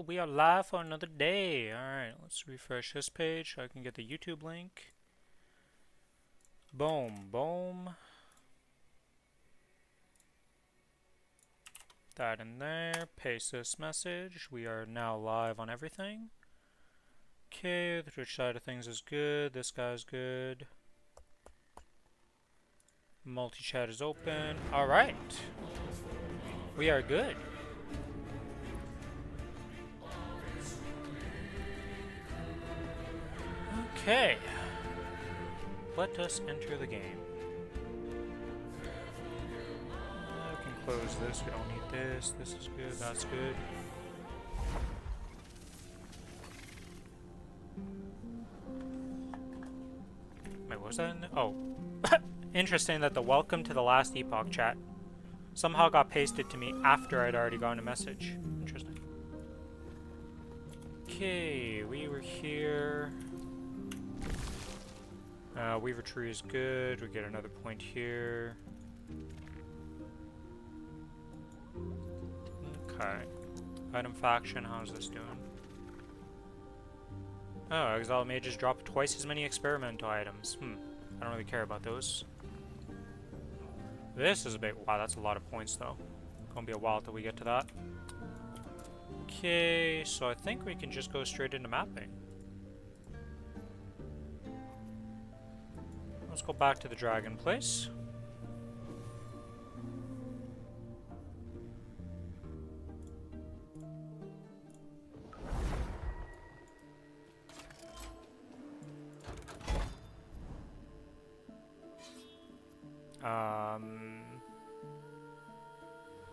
we are live for another day. Alright, let's refresh this page so I can get the YouTube link. Boom, boom. That in there. Paste this message. We are now live on everything. Okay, the Twitch side of things is good. This guy's good. Multi-chat is open. Alright. We are good. Okay. Let us enter the game. We can close this. We don't need this. This is good. That's good. Wait, what was that? Oh. Interesting that the welcome to the last epoch chat somehow got pasted to me after I'd already gotten a message. Interesting. Okay, we were here. Weaver tree is good. We get another point here. Okay. Item faction, how's this doing? Oh, Exile Mages drop twice as many experimental items. I don't really care about those. This is a big... Wow, that's a lot of points though. Gonna be a while till we get to that. Okay, so I think we can just go straight into mapping. Let's go back to the dragon place.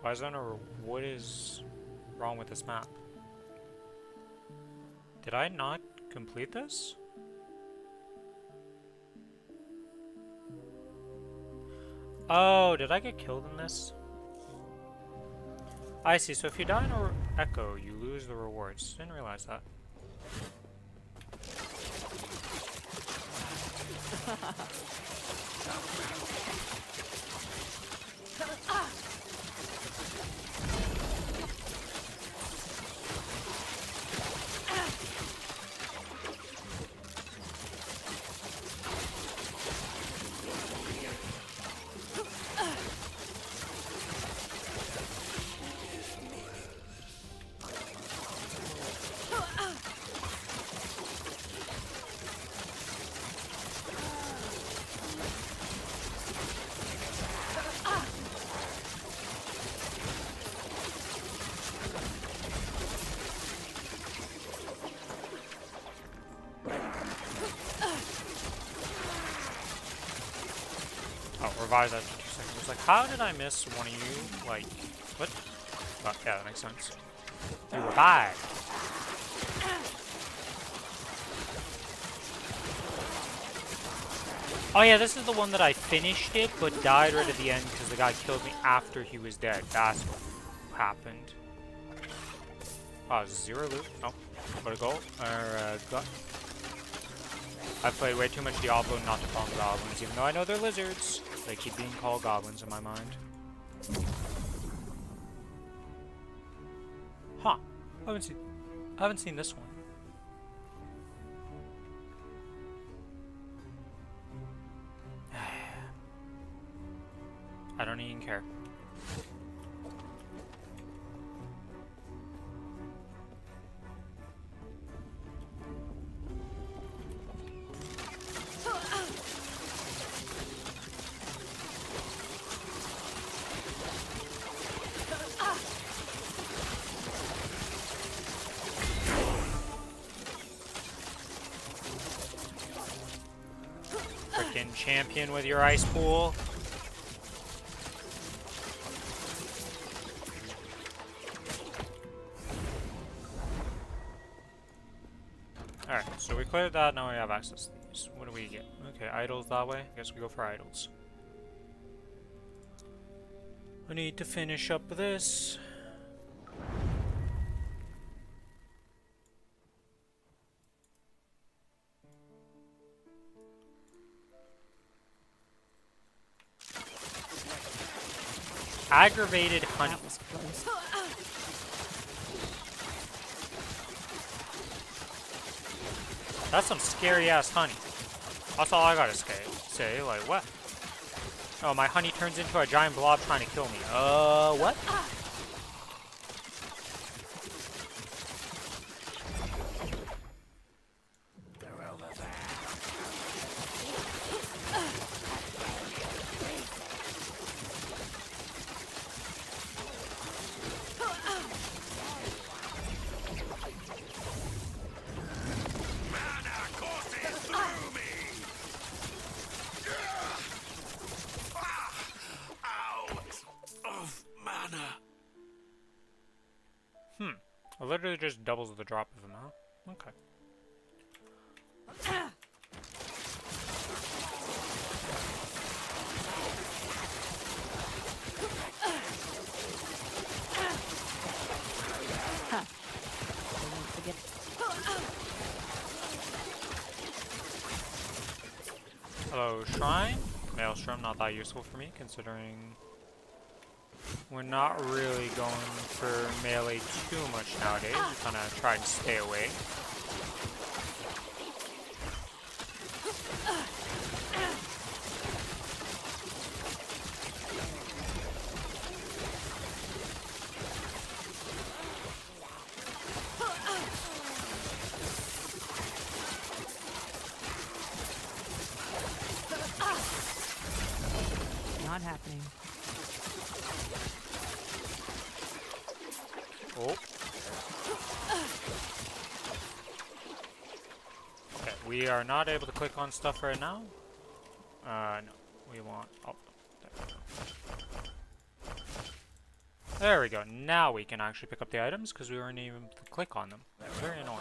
Why is that what is wrong with this map? Did I not complete this? Oh, did I get killed in this? I see, so if you die in an echo, you lose the rewards. Didn't realize that. Revise that for 2 seconds. It's like, how did I miss one of you? Like, what? Oh, yeah, that makes sense. You revived. Oh yeah, this is the one that I finished it, but died right at the end because the guy killed me after he was dead. That's what happened. Oh, 0 loot. Oh, got a gold. I've played way too much Diablo not to call them goblins, even though I know they're lizards. They keep being called goblins in my mind. Huh. I haven't seen this one. I don't even care. Champion with your ice pool. Alright, so we cleared that, now we have access to these. What do we get? Okay, idols that way. I guess we go for idols. I need to finish up this. Aggravated honey. That was close. That's some scary ass honey. That's all I gotta say. Like, what? Oh, my honey turns into a giant blob trying to kill me. What? It literally just doubles the drop of them, huh? Okay. Hello, Shrine. Maelstrom, not that useful for me, considering we're not really going for melee too much nowadays. We kind of try to stay away. Not happening. Oh. Okay, we are not able to click on stuff right now. No, we want. Oh, there we go. Now we can actually pick up the items because we weren't even able to click on them. Very annoying.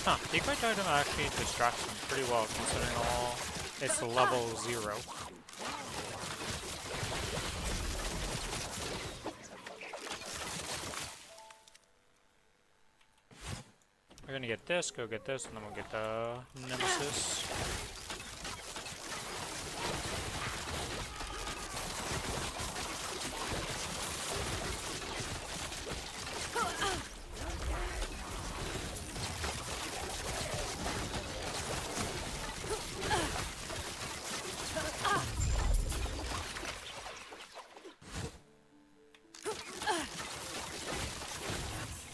Huh, the equipped item actually distracts him pretty well considering all it's level 0. We're gonna get this, go get this, and then we'll get the Nemesis.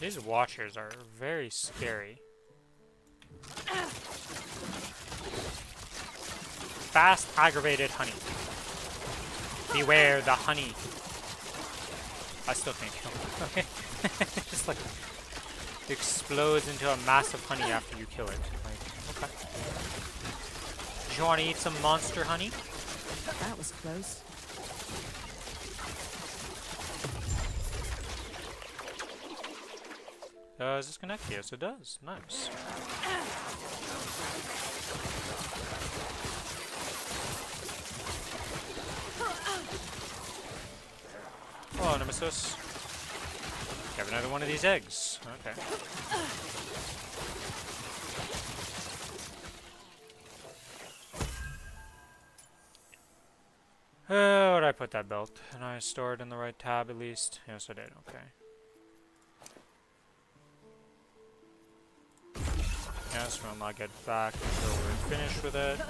These watchers are very scary. Fast, aggravated honey. Beware the honey. I still can't kill him. Okay. Just like explodes into a mass of honey after you kill it. Like, okay. Do you want to eat some monster honey? That was close. Does this connect? Yes, it does. Nice. Oh, Nemesis. You have another one of these eggs. Okay. Where'd I put that belt? And I stored in the right tab at least? Yes, I did. Okay. Yes, we'll not get back until we're finished with it.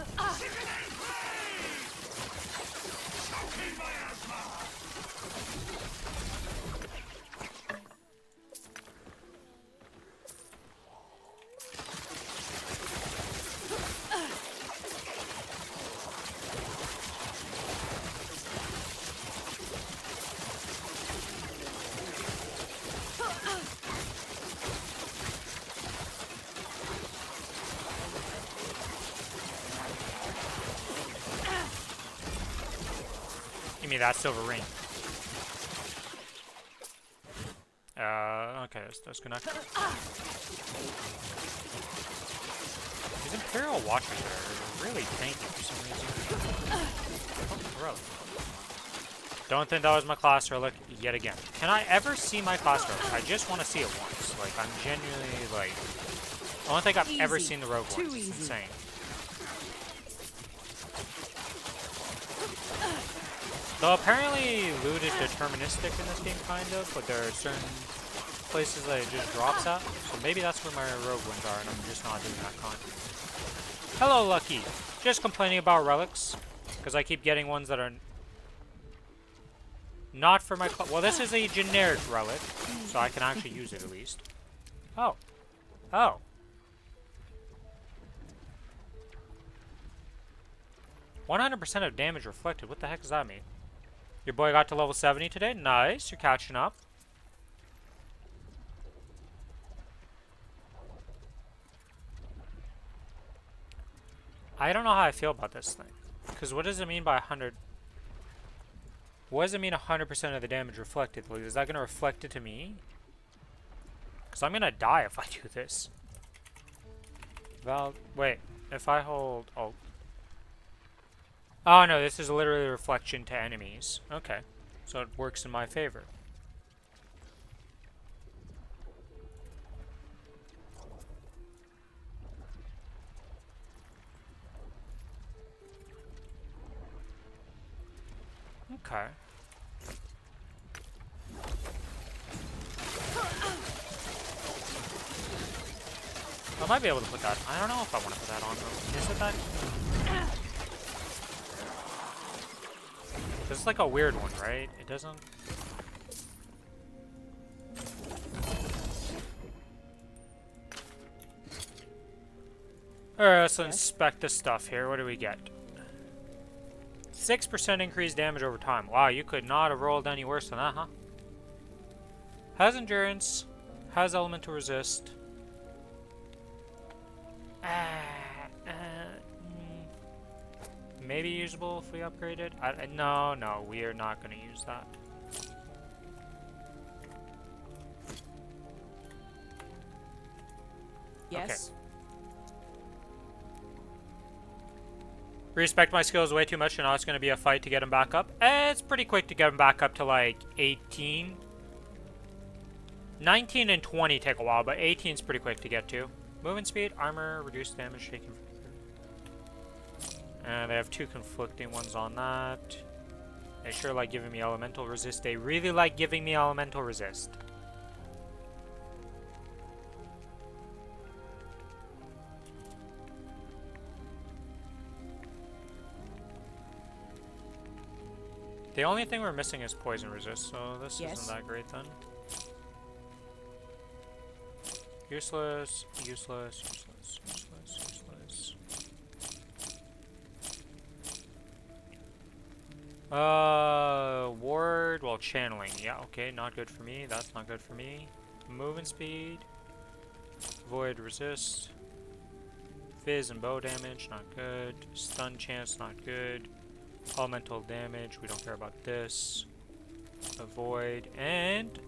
Give me that silver ring. Okay, Okay, that's disconnected. These Imperial Watchers are really tanky for some reason. Oh, relic. Don't think that was my class relic yet again. Can I ever see my class relic? I just want to see it once. Like, I'm genuinely, like... I don't think I've ever seen the rogue ones. It's insane. Though apparently loot is deterministic in this game, kind of, but there are certain places that it just drops at. So maybe that's where my rogue ones are, and I'm just not doing that con. Hello, Lucky. Just complaining about relics, because I keep getting ones that are not for my well, this is a generic relic, so I can actually use it at least. Oh. Oh. "100% of damage reflected." What the heck does that mean? Your boy got to level 70 today? Nice, you're catching up. I don't know how I feel about this thing. Because what does it mean by 100? What does it mean 100% of the damage reflected? Like, is that going to reflect it to me? Because I'm going to die if I do this. Well, wait. If I hold... Oh. Oh, no, this is literally a reflection to enemies. Okay. So it works in my favor. Okay. I might be able to put that. I don't know if I want to put that on though. Is it that? This is like a weird one, right? It doesn't. Alright, let's inspect the stuff here. What do we get? 6% increased damage over time. Wow, you could not have rolled any worse than that, huh? Has endurance. Has elemental resist. Maybe usable if we upgrade it. No, we are not going to use that. Yes. Okay. Respect my skills way too much, and now it's going to be a fight to get him back up. It's pretty quick to get him back up to like 18. 19 and 20 take a while, but 18 is pretty quick to get to. Movement speed, armor, reduced damage taken. And they have two conflicting ones on that. They sure like giving me elemental resist. They really like giving me elemental resist. The only thing we're missing is poison resist, so this isn't that great then. Useless, useless, useless, useless, useless. Ward while channeling. Yeah, okay, not good for me. That's not good for me. Movement speed. Void resist. Fizz and bow damage, not good. Stun chance, not good. Elemental damage, we don't care about this. Avoid, and...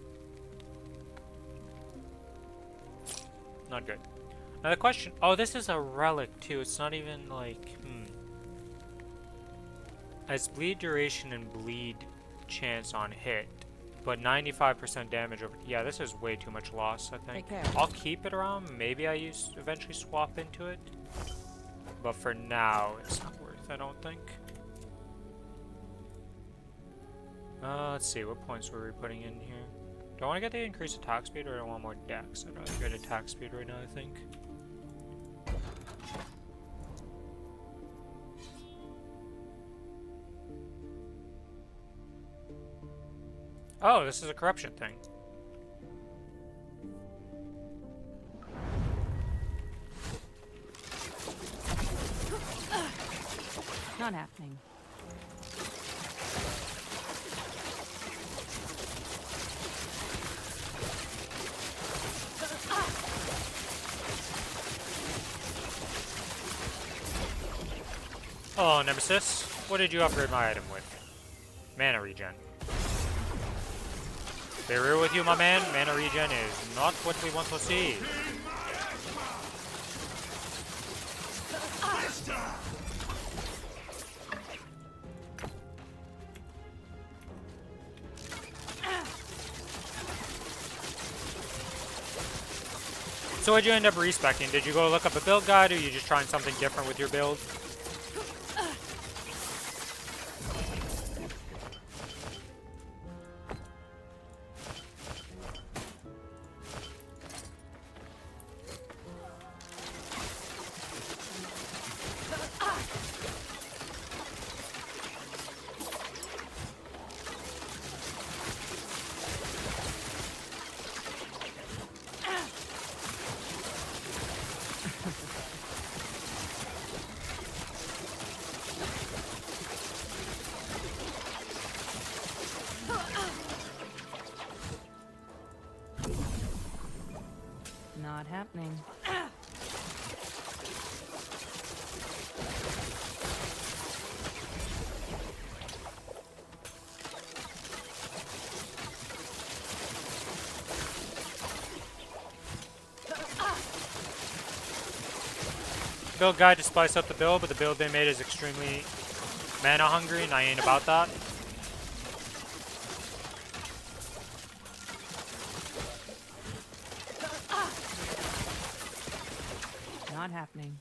not good. Now the question... oh, this is a relic too. It's not even like... Has bleed duration and bleed chance on hit, but 95% damage over... yeah, this is way too much loss, I think. I'll keep it around. Maybe I eventually swap into it. But for now, it's not worth, I don't think. Let's see, what points were we putting in here? Do I want to get the increased attack speed, or do I want more dex? I'd rather get attack speed right now, I think. Oh, this is a corruption thing. Not happening. Hello, Nemesis. What did you upgrade my item with? Mana regen. Be real with you, my man. Mana regen is not what we want to see. So what'd you end up respecing? Did you go look up a build guide, or you just trying something different with your build? Not happening. Build guide to spice up the build, but the build they made is extremely mana hungry, and I ain't about that. Not happening.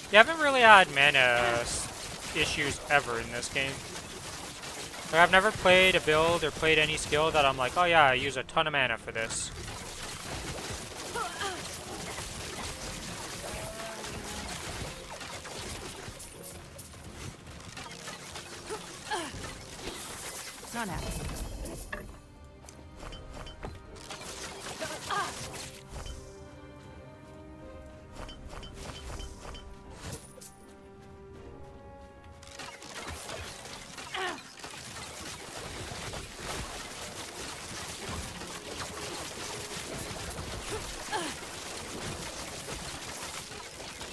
You haven't really had mana issues ever in this game. Like, I've never played a build or played any skill that I'm like, oh yeah, I use a ton of mana for this. Not happening.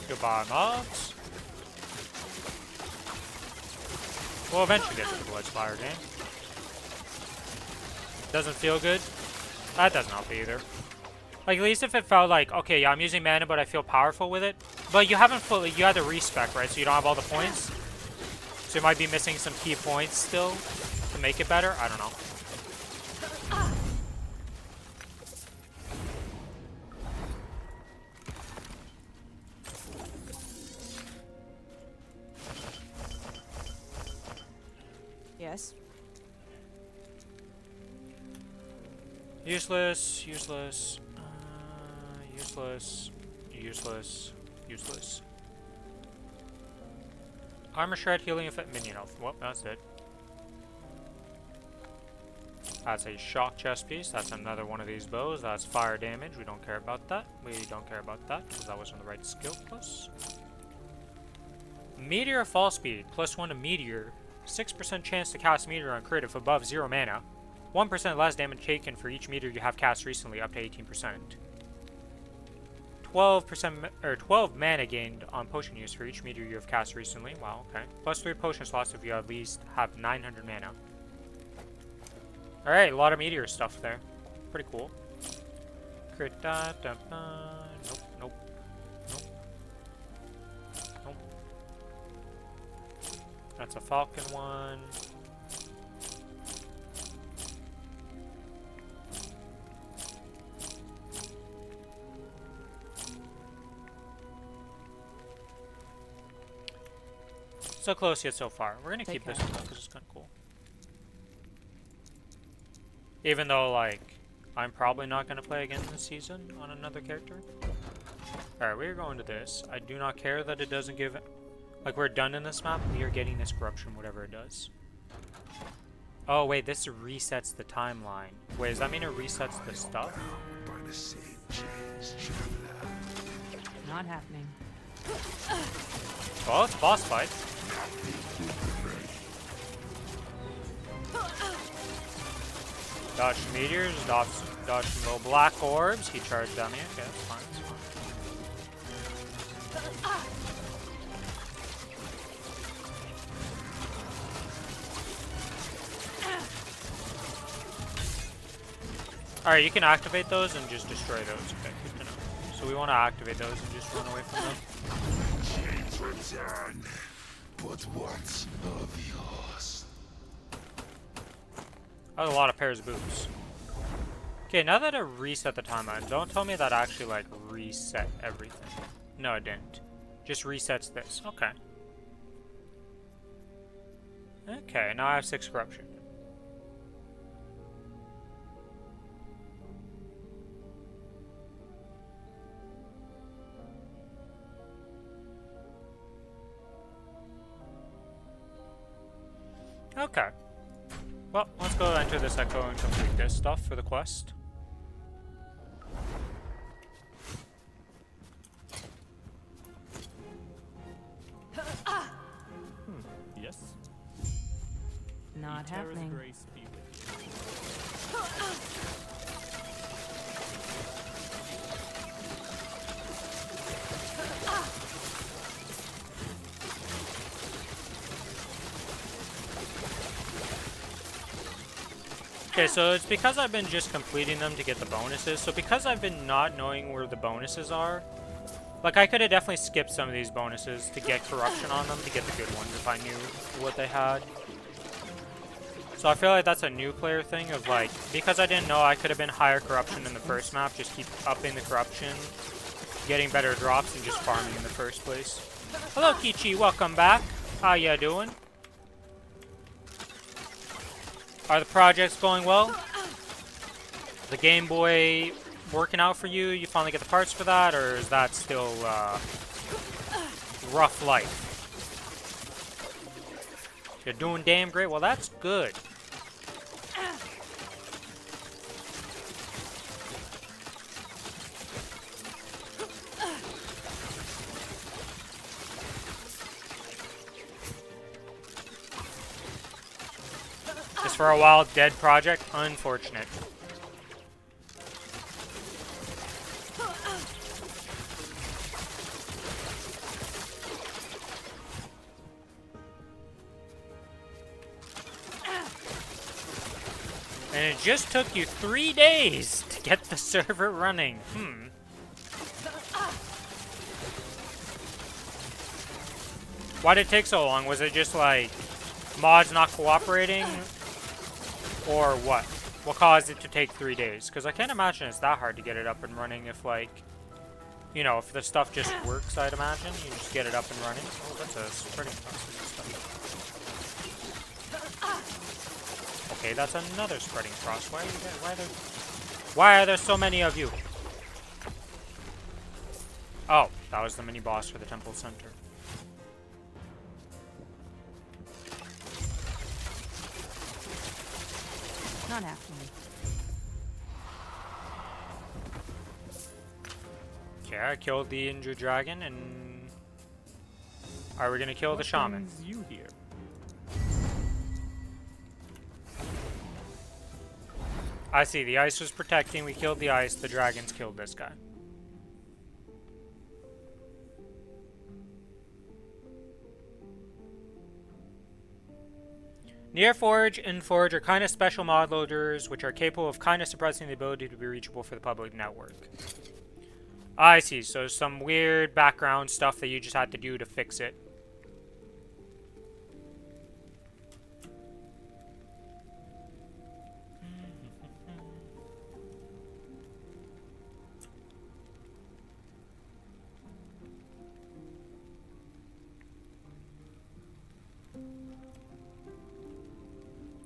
Goodbye, mobs. We'll eventually get to the Bloodspire game. Doesn't feel good. That doesn't help either. Like, at least if it felt like, okay, yeah, I'm using mana, but I feel powerful with it. But you haven't fully, you had to respec, right? So you don't have all the points. So you might be missing some key points still to make it better. I don't know. Yes. Useless, useless, useless, useless, useless. Armor shred, healing effect, minion health. Well, that's it. That's a shock chest piece. That's another one of these bows. That's fire damage. We don't care about that. We don't care about that because that wasn't the right skill plus. Meteor fall speed. +1 to meteor. 6% chance to cast meteor on crit if above 0 mana. 1% less damage taken for each meteor you have cast recently, up to 18%. 12% or 12 mana gained on potion use for each meteor you have cast recently. Wow, okay. +3 potion slots if you at least have 900 mana. Alright, a lot of meteor stuff there. Pretty cool. Crit da da da. Nope, nope. Nope. Nope. That's a falcon one. So close yet so far. We're gonna keep this one because it's kind of cool. Even though, like, I'm probably not gonna play again this season on another character. Alright, we're going to this. I do not care that it doesn't give... Like, we're done in this map. We are getting this corruption, whatever it does. Oh, wait, this resets the timeline. Wait, does that mean it resets the stuff? Not happening. Well, it's a boss fight. Dodge meteors, dodge some little black orbs. He charged on me. Okay, that's fine. Alright, you can activate those and just destroy those. Okay, good to know. So we want to activate those and just run away from them. Chains return, but what's of yours? That was a lot of pairs of boots. Okay, now that I reset the timeline, don't tell me that actually, like, reset everything. No, it didn't. Just resets this. Okay. Okay, now I have 6 corruption. Okay. Well, let's go enter this echo and complete this stuff for the quest. Yes. Not Terra's happening. grace be with Okay, so it's because I've been just completing them to get the bonuses. So because I've been not knowing where the bonuses are, like I could have definitely skipped some of these bonuses to get corruption on them to get the good ones if I knew what they had. So I feel like that's a new player thing of like, because I didn't know I could have been higher corruption in the first map, just keep upping the corruption, getting better drops, and just farming in the first place. Hello Kichi, welcome back. How ya doing? Are the projects going well? The Game Boy working out for you? You finally get the parts for that, or is that still rough life? You're doing damn great. Well, that's good. Just for a while, dead project. Unfortunate. And it just took you 3 days to get the server running. Why did it take so long? Was it just like mods not cooperating? Or what? What caused it to take 3 days? Because I can't imagine it's that hard to get it up and running if, like, you know, if the stuff just works, I'd imagine. You just get it up and running. Oh, that's a spreading process. Okay, that's another spreading cross. Why are there so many of you? Oh, that was the mini boss for the temple center. Not happening. Okay, I killed the injured dragon, and are we gonna kill the what shaman? brings you here? I see. The ice was protecting. We killed the ice. The dragons killed this guy. Near Forge and Forge are kind of special mod loaders, which are capable of kind of suppressing the ability to be reachable for the public network. I see. So some weird background stuff that you just had to do to fix it.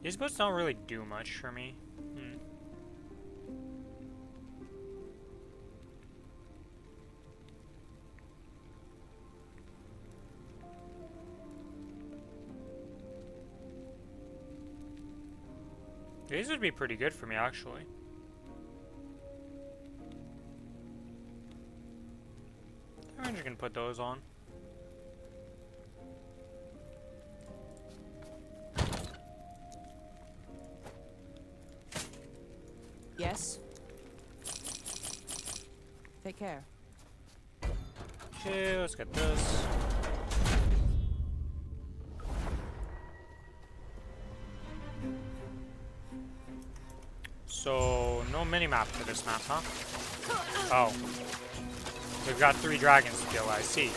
These boots don't really do much for me. These would be pretty good for me, actually. I'm just gonna put those on. Take care. Okay, let's get this. So, no mini-map for this map, huh? Oh. We've got 3 dragons to kill, I see.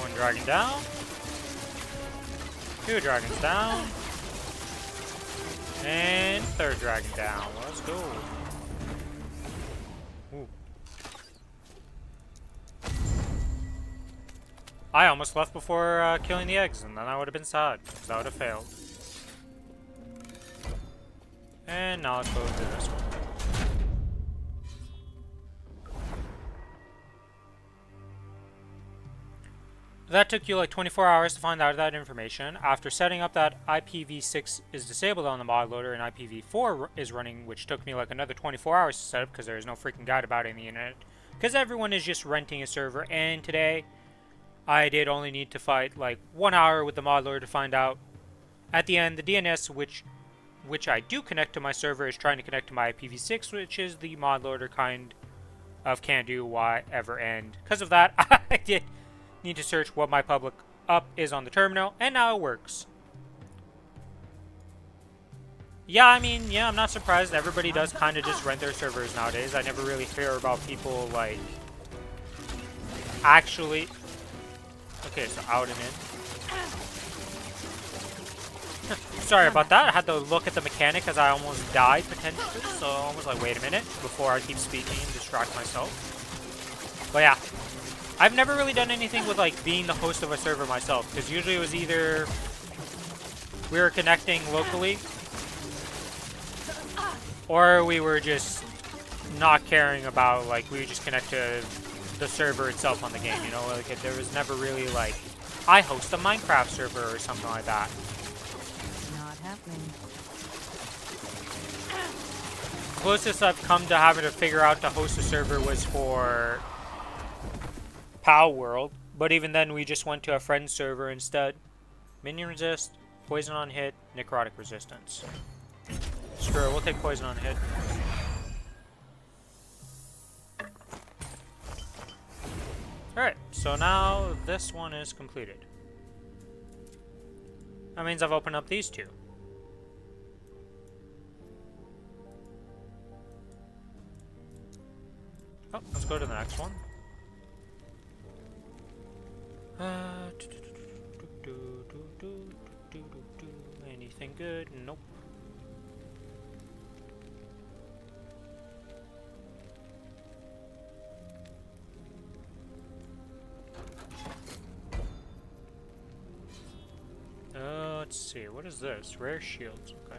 One dragon down. 2 dragons down. And 3rd dragon down. Let's go. Ooh. I almost left before killing the eggs, and then I would have been sad, because I would have failed. And now let's go to this one. That took you like 24 hours to find out that information. After setting up that IPv6 is disabled on the mod loader and IPv4 is running, which took me like another 24 hours to set up because there is no freaking guide about it in the internet. Because everyone is just renting a server, and today I did only need to fight like 1 hour with the mod loader to find out. At the end, the DNS, which I do connect to my server, is trying to connect to my IPv6, which is the mod loader kind of can't do whatever, and because of that, I did need to search what my public up is on the terminal, and now it works. Yeah, I mean, yeah, I'm not surprised. Everybody does kind of just rent their servers nowadays. I never really hear about people, like, actually... Okay, so out and in. Sorry about that. I had to look at the mechanic as I almost died, potentially. So I was like, wait a minute, before I keep speaking and distract myself. But yeah. I've never really done anything with, like, being the host of a server myself. Because usually it was either we were connecting locally, or we were just not caring about, like, we would just connect to the server itself on the game, you know? Like, there was never really, like, I host a Minecraft server or something like that. Not happening. Closest I've come to having to figure out to host a server was for POW World, but even then we just went to a friend's server instead. Minion resist, poison on hit, necrotic resistance. Screw it, we'll take poison on hit. Alright, so now this one is completed. That means I've opened up these 2. Oh, let's go to the next one. Anything good? Nope. Let's see. What is this? Rare shields. Okay.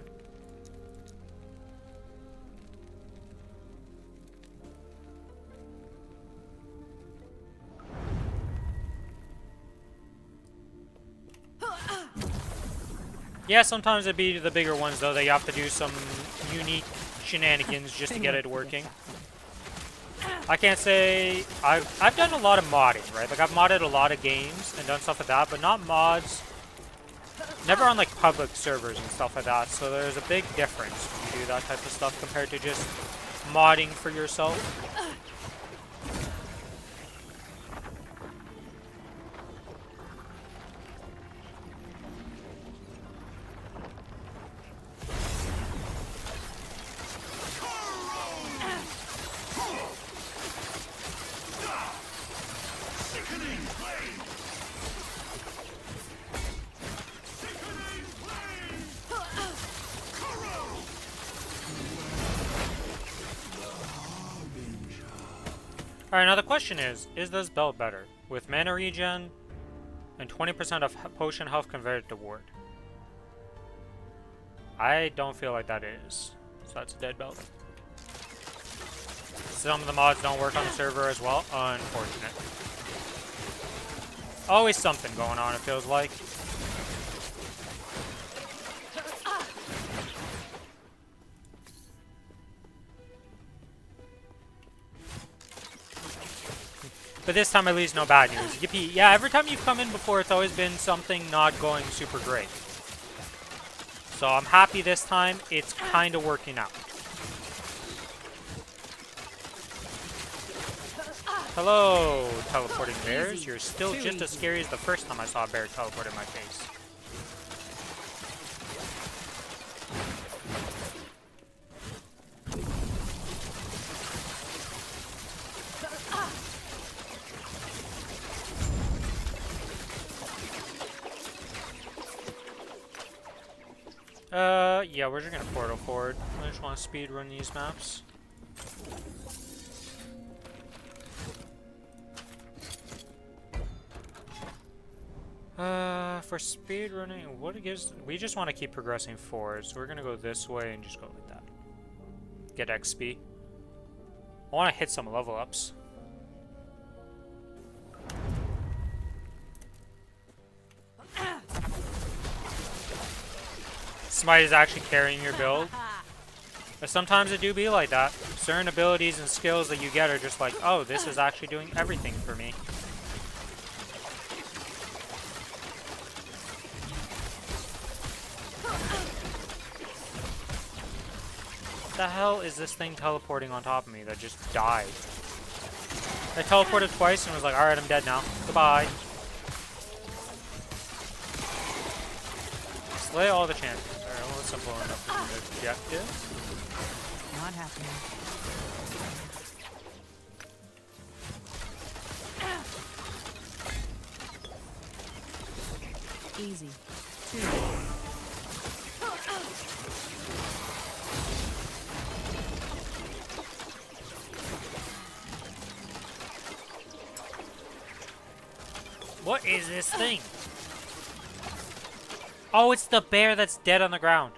Yeah, sometimes it'd be the bigger ones, though, that you have to do some unique shenanigans just to get it working. I can't say... I've done a lot of modding, right? Like, I've modded a lot of games and done stuff like that, but not mods. Never on, like, public servers and stuff like that, so there's a big difference when you do that type of stuff compared to just modding for yourself. Alright, now the question is this belt better? With mana regen and 20% of potion health converted to ward. I don't feel like that is. So that's a dead belt. Some of the mods don't work on the server as well. Unfortunate. Always something going on, it feels like. But this time at least no bad news. Yippee. Yeah, every time you've come in before, it's always been something not going super great. So I'm happy this time it's kind of working out. Hello, teleporting bears. You're still just as scary as the first time I saw a bear teleport in my face. Yeah, we're just gonna portal forward. I just want to speed run these maps. For speed running, what it gives, we just want to keep progressing forward, so we're gonna go this way and just go like that. Get XP. I want to hit some level ups. Smite is actually carrying your build. But sometimes it do be like that. Certain abilities and skills that you get are just like, oh, this is actually doing everything for me. What the hell is this thing teleporting on top of me that just died? I teleported twice and was like, alright, I'm dead now. Goodbye. Slay all the champions. Alright, well, it's simple enough to do the objective. Not happening. Easy. 2. What is this thing? Oh, it's the bear that's dead on the ground.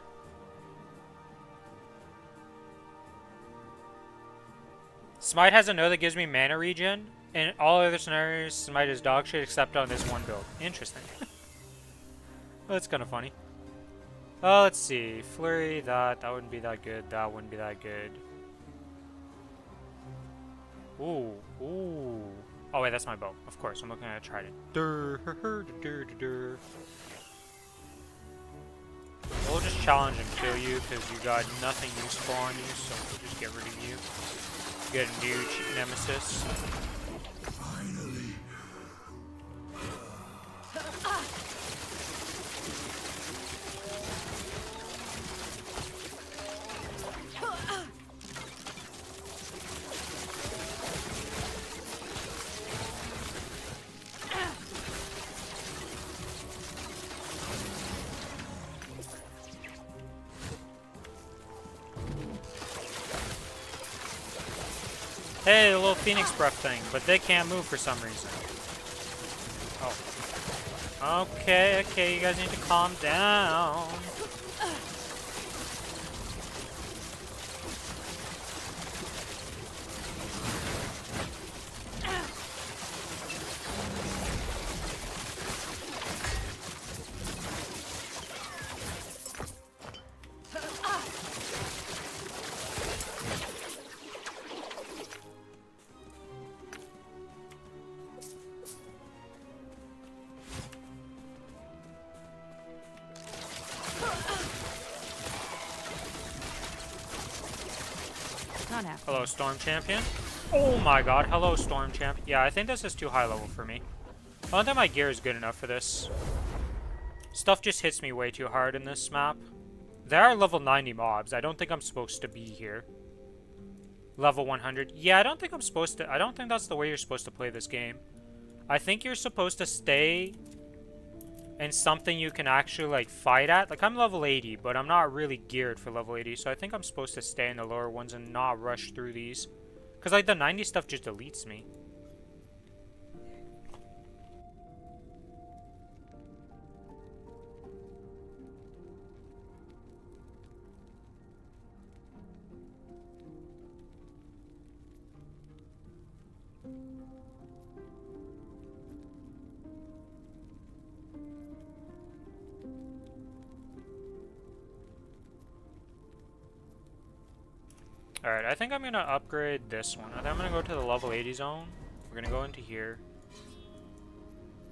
Smite has a node that gives me mana regen. In all other scenarios, Smite is dog shit except on this one build. Interesting. Well, that's kind of funny. Let's see. Flurry, that wouldn't be that good. That wouldn't be that good. Ooh, ooh. Oh wait, that's my bow. Of course, I'm looking at a trident. We'll just challenge and kill you because you got nothing useful on you, so we'll just get rid of you. Get a new nemesis. Finally. Hey, the little phoenix breath thing, but they can't move for some reason. Oh. Okay, you guys need to calm down. Not happening. Hello, Storm Champion. Oh my god, hello, Storm Champion. Yeah, I think this is too high level for me. I don't think my gear is good enough for this. Stuff just hits me way too hard in this map. There are level 90 mobs. I don't think I'm supposed to be here. Level 100. Yeah, I don't think I'm supposed to. I don't think that's the way you're supposed to play this game. I think you're supposed to stay in something you can actually like fight at. Like I'm level 80, but I'm not really geared for level 80, so I think I'm supposed to stay in the lower ones and not rush through these. Because like the 90 stuff just deletes me. Alright, I think I'm going to upgrade this one. I think I'm going to go to the level 80 zone. We're gonna go into here.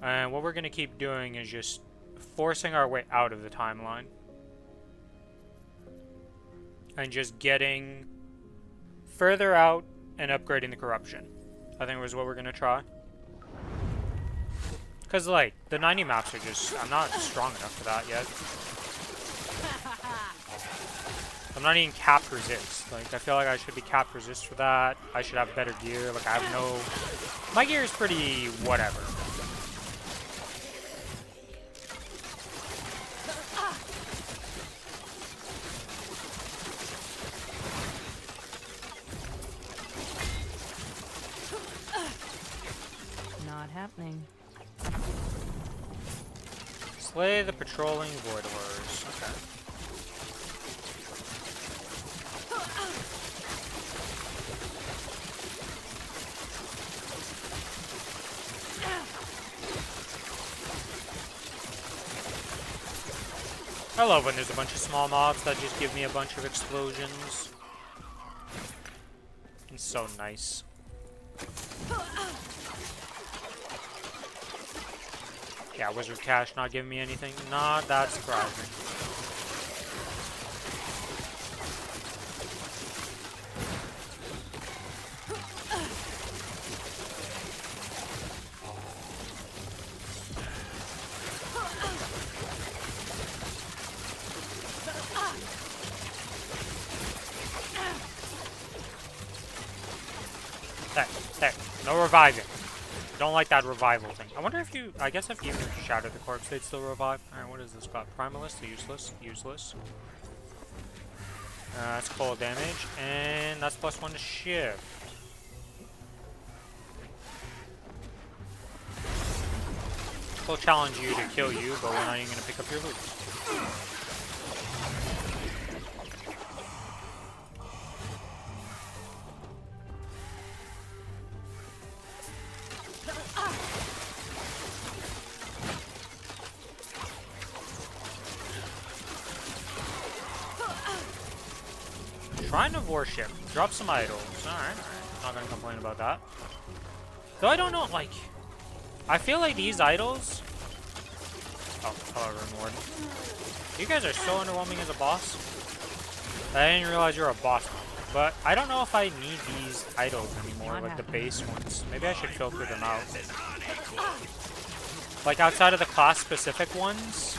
And what we're gonna keep doing is just forcing our way out of the timeline. And just getting further out and upgrading the corruption. I think was what we're gonna try. Because, like, the 90 maps are just... I'm not strong enough for that yet. I'm not even cap resist. Like, I feel like I should be cap resist for that. I should have better gear. Like, I have no... My gear is pretty whatever. Not happening. Slay the patrolling void horrors. Okay. I love when there's a bunch of small mobs that just give me a bunch of explosions. It's so nice. Yeah, Wizard Cash not giving me anything. Not that surprising. There. No reviving. Don't like that revival thing. I wonder if you... I guess if you even shatter the corpse, they'd still revive. Alright, what is this got? Primalist, useless. Useless. That's cold damage. And that's +1 to shift. We'll challenge you to kill you, but we're not even going to pick up your loot. Shrine of Worship. Drop some idols. Alright. Not gonna complain about that. Though I don't know, like... I feel like these idols... Oh, hello, Rune Warden. You guys are so underwhelming as a boss. I didn't realize you're a boss. But I don't know if I need these idols anymore, like the base ones. Maybe I should filter them out. Like outside of the class-specific ones...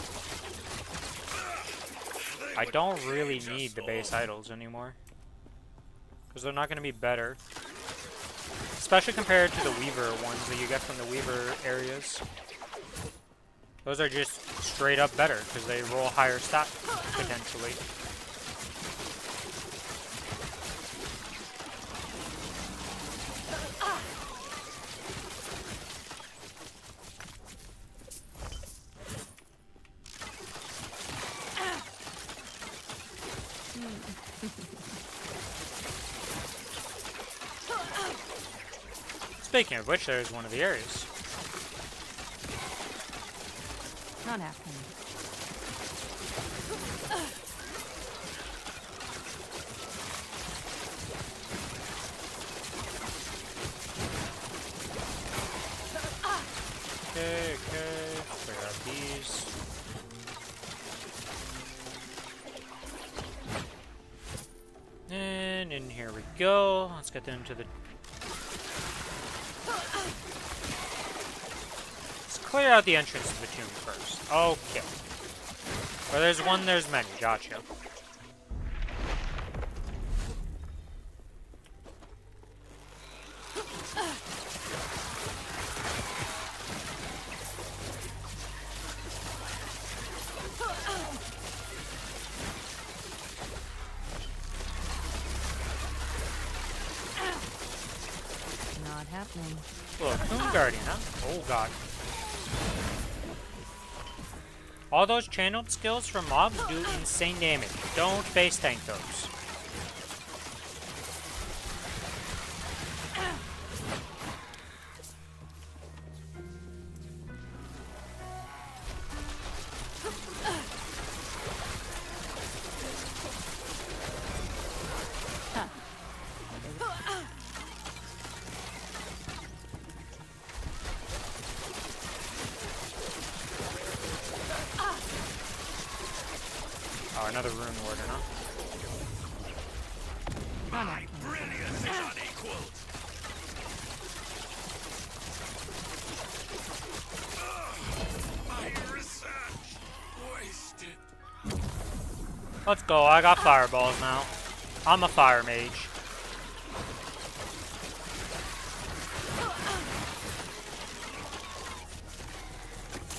I don't really need the base idols anymore. Because they're not going to be better. Especially compared to the Weaver ones that you get from the Weaver areas. Those are just straight up better because they roll higher stat potentially. Speaking of which, there's one of the areas. Not happening. Okay, clear out these. And in here we go. Let's get into the... Let's clear out the entrance to the tomb first. Okay. Where there's one, there's many. Gotcha. Not happening. Look, Tomb Guardian, huh? Oh god. All those channeled skills from mobs do insane damage. Don't base tank those. Oh, another rune warden, huh? Not happening. Brilliant is unequaled. My research wasted. Let's go. I got fireballs now. I'm a fire mage.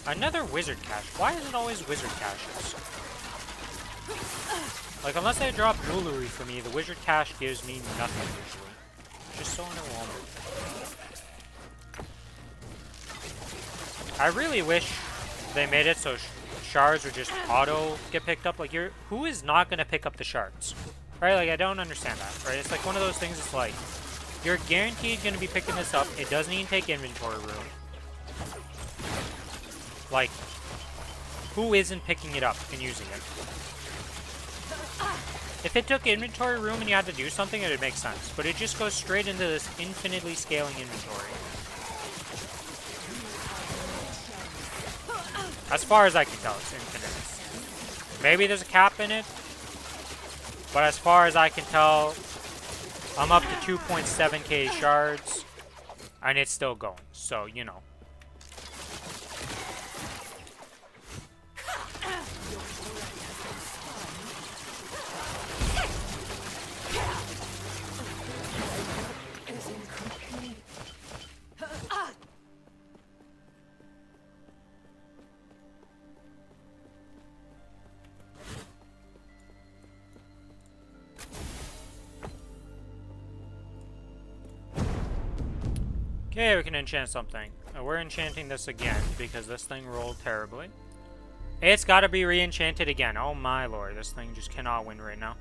Another wizard cache. Why is it always wizard caches? Like, unless they drop jewelry for me, the wizard cache gives me nothing usually. It's just so underwhelming. I really wish they made it so shards would just auto get picked up. Like, who is not going to pick up the shards? Right? Like, I don't understand that, right? It's like one of those things, it's like, you're guaranteed going to be picking this up. It doesn't even take inventory room. Like, who isn't picking it up and using it? If it took inventory room and you had to do something, it would make sense. But it just goes straight into this infinitely scaling inventory. As far as I can tell, it's infinite. Maybe there's a cap in it. But as far as I can tell, I'm up to 2.7k shards. And it's still going. So, you know. Okay, we can enchant something. We're enchanting this again because this thing rolled terribly. It's got to be re-enchanted again. Oh my lord, this thing just cannot win right now.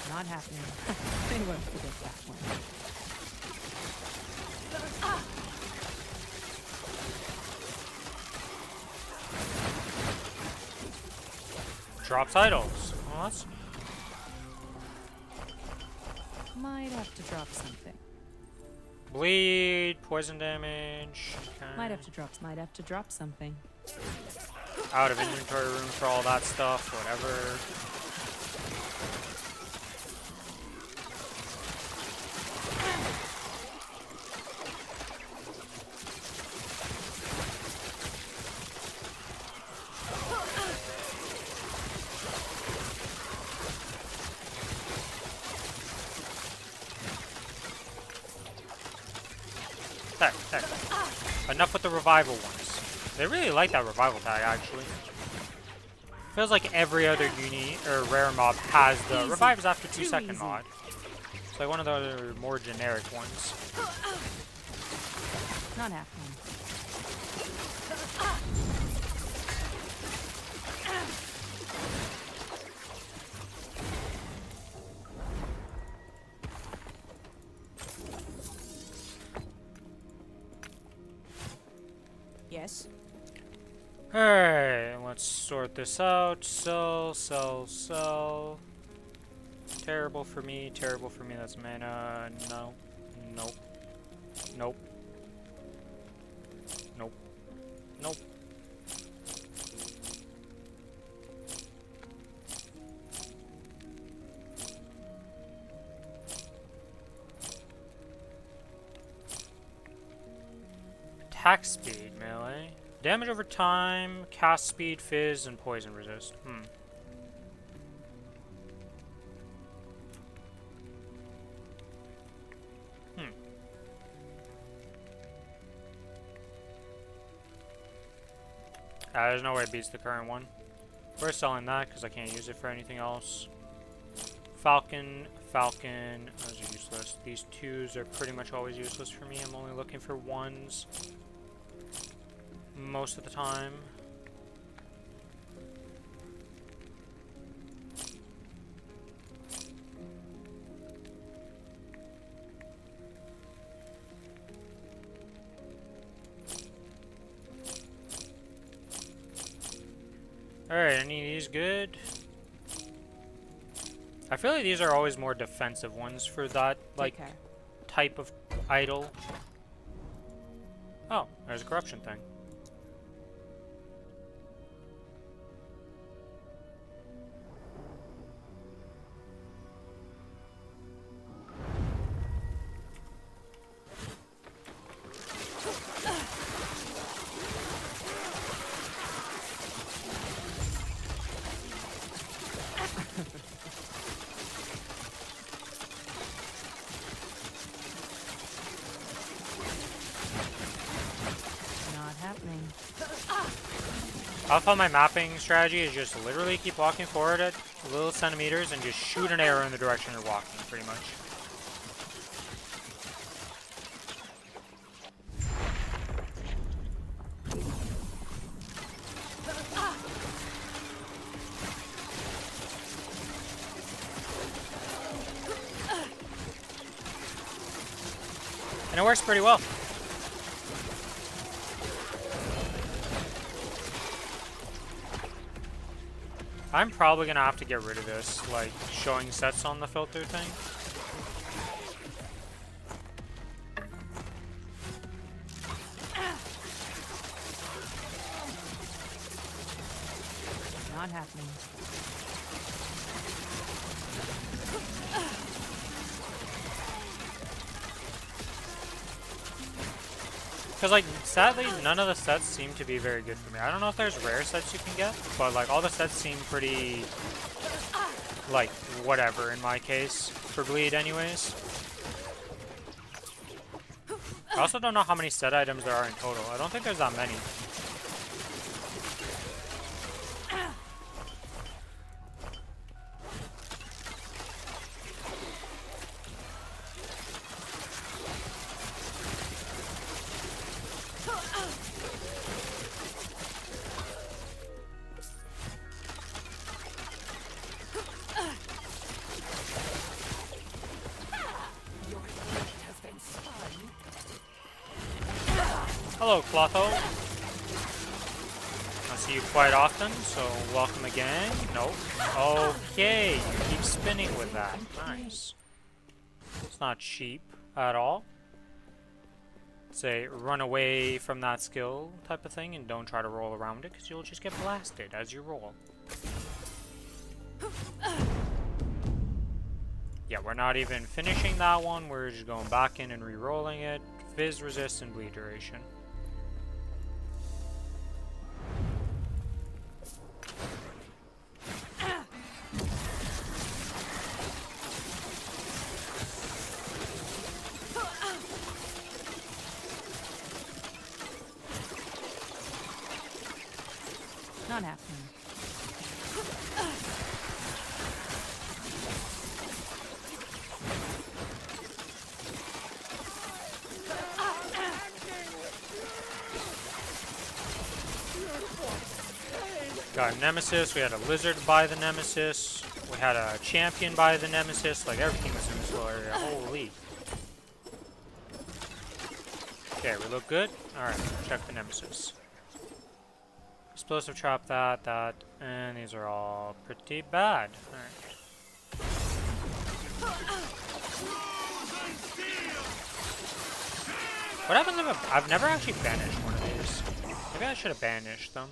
Not happening. They won't forget that one. Drops idols. Well, that's... Might have to drop something. Bleed, poison damage. Okay. Might have to drop something. Out of inventory room for all that stuff, whatever. There. Enough with the revival ones. They really like that revival tag, actually. Feels like every other uni or rare mob has the revives after 2-second mod. It's like one of the other more generic ones. Not happening. Yes. Alright, let's sort this out. Sell. Terrible for me, that's mana. No. Nope. Nope. Nope. Nope. Attack speed, melee. Damage over time, cast speed, fizz, and poison resist. There's no way it beats the current one. We're selling that because I can't use it for anything else. Falcon, those are useless. These 2s are pretty much always useless for me. I'm only looking for 1s most of the time. Alright, any of these good? I feel like these are always more defensive ones for that, like, Take care. type of idol. Oh, there's a corruption thing. Not happening. I thought my mapping strategy is just literally keep walking forward at little centimeters and just shoot an arrow in the direction you're walking, pretty much. And it works pretty well. I'm probably gonna have to get rid of this, like, showing sets on the filter thing. Not happening. Because, like, sadly, none of the sets seem to be very good for me. I don't know if there's rare sets you can get, but, like, all the sets seem pretty, like, whatever in my case, for bleed anyways. I also don't know how many set items there are in total. I don't think there's that many. Hello, Clotho. I see you quite often, so welcome again. Nope. Okay, you keep spinning with that. Nice. It's not cheap at all. It's a run away from that skill type of thing and don't try to roll around it because you'll just get blasted as you roll. Yeah, we're not even finishing that one. We're just going back in and re-rolling it. Fizz resist and bleed duration. Not happening. Got a Nemesis, we had a Lizard by the Nemesis, we had a Champion by the Nemesis, like everything was in this little area, holy. Okay, we look good. Alright, check the Nemesis. Explosive trap, that, and these are all pretty bad. Alright. What happens if I've never actually banished one of these? Maybe I should have banished them.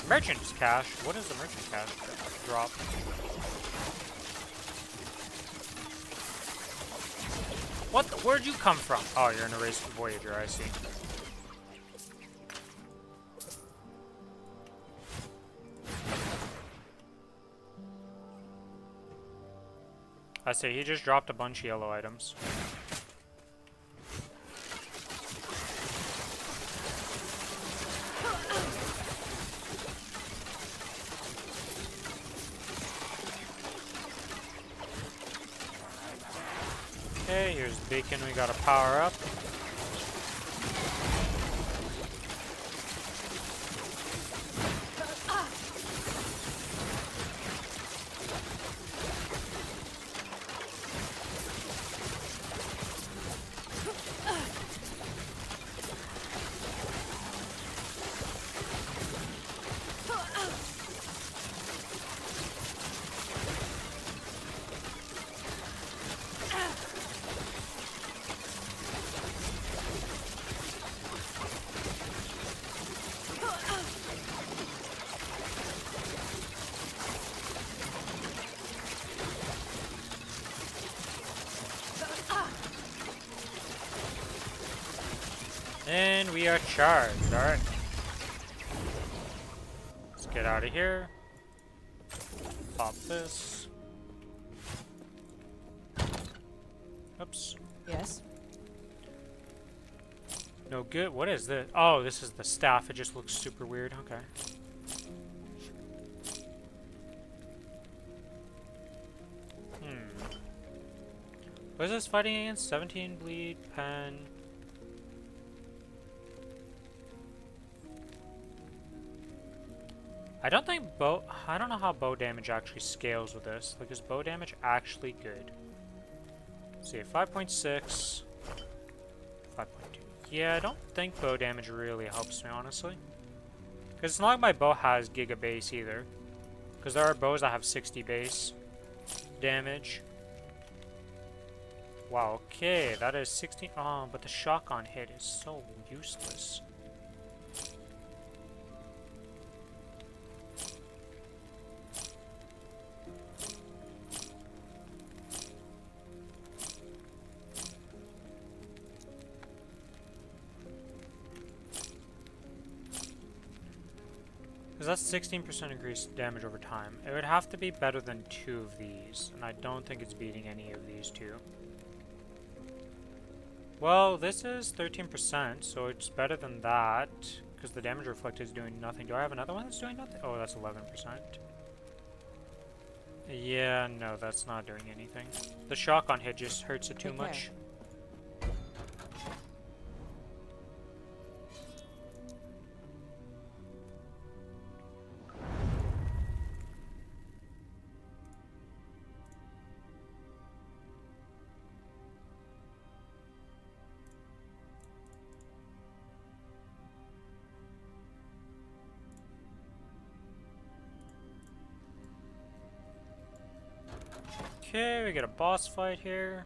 Merchant's cash. What is the merchant cash drop? What? Where'd you come from? Oh, you're an erased Voyager. I see. I see. He just dropped a bunch of yellow items. Okay, here's Beacon we gotta power up. And we are charged. Alright. Let's get out of here. Pop this. Oops. Yes. No good. What is this? Oh, this is the staff. It just looks super weird. Okay. What is this fighting against? 17 bleed, pen. I don't think bow. I don't know how bow damage actually scales with this. Like, is bow damage actually good? Let's see, 5.6, 5.2. Yeah, I don't think bow damage really helps me, honestly. Because it's not like my bow has giga base either. Because there are bows that have 60 base damage. Wow, okay, that is 16. Oh, but the shotgun hit is so useless. Because that's 16% increased damage over time. It would have to be better than 2 of these, and I don't think it's beating any of these 2. Well, this is 13%, so it's better than that, because the damage reflected is doing nothing. Do I have another one that's doing nothing? Oh, that's 11%. Yeah, no, that's not doing anything. The shotgun hit just hurts it too much. 'Kay, we get a boss fight here.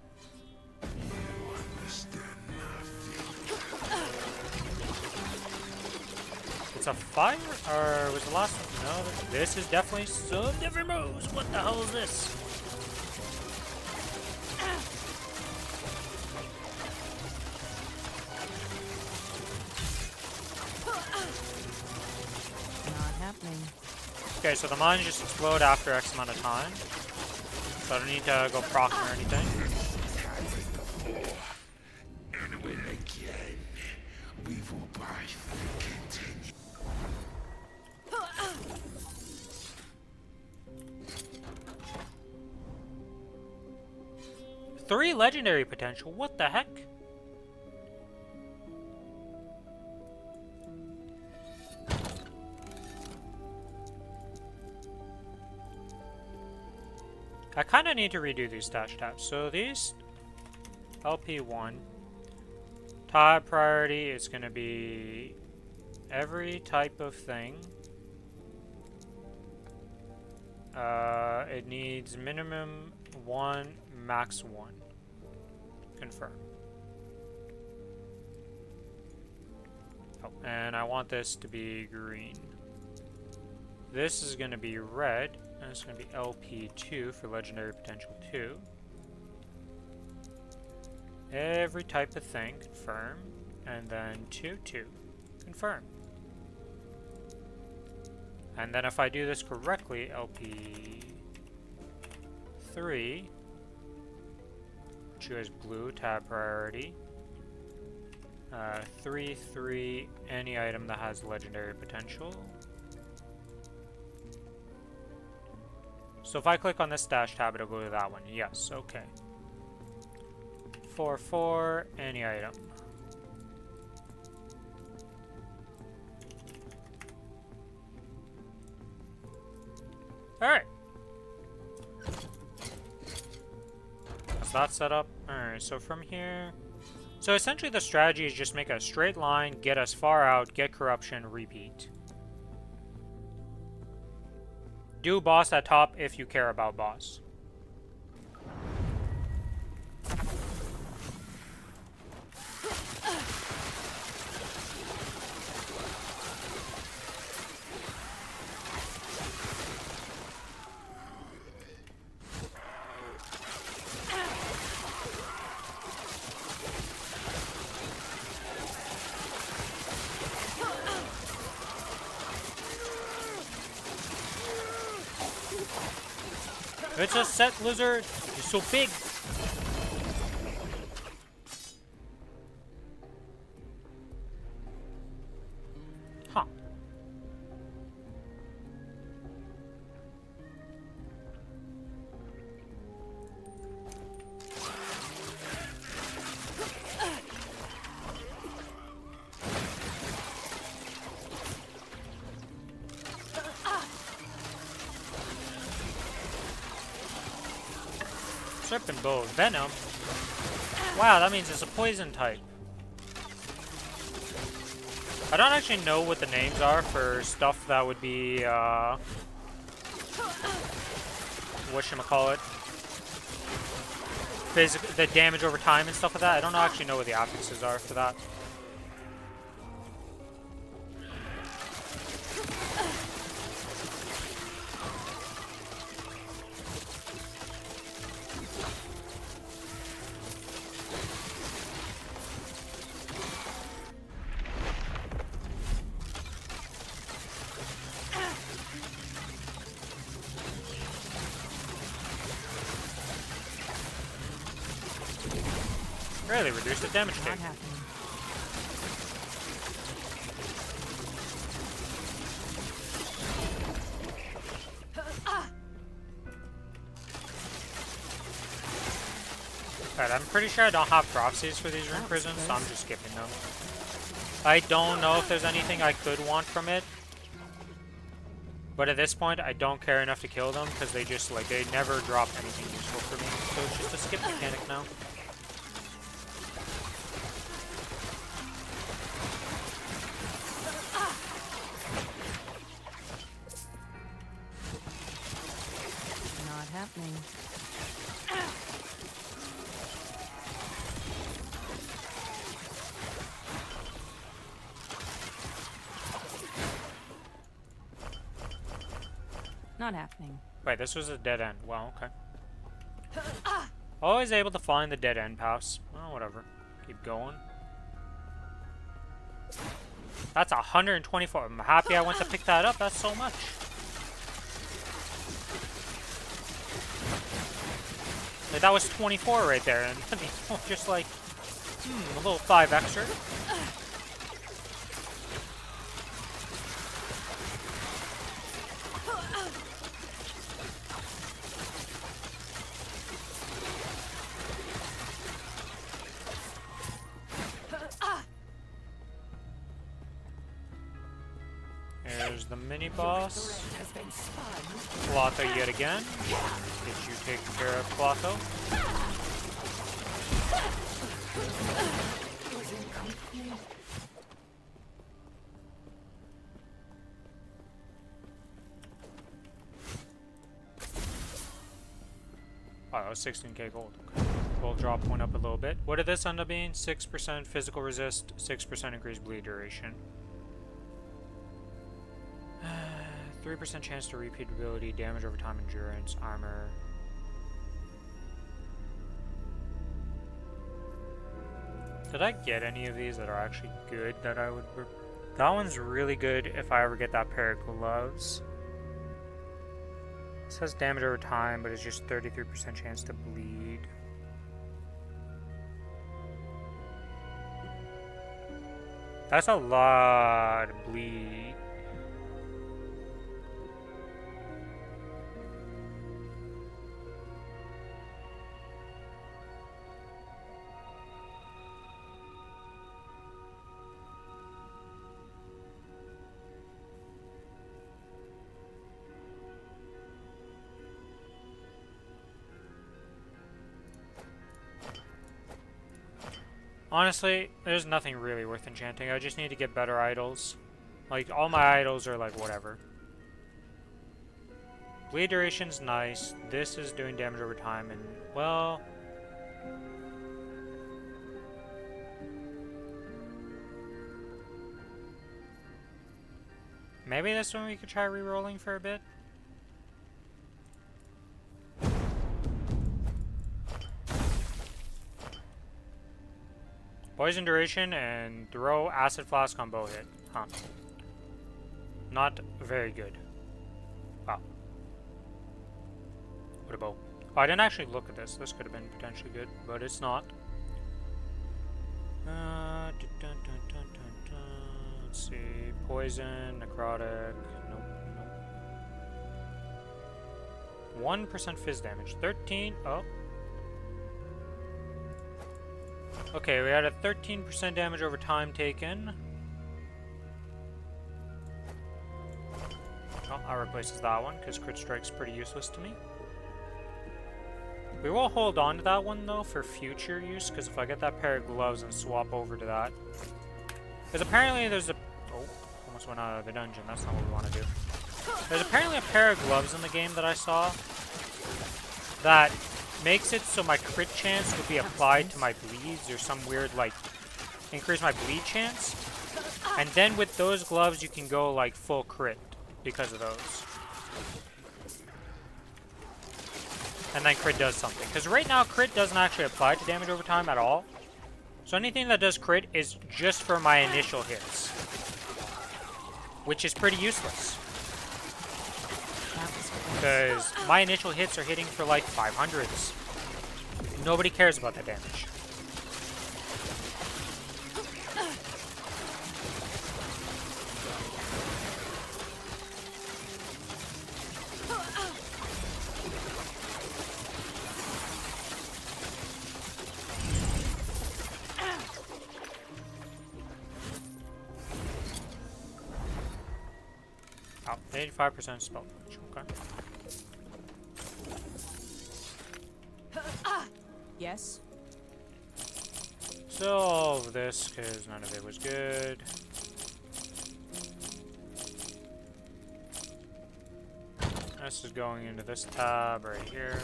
It's a fire? Or was the last one? No, this is definitely some different moves. What the hell is this? Not happening. Okay, so the mines just explode after X amount of time. So I don't need to go proc or anything. And when again, we will both continue. 3 legendary potential. What the heck? I kind of need to redo these stash tabs. So these LP1 tab priority is going to be every type of thing. It needs minimum 1, max 1. Confirm. Oh, and I want this to be green. This is going to be red. And it's going to be LP2 for Legendary Potential 2. Every type of thing, confirm. And then 2, 2, confirm. And then if I do this correctly, LP3, choose blue, tab priority. 3, 3, any item that has Legendary Potential. So if I click on this stash tab, it'll go to that one. Yes, okay. 4, any item. Alright. Is that set up? Alright, so from here... So essentially the strategy is just make a straight line, get us far out, get corruption, repeat. Do boss at top if you care about boss. It's a set lizard. You're so big. Huh. Serpent Bow, Venom. Wow, that means it's a poison type. I don't actually know what the names are for stuff that would be, whatchamacallit? The damage over time and stuff like that. I don't actually know what the affixes are for that. Really reduce the damage Not take. happening. Alright, I'm pretty sure I don't have prophecies for these rune prisons, so I'm just skipping them. I don't know if there's anything I could want from it. But at this point, I don't care enough to kill them, because they just, like, they never drop anything useful for me. So it's just a skip mechanic now. Not happening. Not happening. Wait, this was a dead end. Well, okay. Always able to find the dead end pass. Oh, whatever. Keep going. That's 124. I'm happy I went to pick that up. That's so much. Like, that was 24 right there. And just like, a little 5 extra. There's the mini boss. Clotho yet again. Did you take care of Clotho? Oh, that was 16k gold. Okay. We'll drop one up a little bit. What did this end up being? 6% physical resist, 6% increased bleed duration. 3% chance to repeat ability, damage over time, endurance, armor. Did I get any of these that are actually good that I would... That one's really good if I ever get that pair of gloves. It says damage over time, but it's just 33% chance to bleed. That's a lot of bleed. Honestly, there's nothing really worth enchanting. I just need to get better idols. Like, all my idols are like, whatever. Bleed duration's nice. This is doing damage over time, and, well... maybe this one we could try re-rolling for a bit? Poison duration and throw acid flask on bow hit. Huh. Not very good. Wow. What a bow. Oh, I didn't actually look at this. This could have been potentially good, but it's not. Let's see. Poison, necrotic. Nope, nope. 1% fizz damage. 13. Oh. Okay, we had a 13% damage over time taken. Oh, that replaces that one, because crit strike's pretty useless to me. We will hold on to that one, though, for future use, because if I get that pair of gloves and swap over to that... because apparently there's a... oh, almost went out of the dungeon. That's not what we want to do. There's apparently a pair of gloves in the game that I saw that makes it so my crit chance would be applied to my bleeds, or some weird, like, increase my bleed chance. And then with those gloves, you can go, like, full crit because of those. And then crit does something. Because right now, crit doesn't actually apply to damage over time at all. So anything that does crit is just for my initial hits. Which is pretty useless. Because my initial hits are hitting for like 500s. Nobody cares about that damage. Oh, 85% spell damage. Okay. Yes. So all of this, because none of it was good. This is going into this tab right here.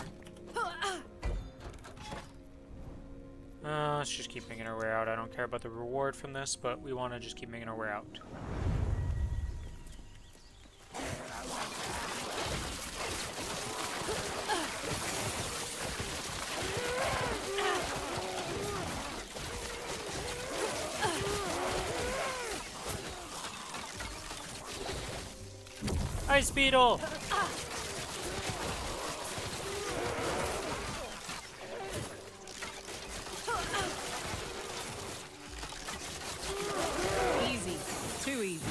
Let's just keep making our way out. I don't care about the reward from this, but we want to just keep making our way out. Ice beetle! Easy. Too easy.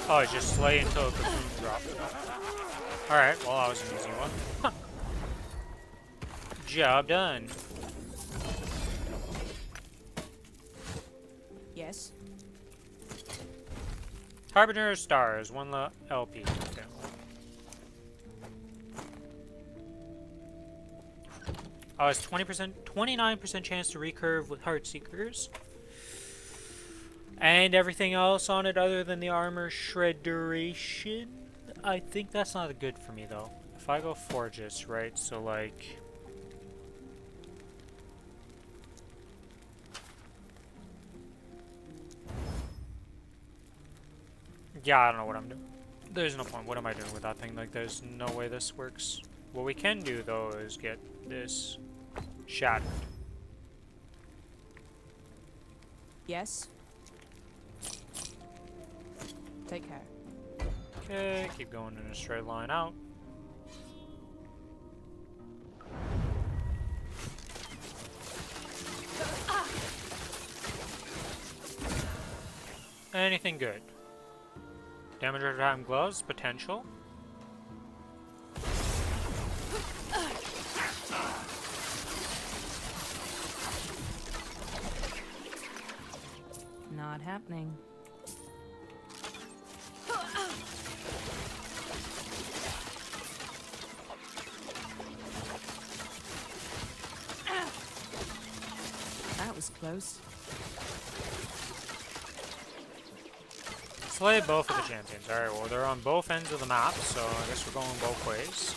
Oh, it's just slay until the food drops. Alright, well that was an easy one. Huh. Job done. Yes. Harbinger of Stars, 1 LP. Okay. Oh, it's 20%, 29% chance to recurve with Heartseekers. And everything else on it other than the armor shred duration. I think that's not good for me though. If I go Forges, right? So like... yeah, I don't know what I'm doing. There's no point. What am I doing with that thing? Like, there's no way this works. What we can do, though, is get this shattered. Yes. Take care. Okay, keep going in a straight line out. Anything good? Damage over time gloves, potential. Not happening. was close. Slay both of the champions. Alright, well, they're on both ends of the map, so I guess we're going both ways.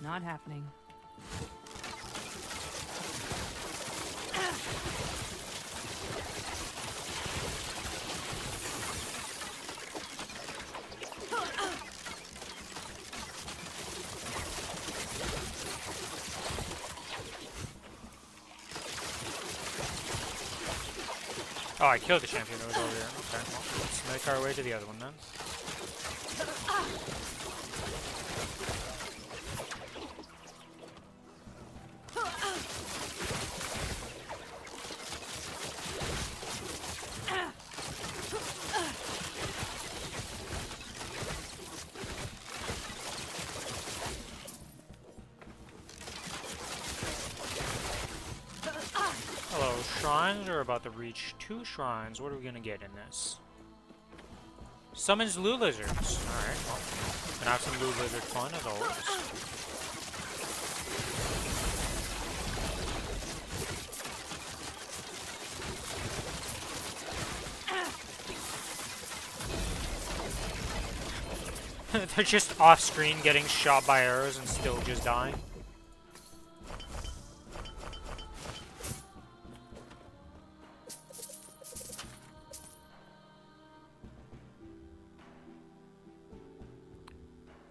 Not happening. Oh, I killed the champion that was over there. Okay, well, let's make our way to the other one then. Hello, shrines. We're about to reach 2 shrines. What are we gonna get in this? Summons Loo Lizards. Alright, well, gonna have some Loo Lizard fun as always. They're just off screen getting shot by arrows and still just dying.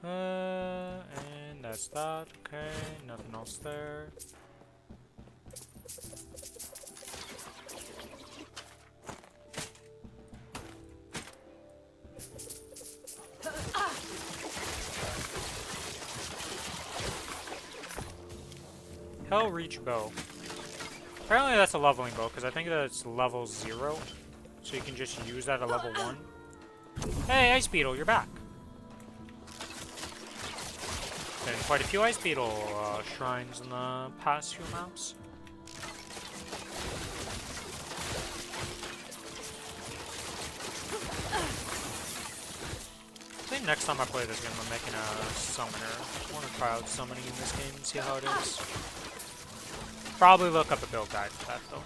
And that's that. Okay, nothing else there. Hell Reach Bow. Apparently that's a leveling bow, because I think that it's level 0. So you can just use that at level 1. Hey, Ice Beetle, you're back. Been quite a few Ice Beetle shrines in the past few maps. I think next time I play this game I'm making a summoner. I want to try out summoning in this game and see how it is. Probably look up a build guide for that though.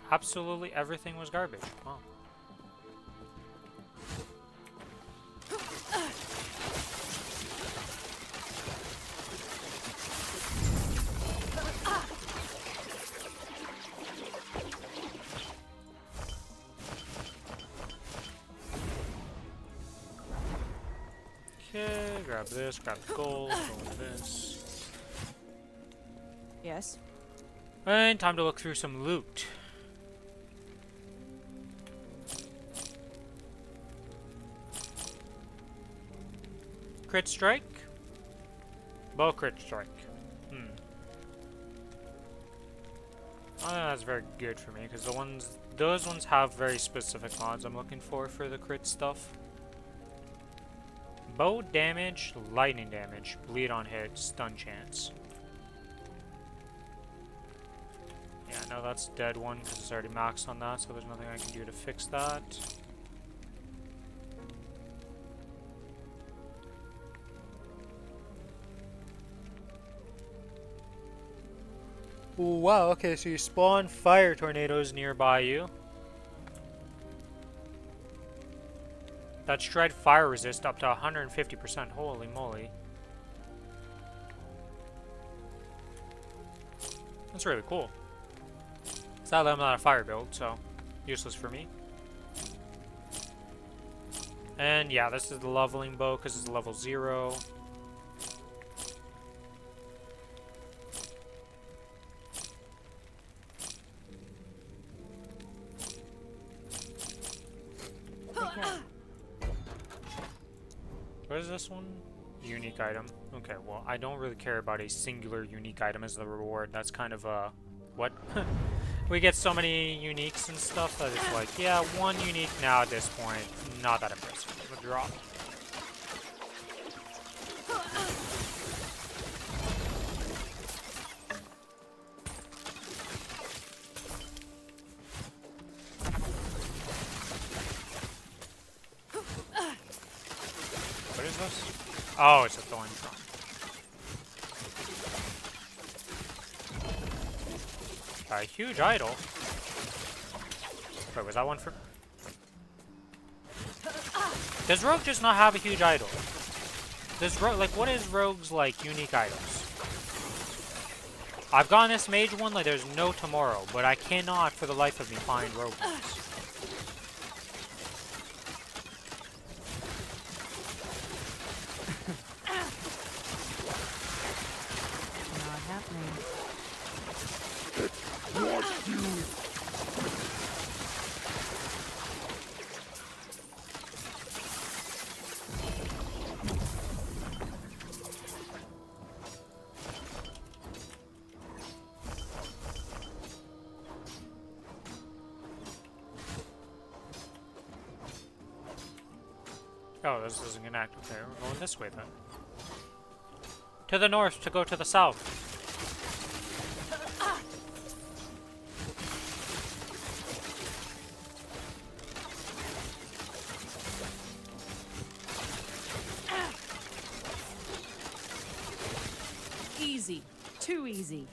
Absolutely everything was garbage. Wow. Okay, grab this, grab the gold, go with this. Yes. And time to look through some loot. Crit strike? Bow crit strike. I don't think that's very good for me because those ones have very specific mods I'm looking for the crit stuff. Bow damage, lightning damage, bleed on hit, stun chance. Yeah, no, that's dead one because it's already maxed on that, so there's nothing I can do to fix that. Ooh, wow, okay, so you spawn fire tornadoes nearby you. That stride fire resist up to 150%. Holy moly. That's really cool. Sadly, I'm not a fire build, so useless for me. And yeah, this is the leveling bow because it's level 0. is this one? Unique item. Okay, well, I don't really care about a singular unique item as the reward. That's kind of what? We get so many uniques and stuff that it's like, yeah, one unique now at this point, not that impressive of a drop. What is this? Oh, it's a thorn trunk. A huge idol. Wait, was that one for... Does Rogue just not have a huge idol? Does Rogue, like, what is Rogue's, like, unique items? I've gotten this mage one like there's no tomorrow, but I cannot for the life of me find Rogue ones. Not happening. Oh, this isn't gonna act. Okay, we're going this way then. To the north to go to the south. Easy. Too easy.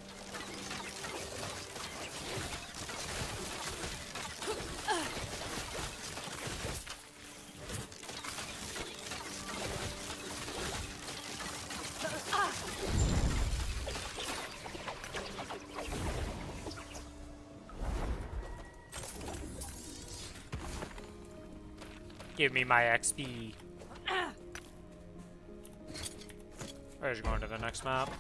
Give me my XP. Where's going to the next map?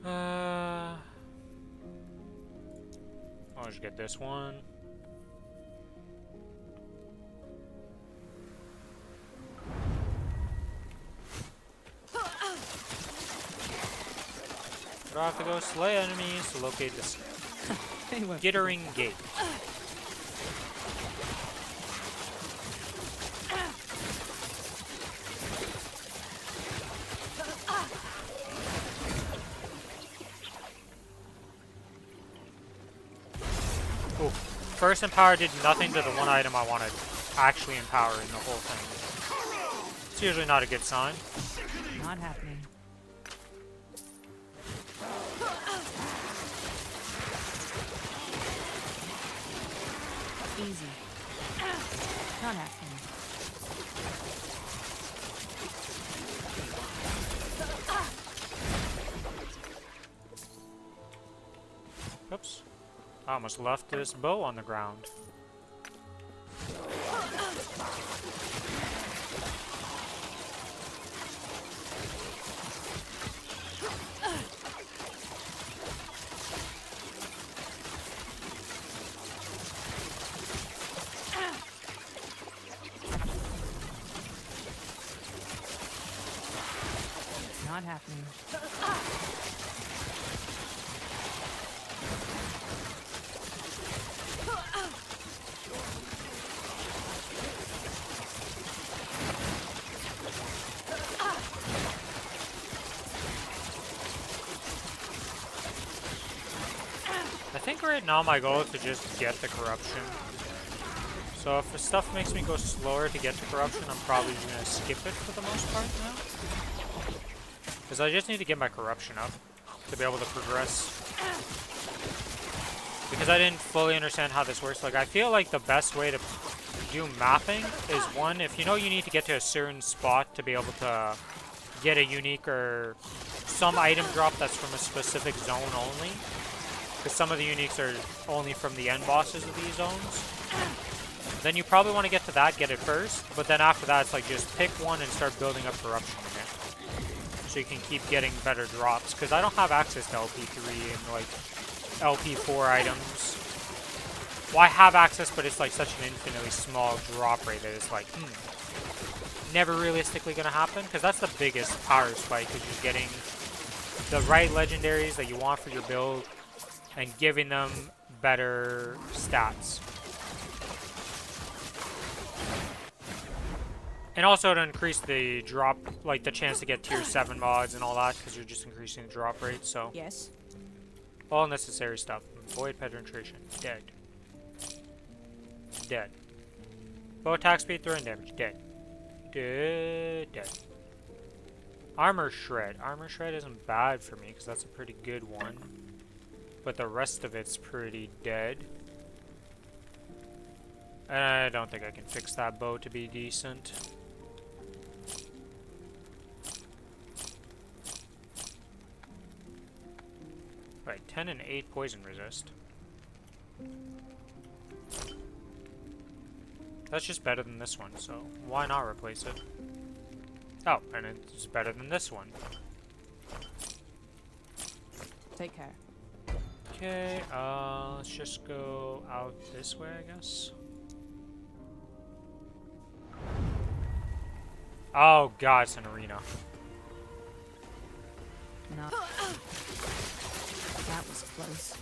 I'll just get this one. Do I have to go slay enemies to locate this Gittering Gate? Ooh. First empower did nothing to the one item I wanted actually empowering the whole thing. It's usually not a good sign. Not happening. Easy. Not happening. Oops. I almost left this bow on the ground. Not happening. I think right now my goal is to just get the corruption. So if the stuff makes me go slower to get to corruption, I'm probably just going to skip it for the most part now. Because I just need to get my corruption up to be able to progress. Because I didn't fully understand how this works. Like, I feel like the best way to do mapping is, one, if you know you need to get to a certain spot to be able to get a unique or some item drop that's from a specific zone only. Because some of the uniques are only from the end bosses of these zones. Then you probably want to get to that, get it first. But then after that, it's like just pick one and start building up corruption in it. So you can keep getting better drops. Because I don't have access to LP3 and like LP4 items. Well, I have access, but it's like such an infinitely small drop rate that it's like, never realistically gonna happen, because that's the biggest power spike, is just getting the right legendaries that you want for your build and giving them better stats. And also to increase the drop, like the chance to get tier 7 mods and all that, because you're just increasing the drop rate, so. Yes. All necessary stuff. Void penetration. Dead. Dead. Bow attack speed, throw and damage. Dead. Dead. Dead. Armor shred. Armor shred isn't bad for me, because that's a pretty good one. But the rest of it's pretty dead. And I don't think I can fix that bow to be decent. Right, 10 and 8 poison resist. That's just better than this one, so why not replace it? Oh, and it's better than this one. Take care. Okay, let's just go out this way, I guess. Oh god, it's an arena. No. That was close.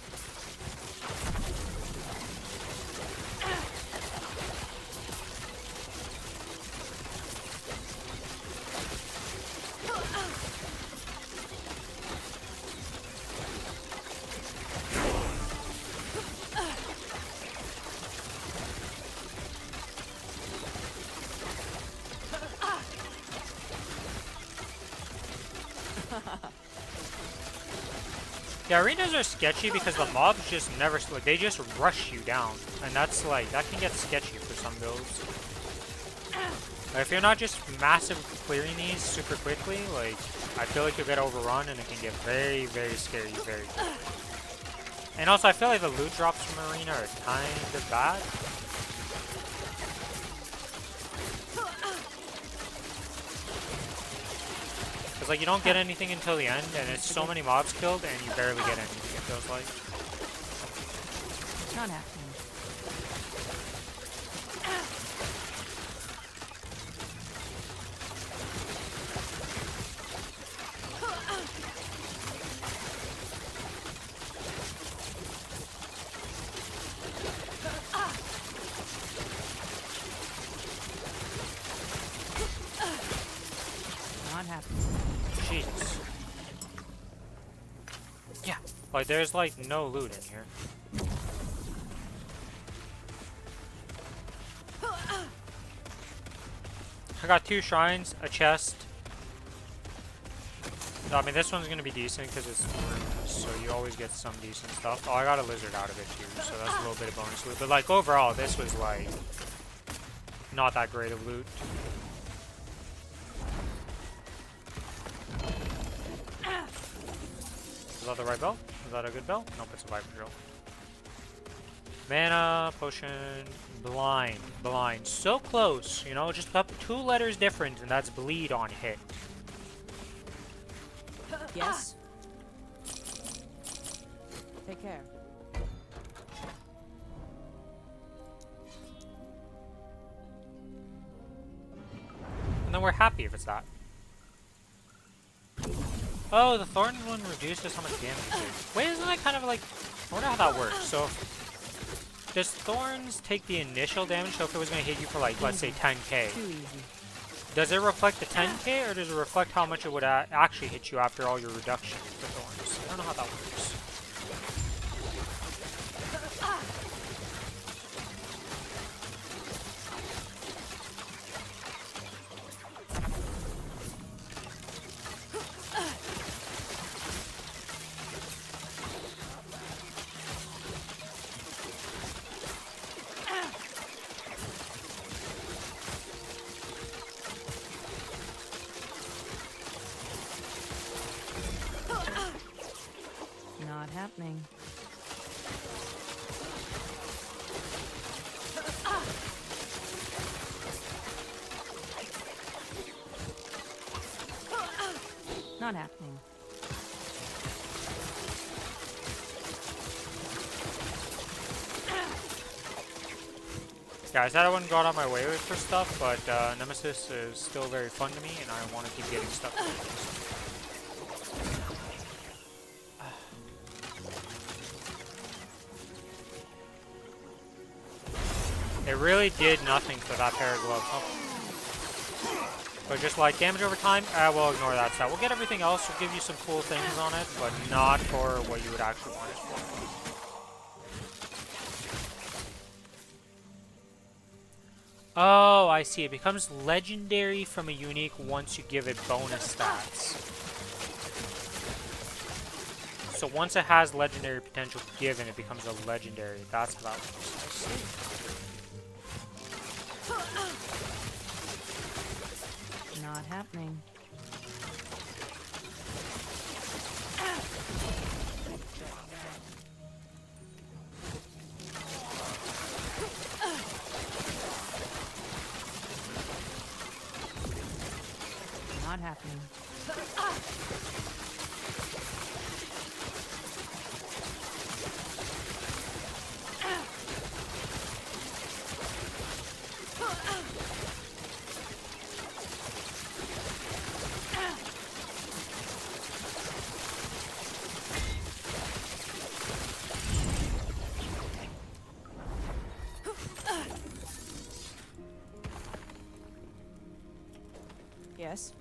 Yeah, arenas are sketchy because the mobs just never, like, they just rush you down. And that's like, that can get sketchy for some builds. Like, if you're not just massive clearing these super quickly, like, I feel like you'll get overrun and it can get very, very scary very quickly. And also, I feel like the loot drops from arena are kind of bad. Because, like, you don't get anything until the end, and it's so many mobs killed, and you barely get anything, it feels like. Not happening. Not happening. Jesus. Yeah, like, there's, like, no loot in here. I got 2 shrines, a chest. I mean, this one's gonna be decent because it's so you always get some decent stuff. Oh, I got a lizard out of it too, so that's a little bit of bonus loot. But, like, overall, this was, like, not that great of loot. Is that the right bell? Is that a good bell? Nope, it's a viper drill. Mana, potion, blind, blind. So close, you know, just up 2 letters different, and that's bleed on hit. Yes. Take care. And then we're happy if it's that. Oh, the thorn one reduces how much damage it does. Wait, isn't that kind of like... I wonder how that works. So, does thorns take the initial damage? So if it was going to hit you for, like, let's say 10k, Too easy. does it reflect the 10k, or does it reflect how much it would actually hit you after all your reduction for thorns? I don't know how that works. Not happening. Not happening. Yeah, I said I wouldn't go out of my way for stuff, but Nemesis is still very fun to me, and I want to keep getting stuff. It really did nothing for that pair of gloves. Oh. But just like damage over time, we'll ignore that stat. We'll get everything else, we'll give you some cool things on it, but not for what you would actually want it for. Oh, I see. It becomes legendary from a unique once you give it bonus stats. So once it has legendary potential given, it becomes a legendary. That's how that works. I see. Not happening. Not happening. Yes.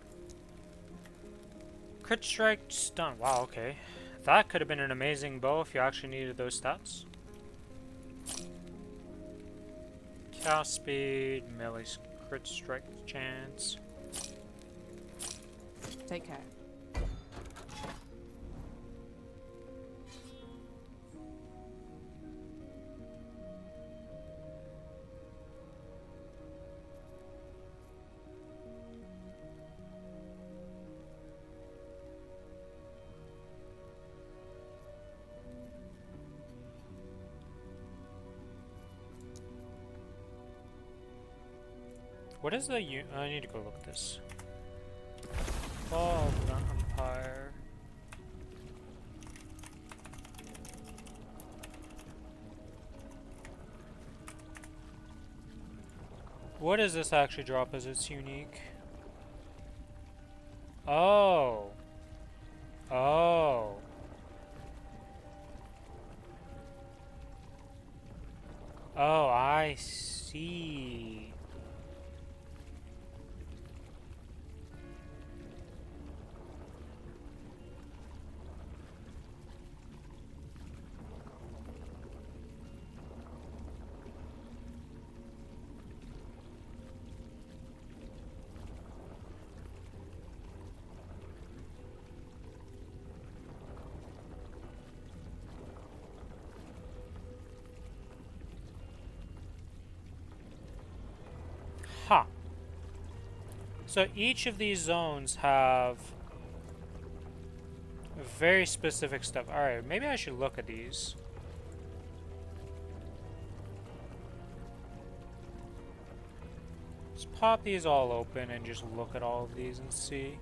Crit strike stun. Wow, okay. That could have been an amazing bow if you actually needed those stats. Cast speed, melee crit strike chance. Take care. What is the I need to go look at this. Fall of the Empire. What does this actually drop as its unique? Oh. Oh. Oh, I see. Huh. So each of these zones have very specific stuff. Alright, maybe I should look at these. Let's pop these all open and just look at all of these and see.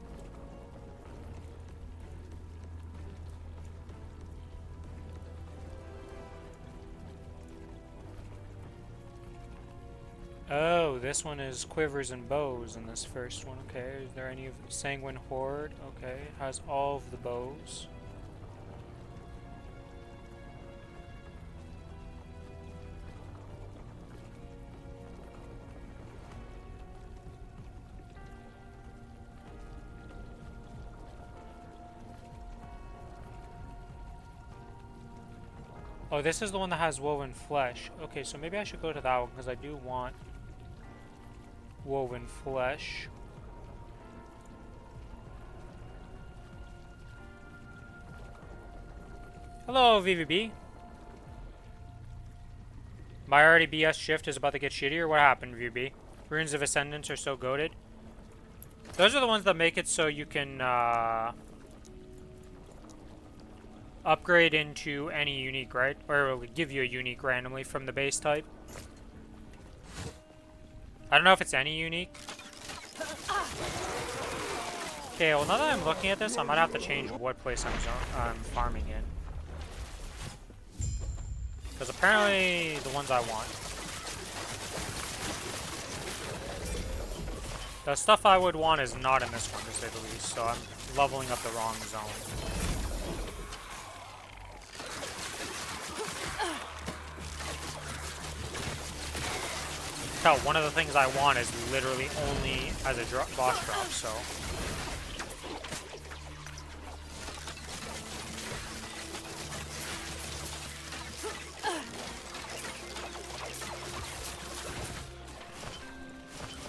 Oh, this one is quivers and bows in this first one. Okay, is there any of Sanguine Horde? Okay, it has all of the bows. Oh, this is the one that has woven flesh. Okay, so maybe I should go to that one because I do want woven flesh. Hello, VVB. My already BS shift is about to get shittier. What happened, VVB? Runes of Ascendance are so goated. Those are the ones that make it so you can upgrade into any unique, right? Or it will give you a unique randomly from the base type. I don't know if it's any unique. Okay, well now that I'm looking at this, I might have to change what place I'm farming in. Because apparently the ones I want. The stuff I would want is not in this one, to say the least, so I'm leveling up the wrong zone. Hell, one of the things I want is literally only as a boss drop, so...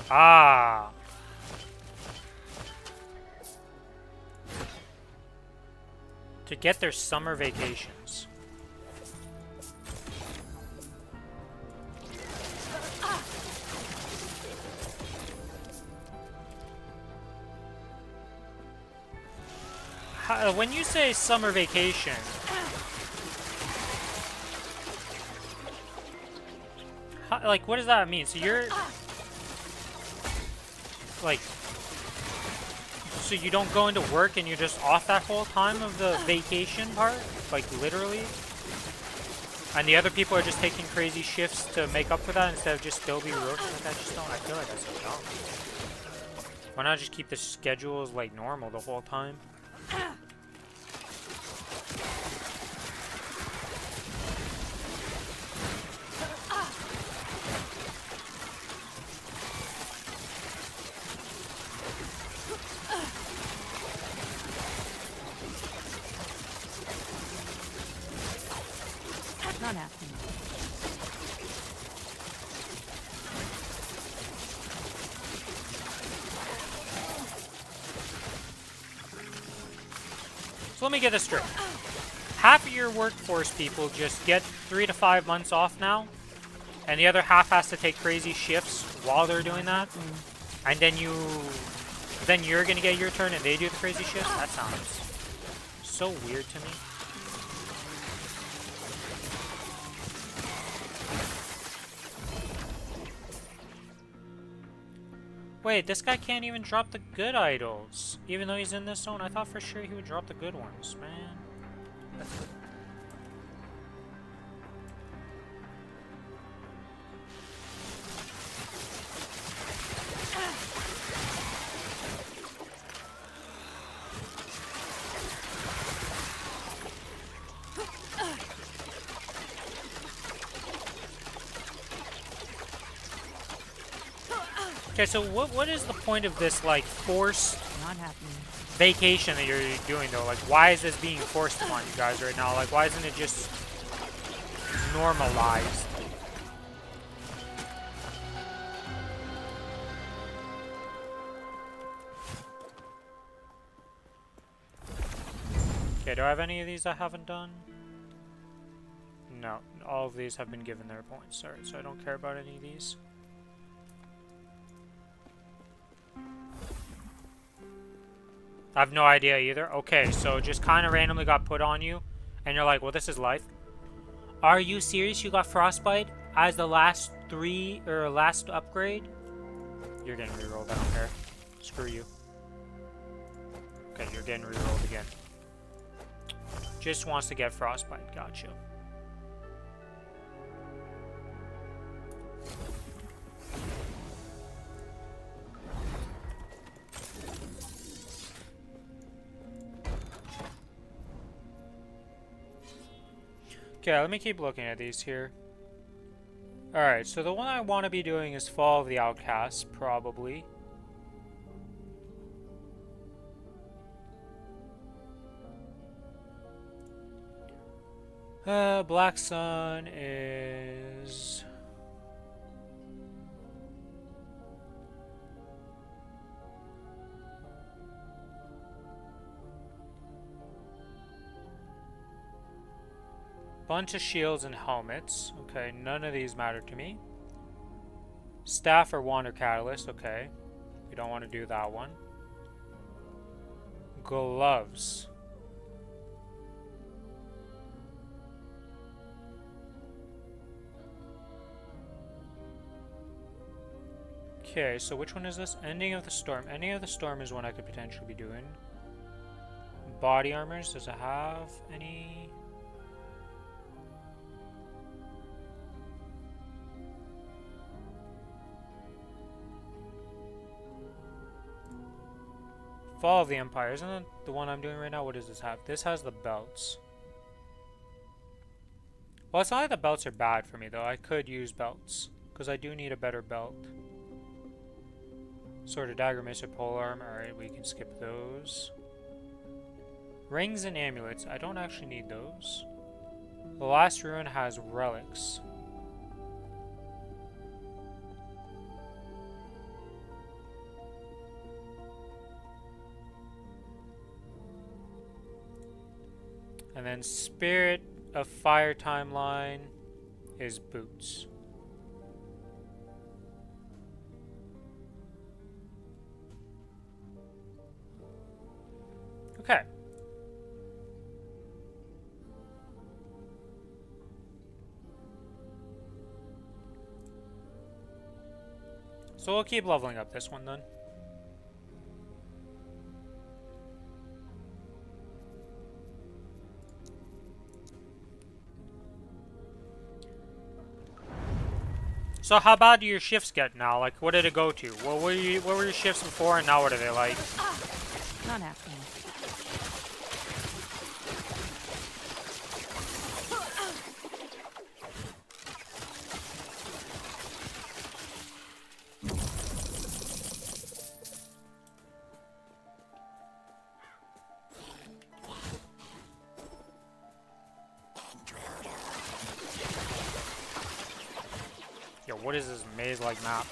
Ah! To get their summer vacations. When you say summer vacation, like, what does that mean? So you're... Like... So you don't go into work and you're just off that whole time of the vacation part? Like, literally? And the other people are just taking crazy shifts to make up for that instead of just still be working? Like, I just don't... I feel like that's so dumb. Why not just keep the schedules, like, normal the whole time? Not happening. So let me get this straight. Half of your workforce people just get 3 to 5 months off now, and the other half has to take crazy shifts while they're doing that, and then you're gonna get your turn and they do the crazy shifts? That sounds so weird to me. Wait, this guy can't even drop the good idols. Even though he's in this zone, I thought for sure he would drop the good ones, man. Okay, so what is the point of this, like, forced Not happening. vacation that you're doing, though? Like, why is this being forced upon you guys right now? Like, why isn't it just normalized? Okay, do I have any of these I haven't done? No, all of these have been given their points. Alright, so I don't care about any of these. I have no idea either. Okay, so just kind of randomly got put on you, and you're like, well, this is life. Are you serious? You got frostbite as the last last upgrade? You're getting rerolled, I don't care. Screw you. Okay, you're getting rerolled again. Just wants to get frostbite, gotcha. Okay, let me keep looking at these here. Alright, so the one I want to be doing is Fall of the Outcasts, probably. Black Sun is... Bunch of shields and helmets. Okay, none of these matter to me. Staff or Wander Catalyst. Okay, we don't want to do that one. Gloves. Okay, so which one is this? Ending of the Storm. Ending of the Storm is one I could potentially be doing. Body armors. Does it have any... Fall of the Empire. Isn't it the one I'm doing right now? What does this have? This has the belts. Well, it's not like the belts are bad for me, though. I could use belts, because I do need a better belt. Sword of Dagger, Missile, Polearm. Alright, we can skip those. Rings and amulets. I don't actually need those. The last ruin has relics. And then Spirit of Fire Timeline is boots. Okay. So we'll keep leveling up this one then. So how bad do your shifts get now? Like, what did it go to? What were your shifts before, and now what are they like? Not happening. Yo, what is this maze-like map?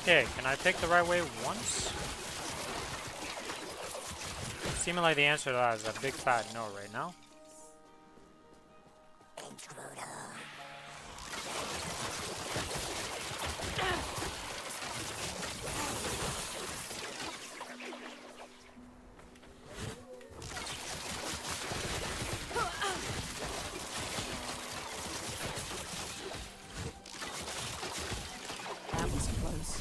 Okay, can I pick the right way once? Seeming like the answer to that is a big fat no right now. That was close.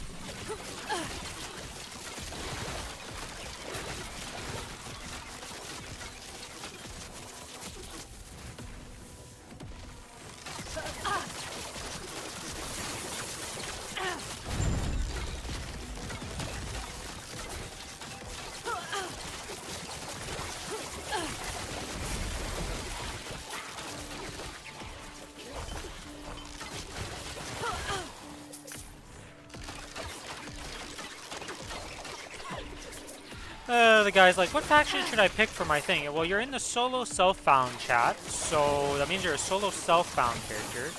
The guy's like, what faction should I pick for my thing? Well, you're in the solo self-found chat, so that means you're a solo self-found character.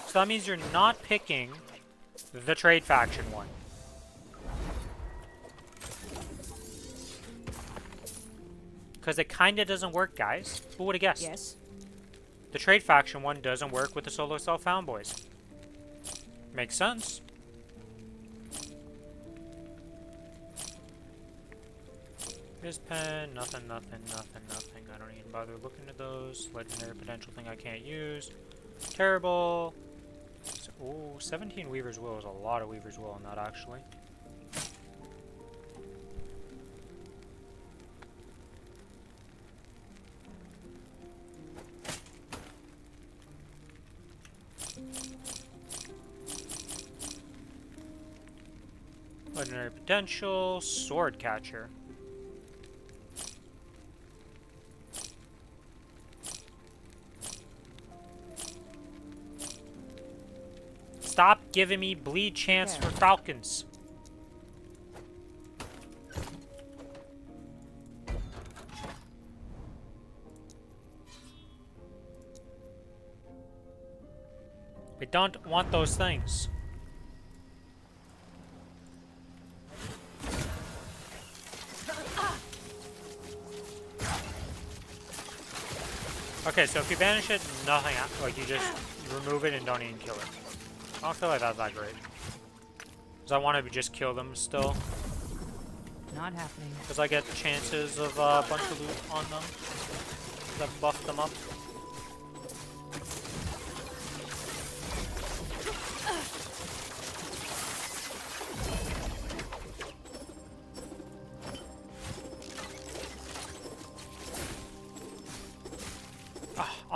So that means you're not picking the trade faction one. Because it kind of doesn't work, guys. Who would have guessed? Yes. The trade faction one doesn't work with the solo self-found boys. Makes sense. This pen, nothing. I don't even bother looking at those. Legendary potential thing I can't use. Terrible. So, ooh, 17 Weaver's Will is a lot of Weaver's Will in that, actually. Legendary potential, Sword Catcher. Stop giving me bleed chance for Falcons. We don't want those things. Okay, so if you banish it, nothing, like you just remove it and don't even kill it. I don't feel like that's that great. Because I want to just kill them still. Not happening. Because I get chances of a bunch of loot on them. That buff them up.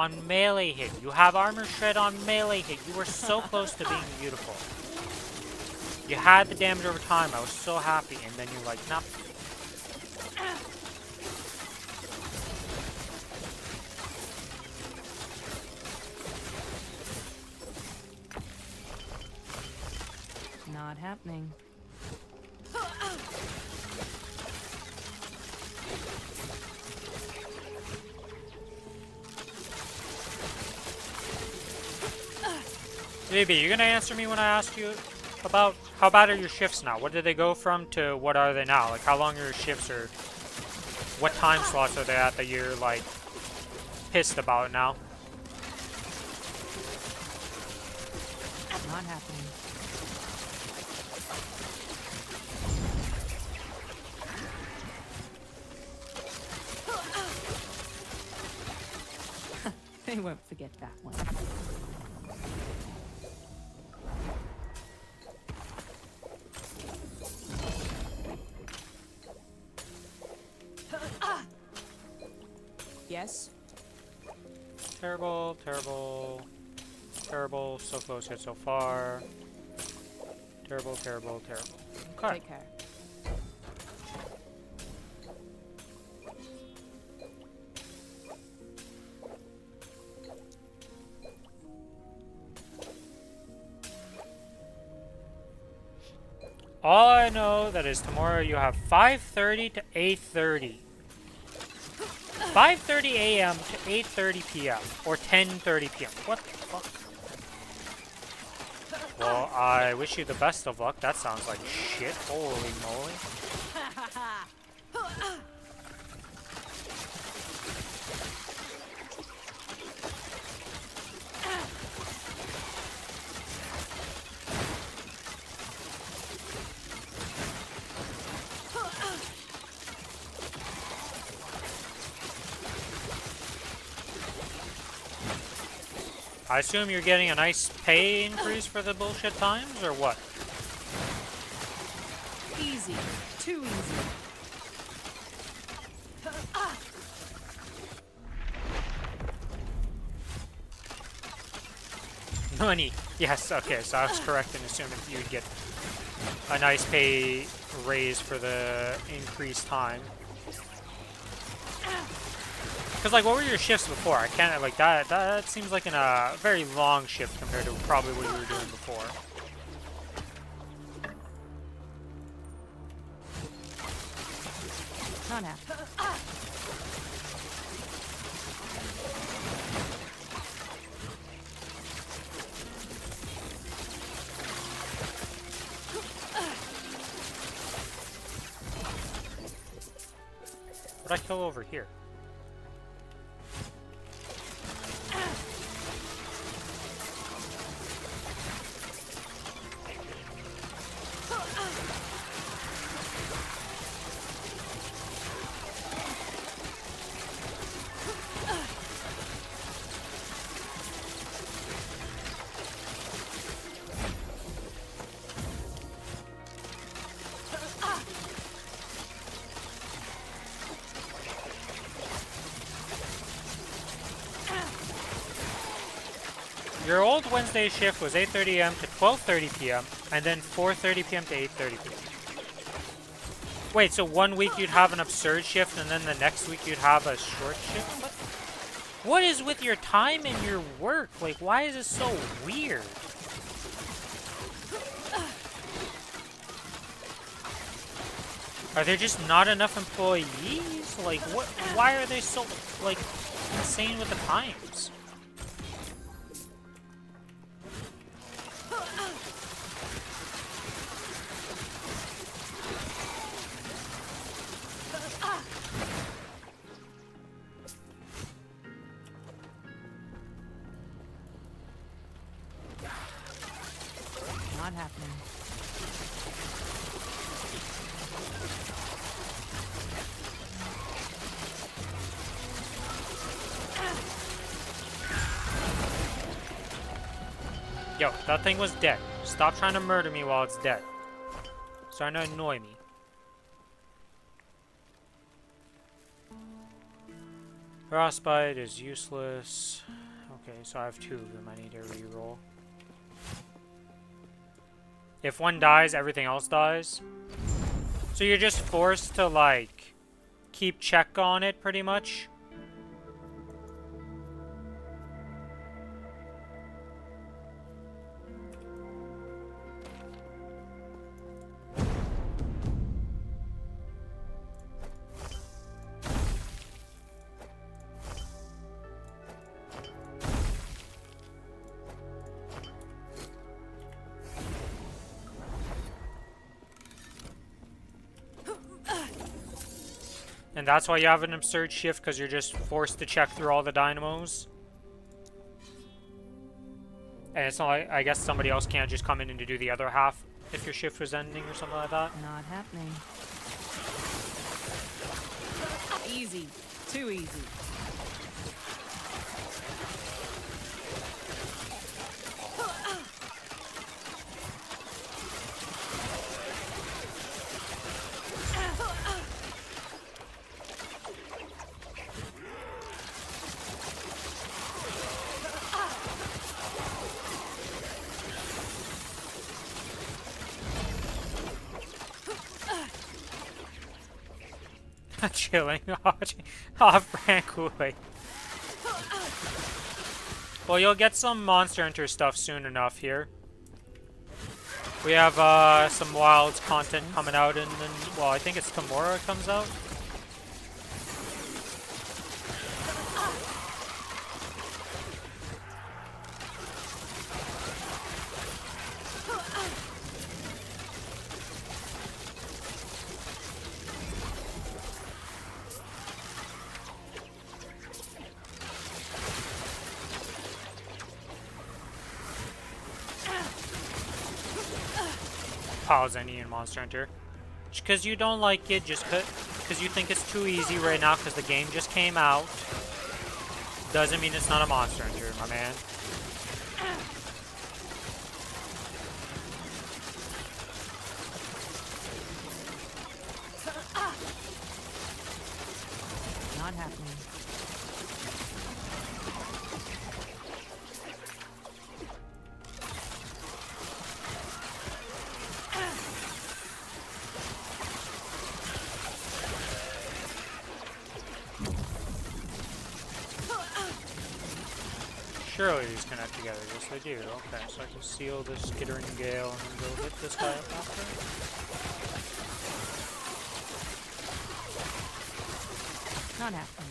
on melee hit. You have armor shred on melee hit. You were so close to being beautiful. You had the damage over time. I was so happy. And then you're like, nah. Not happening. Baby, you gonna answer me when I ask you about how bad are your shifts now? What did they go from to what are they now? Like, how long are your shifts, or what time slots are they at that you're, like, pissed about now? Not happening. They won't forget that one. Yes? Terrible, terrible, terrible. So close yet so far. Terrible, terrible, terrible. Okay. Take care. All I know that is tomorrow you have 5:30 to 8:30. 5:30 a.m. to 8:30 p.m. or 10:30 p.m. What the fuck? Well, I wish you the best of luck. That sounds like shit. Holy moly. I assume you're getting a nice pay increase for the bullshit times, or what? Easy. Too easy. Money. Yes, okay, so I was correct in assuming you'd get a nice pay raise for the increased time. Because, like, what were your shifts before? I can't, like, that seems like a very long shift compared to probably what you were doing before. Not happening. What'd I kill over here? Your old Wednesday shift was 8:30 a.m. to 12:30 p.m. and then 4:30 p.m. to 8:30 p.m. Wait, so one week you'd have an absurd shift and then the next week you'd have a short shift? What is with your time and your work? Like, why is it so weird? Are there just not enough employees? Like, what? Why are they so, like, insane with the times? Not happening. Yo, that thing was dead. Stop trying to murder me while it's dead. It's starting to annoy me. Frostbite is useless. Okay, so I have 2 of them I need to reroll. If one dies, everything else dies. So you're just forced to, like, keep check on it, pretty much. And that's why you have an absurd shift, because you're just forced to check through all the dynamos. And it's not like, I guess somebody else can't just come in and do the other half if your shift was ending or something like that. Not happening. Easy. Too easy. Chilling. Off brand Kool-Aid. Well, you'll get some Monster Hunter stuff soon enough here. We have some Wilds content coming out, and then, well, I think it's Kimura comes out. Pause any in Monster Hunter. Just because you don't like it, just because you think it's too easy right now because the game just came out, doesn't mean it's not a Monster Hunter, my man. Not happening. Surely these connect together. Yes, they do. Okay, so I can seal this Skittering Gale and then go hit this guy up after. Not happening.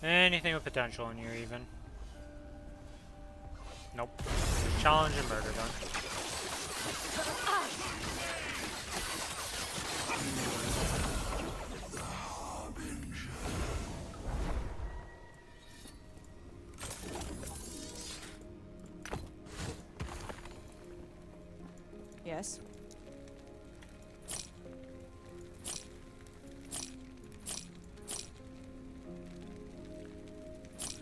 Anything with potential in here, even. Nope. Challenge and murder done. Yes.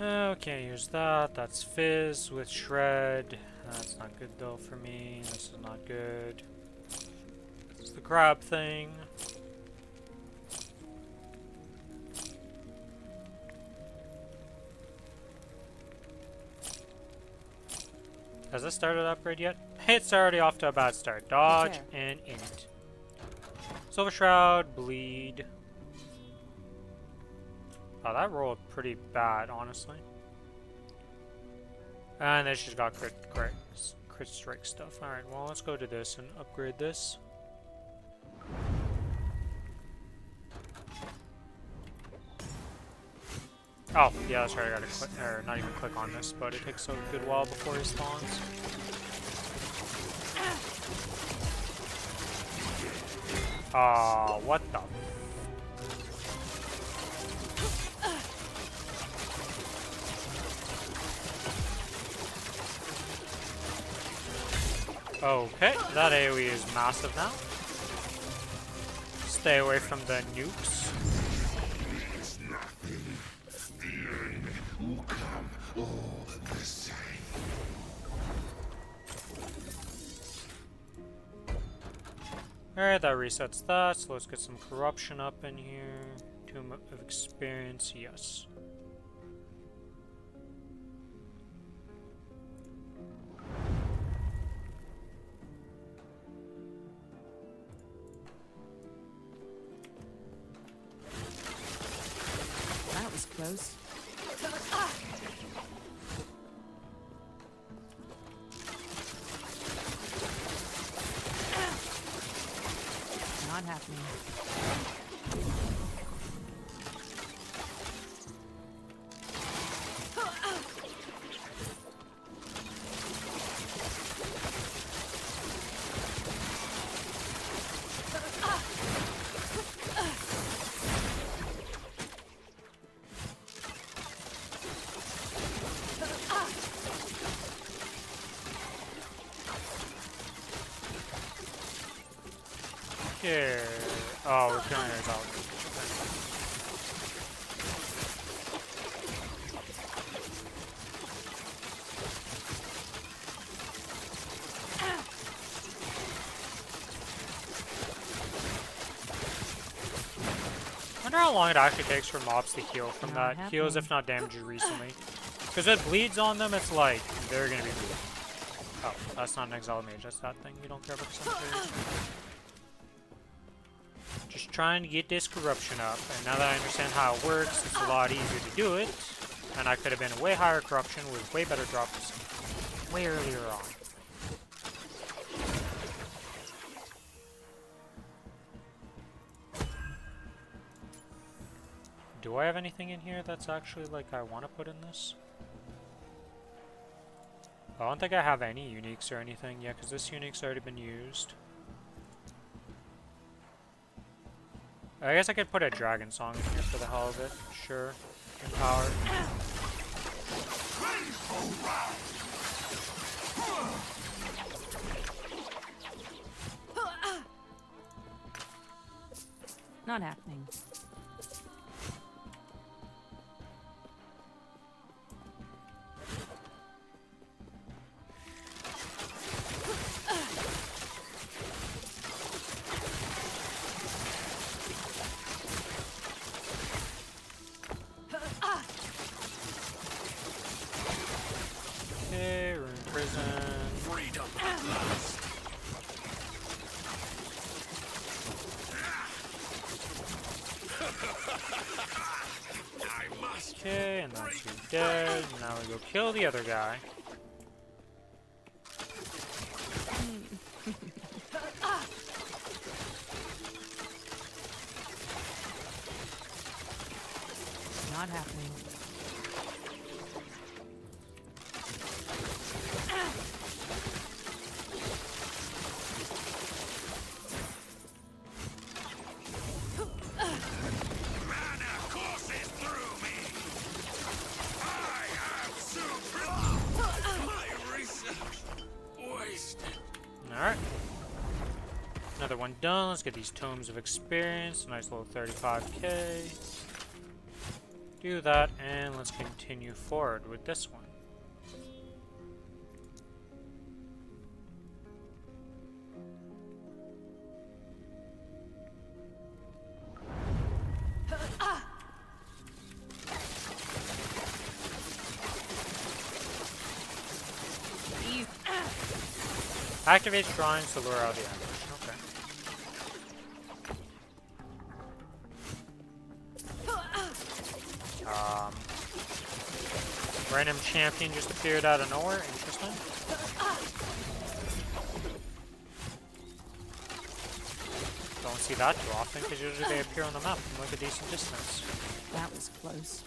Okay, here's that. That's Fizz with Shred. That's not good though for me. This is not good. This is the crab thing. Has this started upgrade yet? It's already off to a bad start. Dodge and int. Silver Shroud, bleed. Oh, that rolled pretty bad, honestly. And then she's got crit strike stuff. Alright, well, let's go to this and upgrade this. Oh, yeah, that's right, I gotta click, or not even click on this, but it takes a good while before he spawns. Oh, what the? Okay, that AoE is massive now. Stay away from the nukes. It's nothing. The end will come all the same. Alright, that resets that, so let's get some corruption up in here. Tomb of experience, yes. That was close. Not happening. Here. Oh, we're killing our dog. I wonder how long it actually takes for mobs to heal from that. Heals if not damaged recently. Because it bleeds on them, it's like, they're gonna be bleeding. Oh, that's not an exile mage, that's that thing. You don't care about the cemetery. Just trying to get this corruption up, and now that I understand how it works, it's a lot easier to do it. And I could have been a way higher corruption with way better drops way earlier on. Do I have anything in here that's actually like I want to put in this? I don't think I have any uniques or anything yet, because this unique's already been used. I guess I could put a dragon song in here for the hell of it. Sure. Empowered. Not happening. Okay, we're in prison. Freedom at last. I must. Okay, and that's you dead. Now we go kill the other guy. Not happening. Mana courses through me. I am super. My research wasted. Alright. Another one done. Let's get these tomes of experience. Nice little 35k. Do that, and let's continue forward with this one. Activates drawings to lure out the ambush. Okay. Random champion just appeared out of nowhere. Interesting. Don't see that too often because usually they appear on the map from like a decent distance. That was close.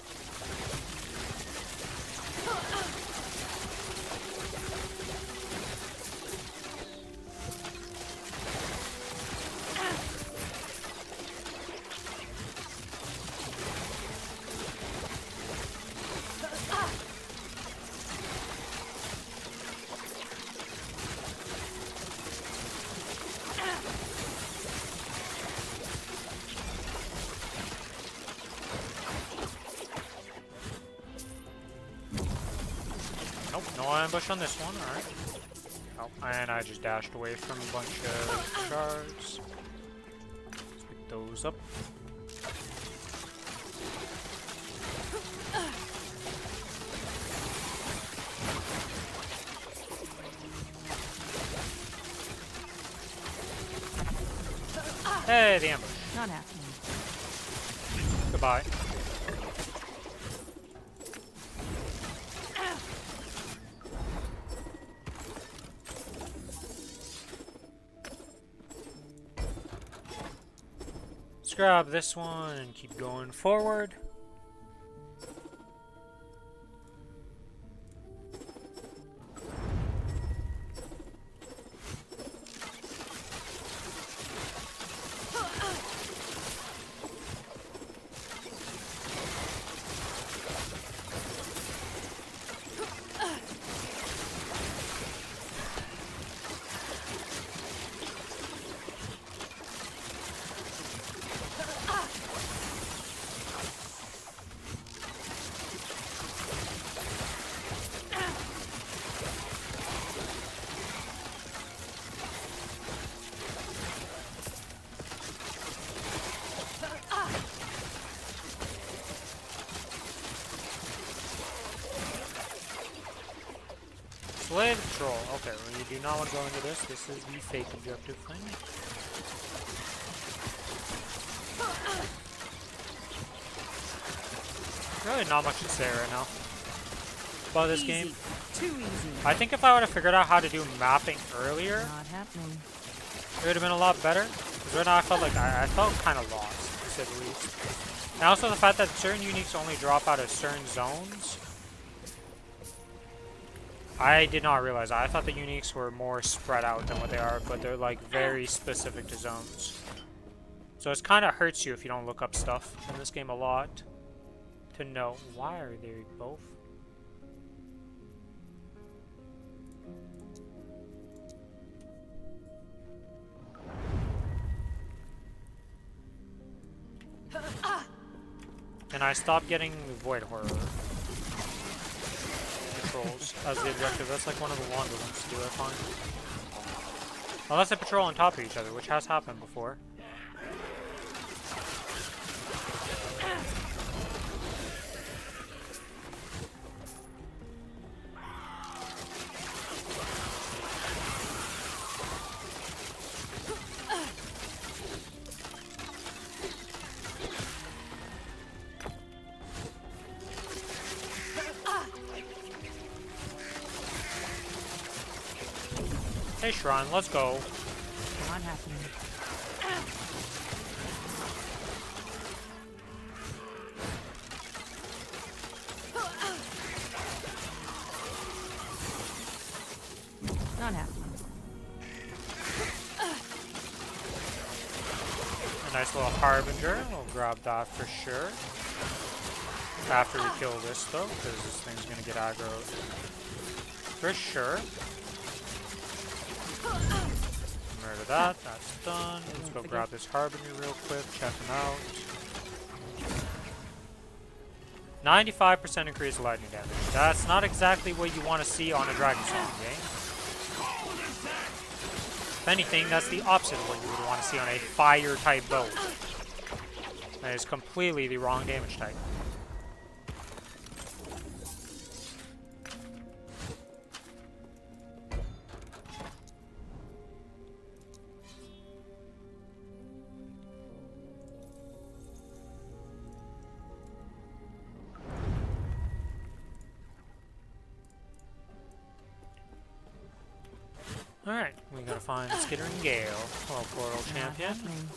no ambush on this one, alright. Oh, and I just dashed away from a bunch of shards. Let's pick those up. Hey, the ambush. Not happening. Goodbye. Let's grab this one and keep going forward. Slave Troll. Okay, well, you do not want to go into this. This is the fake objective thing. Really not much to say right now about this game. Too easy. I think if I would have figured out how to do mapping earlier, Not happening. it would have been a lot better. Because right now I felt like I felt kind of lost, to say the least. And also the fact that certain uniques only drop out of certain zones. I did not realize that. I thought the uniques were more spread out than what they are, but they're like very specific to zones. So it kind of hurts you if you don't look up stuff in this game a lot to know why are they both. And I stopped getting Void Horror patrols as the objective. That's like one of the longer ones to do, I find. Unless they patrol on top of each other, which has happened before. Hey Shrine, let's go. Not happening. Not happening. A nice little Harbinger. We'll grab that for sure. After we kill this though, because this thing's gonna get aggroed. For sure. Murder that, that's done. Let's go grab this Harbinger real quick, check him out. 95% increased lightning damage. That's not exactly what you want to see on a Dragon Song game. If anything, that's the opposite of what you would want to see on a fire type bow. That is completely the wrong damage type. Alright, we gotta find Skittering Gale, little portal champion. Happening.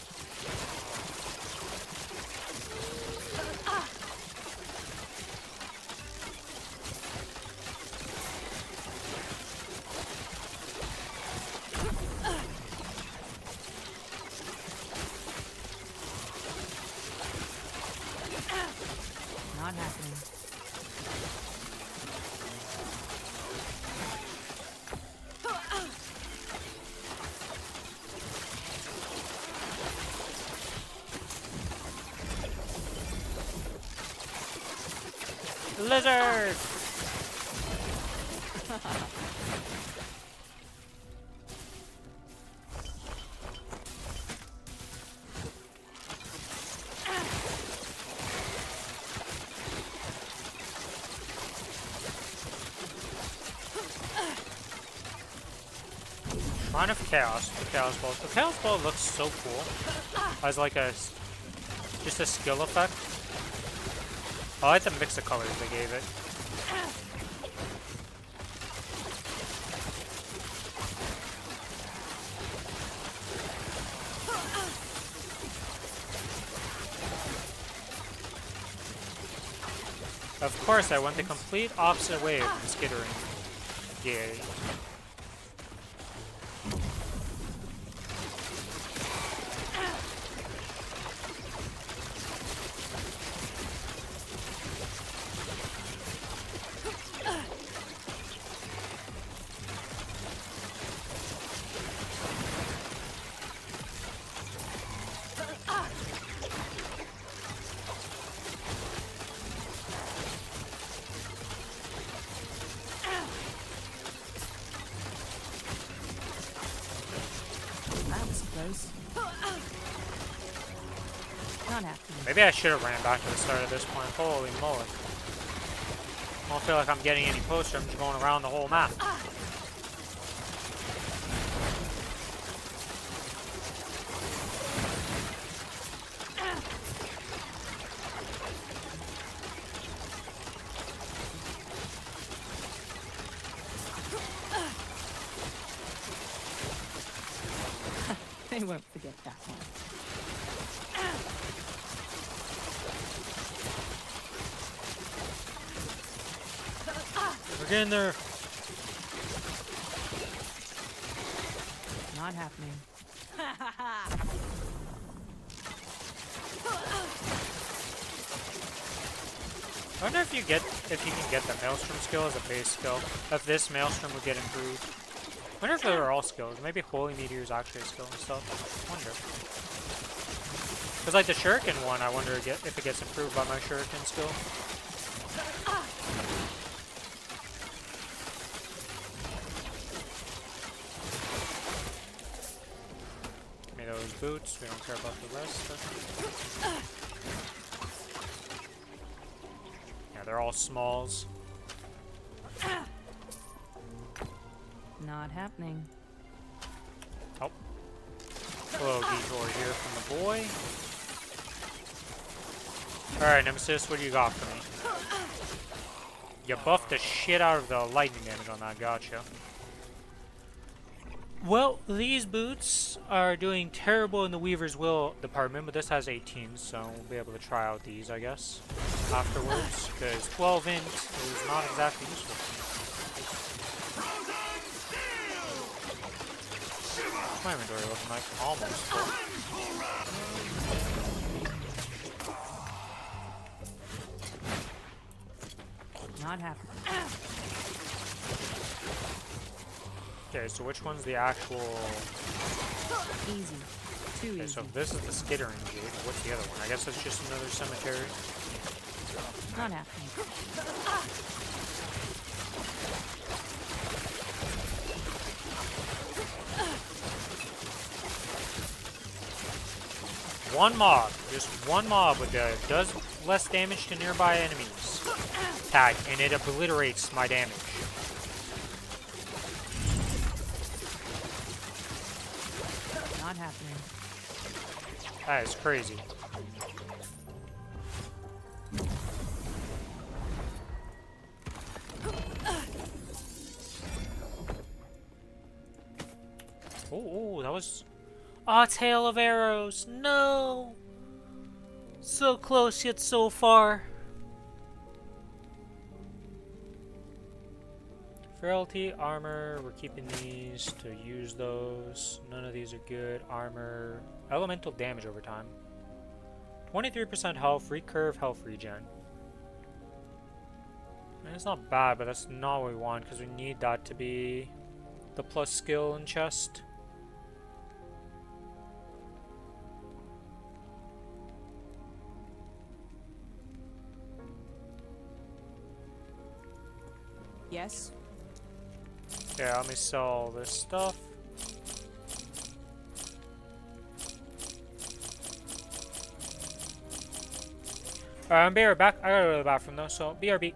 Not happening. Lizard! Shrine of Chaos, the Chaos Ball. The Chaos Ball looks so cool as like just a skill effect. I like the mix of colors they gave it. Of course, I went the complete opposite way of the skittering. Yay. That was close. Not happening. Maybe I should have ran back to the start of this point. Holy moly. I don't feel like I'm getting any closer. I'm just going around the whole map. They won't forget that one. We're getting there. Not happening. I wonder if you can get the Maelstrom skill as a base skill. If this Maelstrom would get improved. I wonder if they were all skills. Maybe Holy Meteor is actually a skill and stuff. I wonder. Because like the Shuriken one, I wonder if it gets improved by my Shuriken skill. Give me those boots. We don't care about the rest. Yeah, they're all smalls. Not happening. Oh. Hello, detour here from the boy. Alright, Nemesis, what do you got for me? You buffed the shit out of the lightning damage on that, gotcha. Well, these boots are doing terrible in the Weaver's Will department, but this has 18, so we'll be able to try out these, I guess, afterwards, because 12 int is not exactly useful to me. What's my inventory looking like? Almost full. Not happening. Okay, so which one's the actual... Easy. Too Okay, easy. so if this is the skittering gate, what's the other one? I guess it's just another cemetery. Not happening. One mob, just one mob with does less damage to nearby enemies. Tag, and it obliterates my damage. Not happening. That is crazy. Oh, that was... Ah, tail of arrows. No! So close yet so far. Frailty, armor, we're keeping these to use those. None of these are good. Armor, elemental damage over time. 23% health, recurve health regen. And it's not bad, but that's not what we want because we need that to be the plus skill and chest. Yes. Yeah, let me sell all this stuff. Alright, I'm be right back. I gotta go to the bathroom though, so BRB.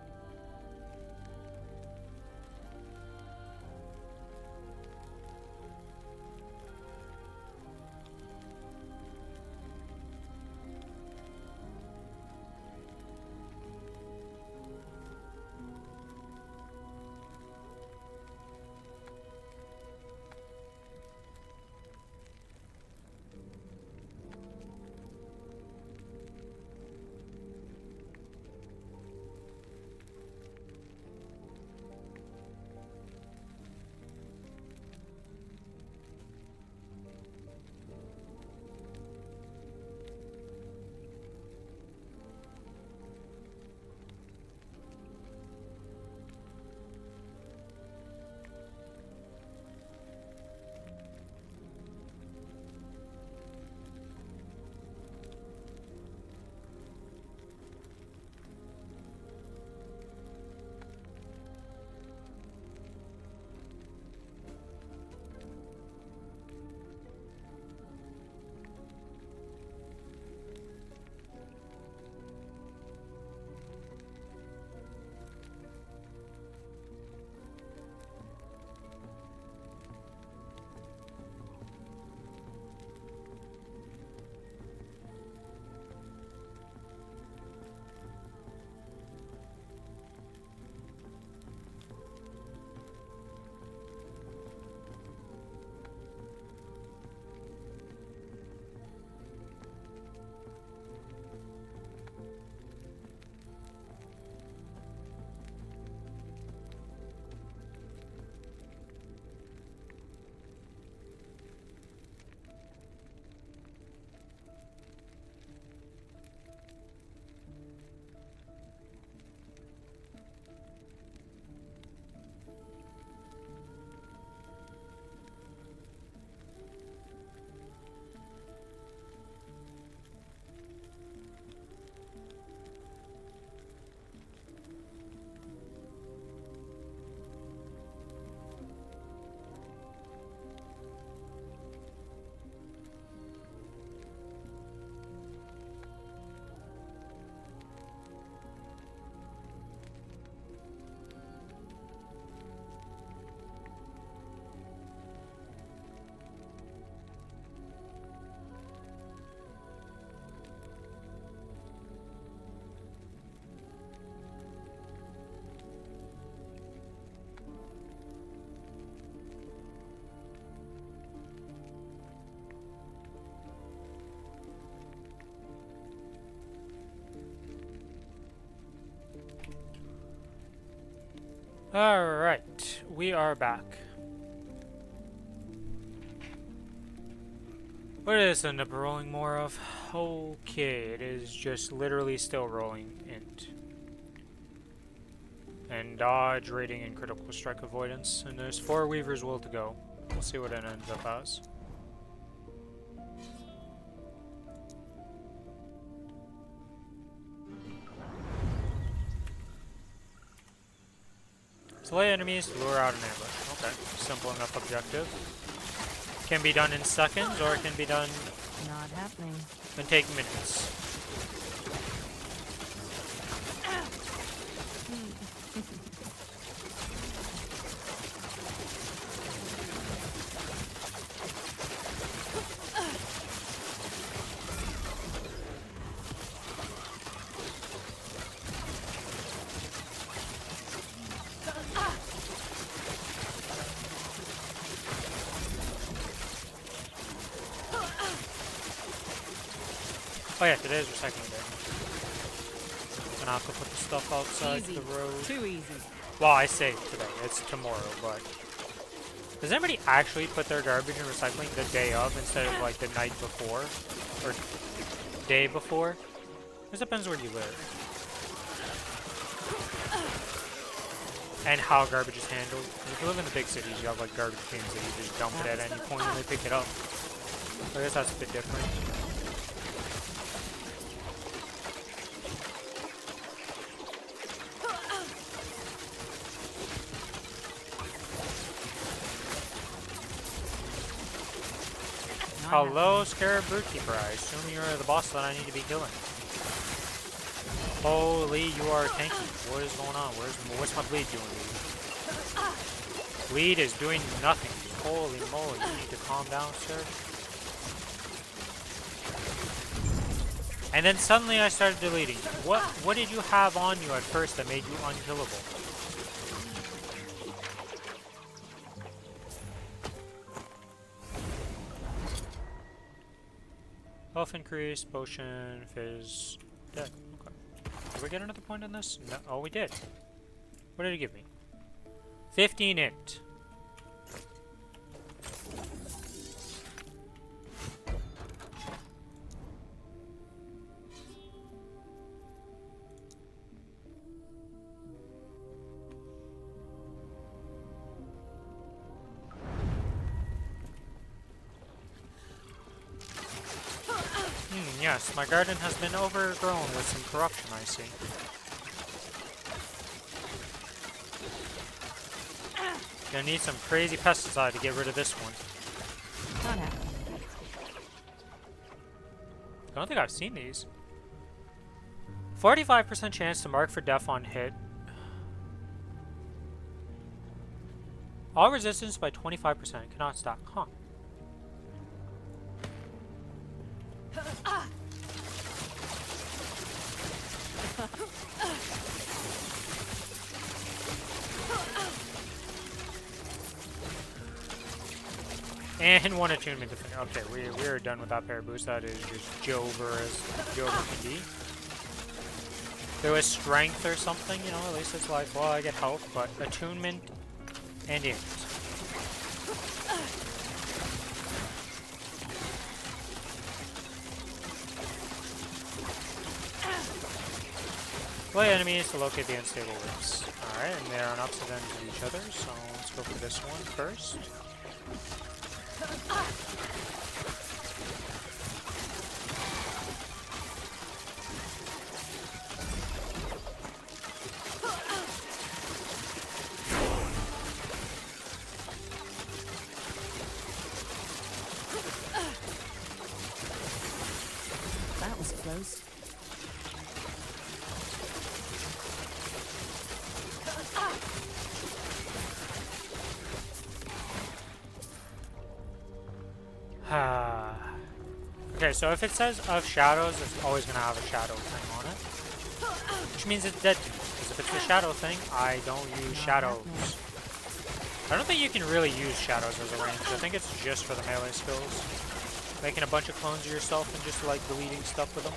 Alright, we are back. What is this end up rolling more of? Okay, it is just literally still rolling int. And dodge, rating, and critical strike avoidance. And there's 4 Weaver's Will to go. We'll see what it ends up as. Slay enemies to lure out an ambush. Okay, simple enough objective. Can be done in seconds, or it can be done Not happening. and take minutes. Oh yeah, today is recycling day. And I have to put the stuff outside Easy. the road. Too easy. Well, I say today, it's tomorrow, but... Does anybody actually put their garbage in recycling the day of instead of like the night before? Or day before? This depends where you live. And how garbage is handled. If you live in the big cities, you have like garbage cans that you just dump it at any point and they pick it up. I guess that's a bit different. Hello, Scarab Brute Keeper. I assume you're the boss that I need to be killing. Holy, you are tanky. What is going on? What's my bleed doing, dude? Bleed is doing nothing. Holy moly, you need to calm down, sir. And then suddenly I started deleting. What did you have on you at first that made you unkillable? Health increase, potion, fizz, dead. Okay. Did we get another point on this? No. Oh, we did. What did it give me? 15 int. Yes, my garden has been overgrown with some corruption, I see. Gonna need some crazy pesticide to get rid of this one. Not happening. I don't think I've seen these. 45% chance to mark for death on hit. All resistance by 25%. Cannot stop. Huh. And one attunement to finish. Okay, we are done with that pair of boots. That is just Jover as Jover can be. If there was strength or something, you know, at least it's like, well, I get health, but attunement and int. Play enemies to locate the unstable roots. Alright, and they're on opposite ends of each other, so let's go for this one first. That was close. Okay, so if it says of shadows, it's always going to have a shadow thing on it. Which means it's dead to me. Because if it's the shadow thing, I don't use shadows. I don't think you can really use shadows as a range. I think it's just for the melee skills. Making a bunch of clones of yourself and just like deleting stuff with them.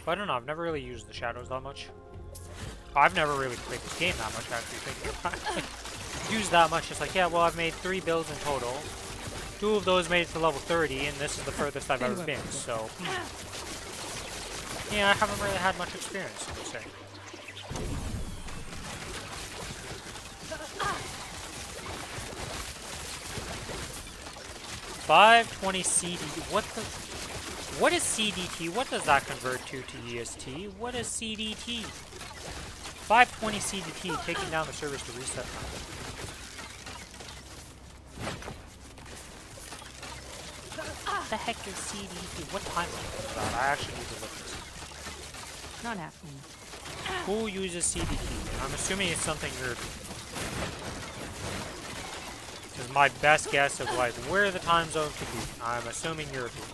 But I don't know, I've never really used the shadows that much. I've never really played this game that much, actually, thinking about it. Used that much, it's like, yeah, well, I've made 3 builds in total. 2 of those made it to level 30, and this is the furthest I've ever been, so... Yeah, I haven't really had much experience, I would say. $520 CDT. What is CDT? What does that convert to EST? What is CDT? 520 CDT, taking down the servers to reset time. What the heck is CDT? What timeline is that? I actually need to look this up. Not happening. Who uses CDT? I'm assuming it's something European. This is my best guess of like where the time zone could be. I'm assuming European.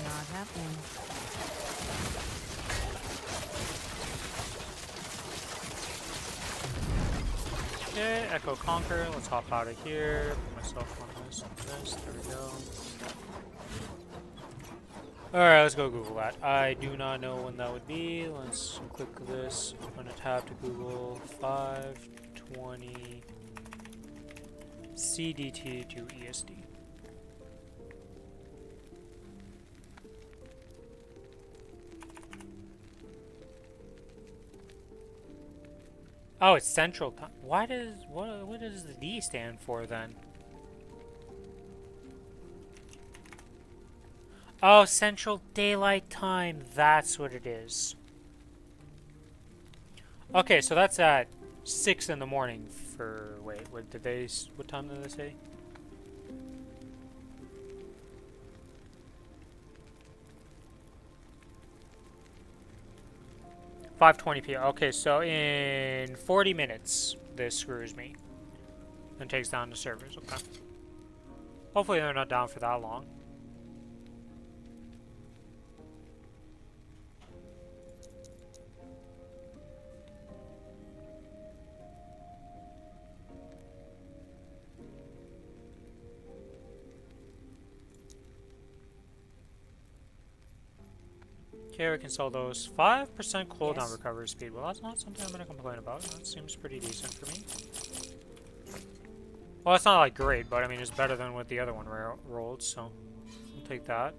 Not happening. Okay, Echo Conquer. Let's hop out of here. Put myself on this, There we go. Alright, let's go Google that. I do not know when that would be. Let's click this. Open a tab to Google. 520 CDT to ESD. Oh, it's Central Time. What does the D stand for then? Oh, Central Daylight Time. That's what it is. Okay, so that's at 6 in the morning for... Wait, what did they... What time did they say? $5:20 p.m. Okay, so in 40 minutes, this screws me. And takes down the servers, okay. Hopefully they're not down for that long. Okay, we can sell those. 5% cooldown Yes. recovery speed. Well, that's not something I'm going to complain about. That seems pretty decent for me. Well, it's not like great, but I mean, it's better than what the other one rolled, so we'll take that.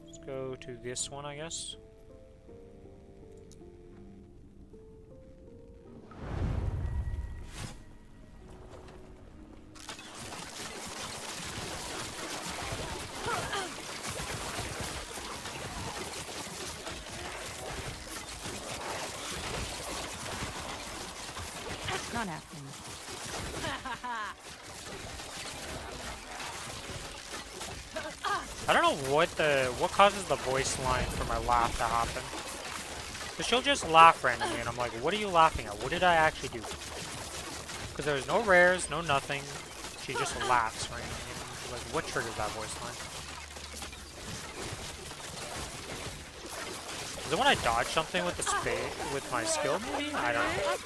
Let's go to this one, I guess. Not happening. I don't know what causes the voice line for my laugh to happen. Because she'll just laugh randomly, and I'm like, what are you laughing at? What did I actually do? Because there's no rares, no nothing. She just laughs randomly. And like, what triggers that voice line? Is it when I dodge something with the with my skill, maybe? I don't know.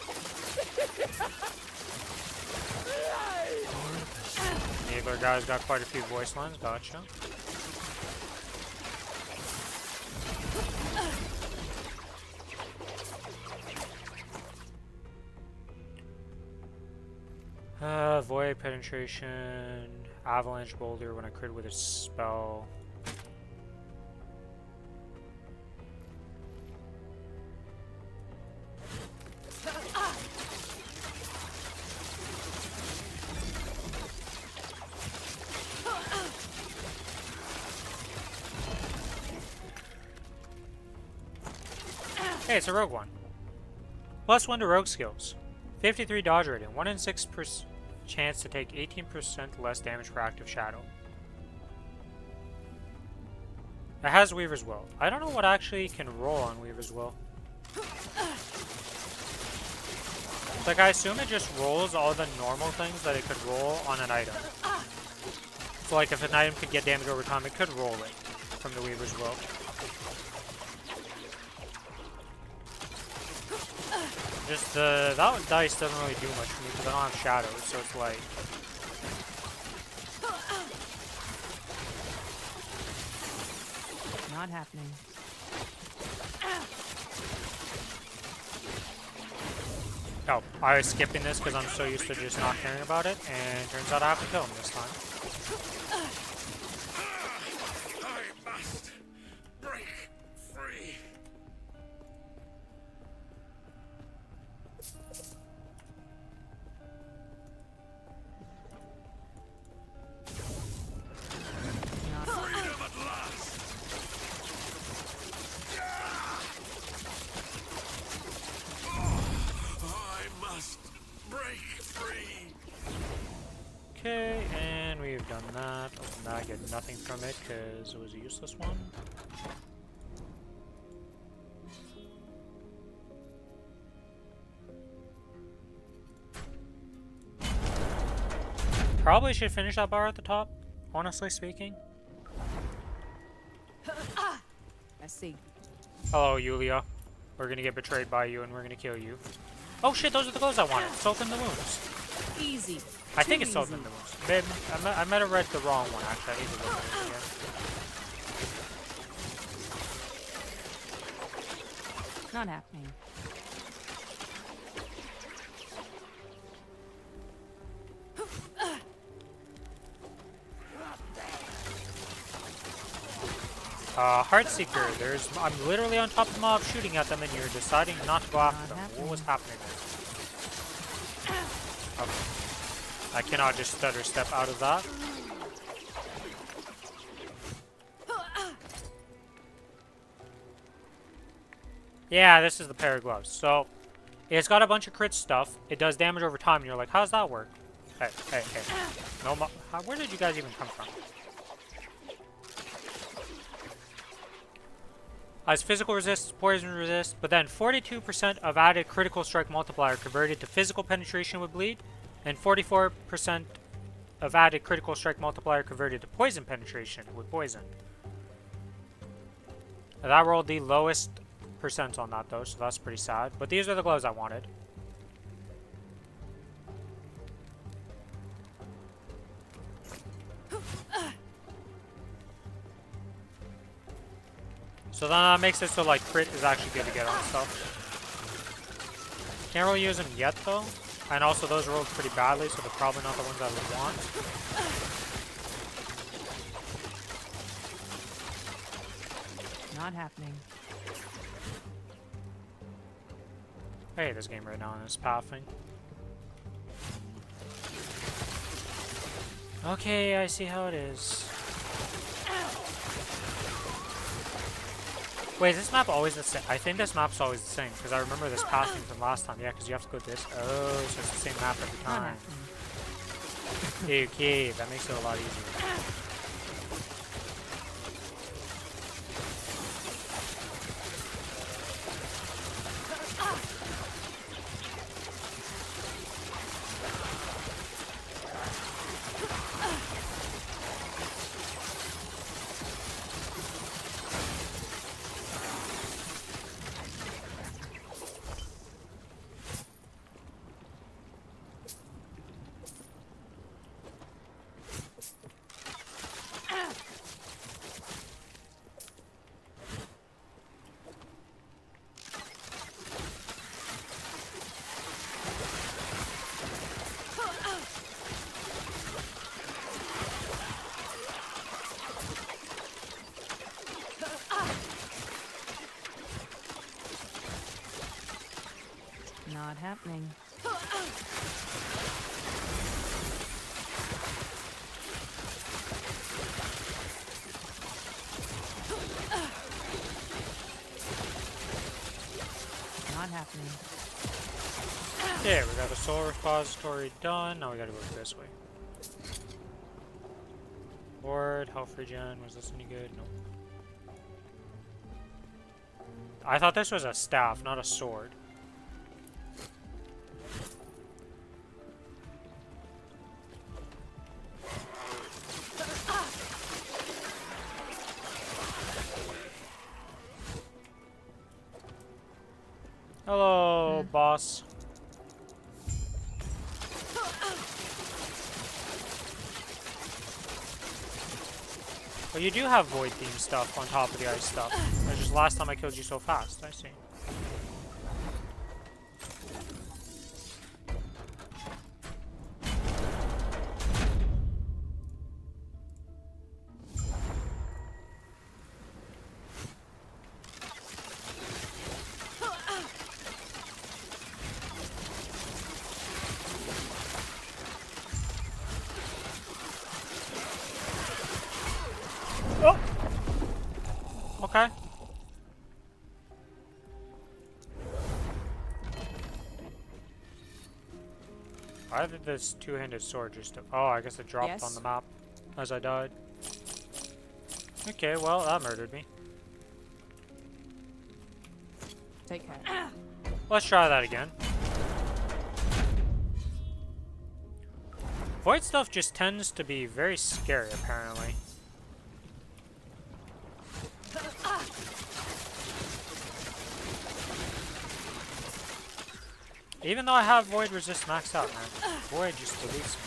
Neither guy's got quite a few voice lines, gotcha. Void penetration, avalanche boulder when I crit with a spell. Hey, it's a rogue one. +1 to rogue skills. 53 dodge rating. 1 in 6% chance to take 18% less damage for active shadow. It has Weaver's Will. I don't know what actually can roll on Weaver's Will. Like, I assume it just rolls all the normal things that it could roll on an item. So like, if an item could get damage over time, it could roll it from the Weaver's Will. Just that dice doesn't really do much for me because I don't have shadows, so it's like... Not happening. Oh, I was skipping this because I'm so used to just not caring about it, and turns out I have to kill him this time. I must break free. Freedom at last. I must break free. Okay, and we've done that. Open that, get nothing from it because it was a useless one. Probably should finish that bar at the top, honestly speaking. I see. Hello, Yulia. We're gonna get betrayed by you and we're gonna kill you. Oh shit, those are the clothes I wanted. Soak in the wounds. Easy. I think Too it's soak easy. in the wounds. Babe, I might have read the wrong one actually. I need to look at it again. Not happening. Heartseeker, I'm literally on top of the mob shooting at them and you're deciding not to go after them. What was happening there? Okay. I cannot just stutter step out of that. Yeah, this is the pair of gloves. So, it's got a bunch of crit stuff. It does damage over time, and you're like, how does that work? Hey, hey, hey. No, where did you guys even come from? Has physical resistance, poison resist, but then 42% of added critical strike multiplier converted to physical penetration with bleed, and 44% of added critical strike multiplier converted to poison penetration with poison. Now, that rolled the lowest percent on that though, so that's pretty sad. But these are the gloves I wanted. So then that makes it so like crit is actually good to get on stuff. Can't really use them yet though. And also those rolled pretty badly, so they're probably not the ones I would want. Not happening. I hate this game right now and it's pathing. Okay, I see how it is. Wait, is this map always the same? I think this map's always the same, because I remember this pathing from last time. Yeah, because you have to go this. Oh, so it's the same map every Not time. happening. Okay, that makes it a lot easier. Not happening. Not happening. Yeah, we got the soul repository done. Now we gotta go this way. Board, health regen. Was this any good? Nope. I thought this was a staff, not a sword. Hello, boss. But you do have void theme stuff on top of the ice stuff. It's just last time I killed you so fast. I see. Oh! Okay. Why did this two-handed sword just... Oh, I guess it dropped Yes? on the map as I died. Okay, well, that murdered me. Take care. Let's try that again. Void stuff just tends to be very scary, apparently. Even though I have Void Resist maxed out, man. Void just deletes me.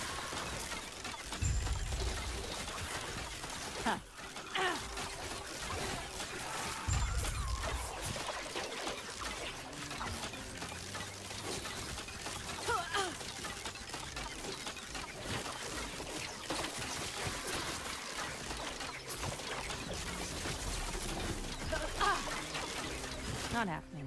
Not happening.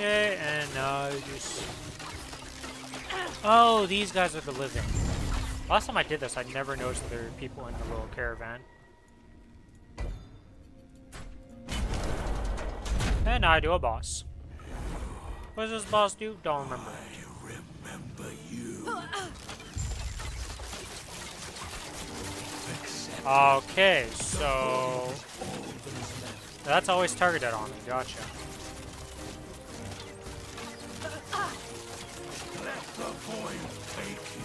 Okay, and now just... Oh, these guys are the living. Last time I did this, I never noticed that there were people in the little caravan. And now I do a boss. What does this boss do? Don't remember. Remember you. Okay, so... That's always targeted on me, gotcha. Let the void take you.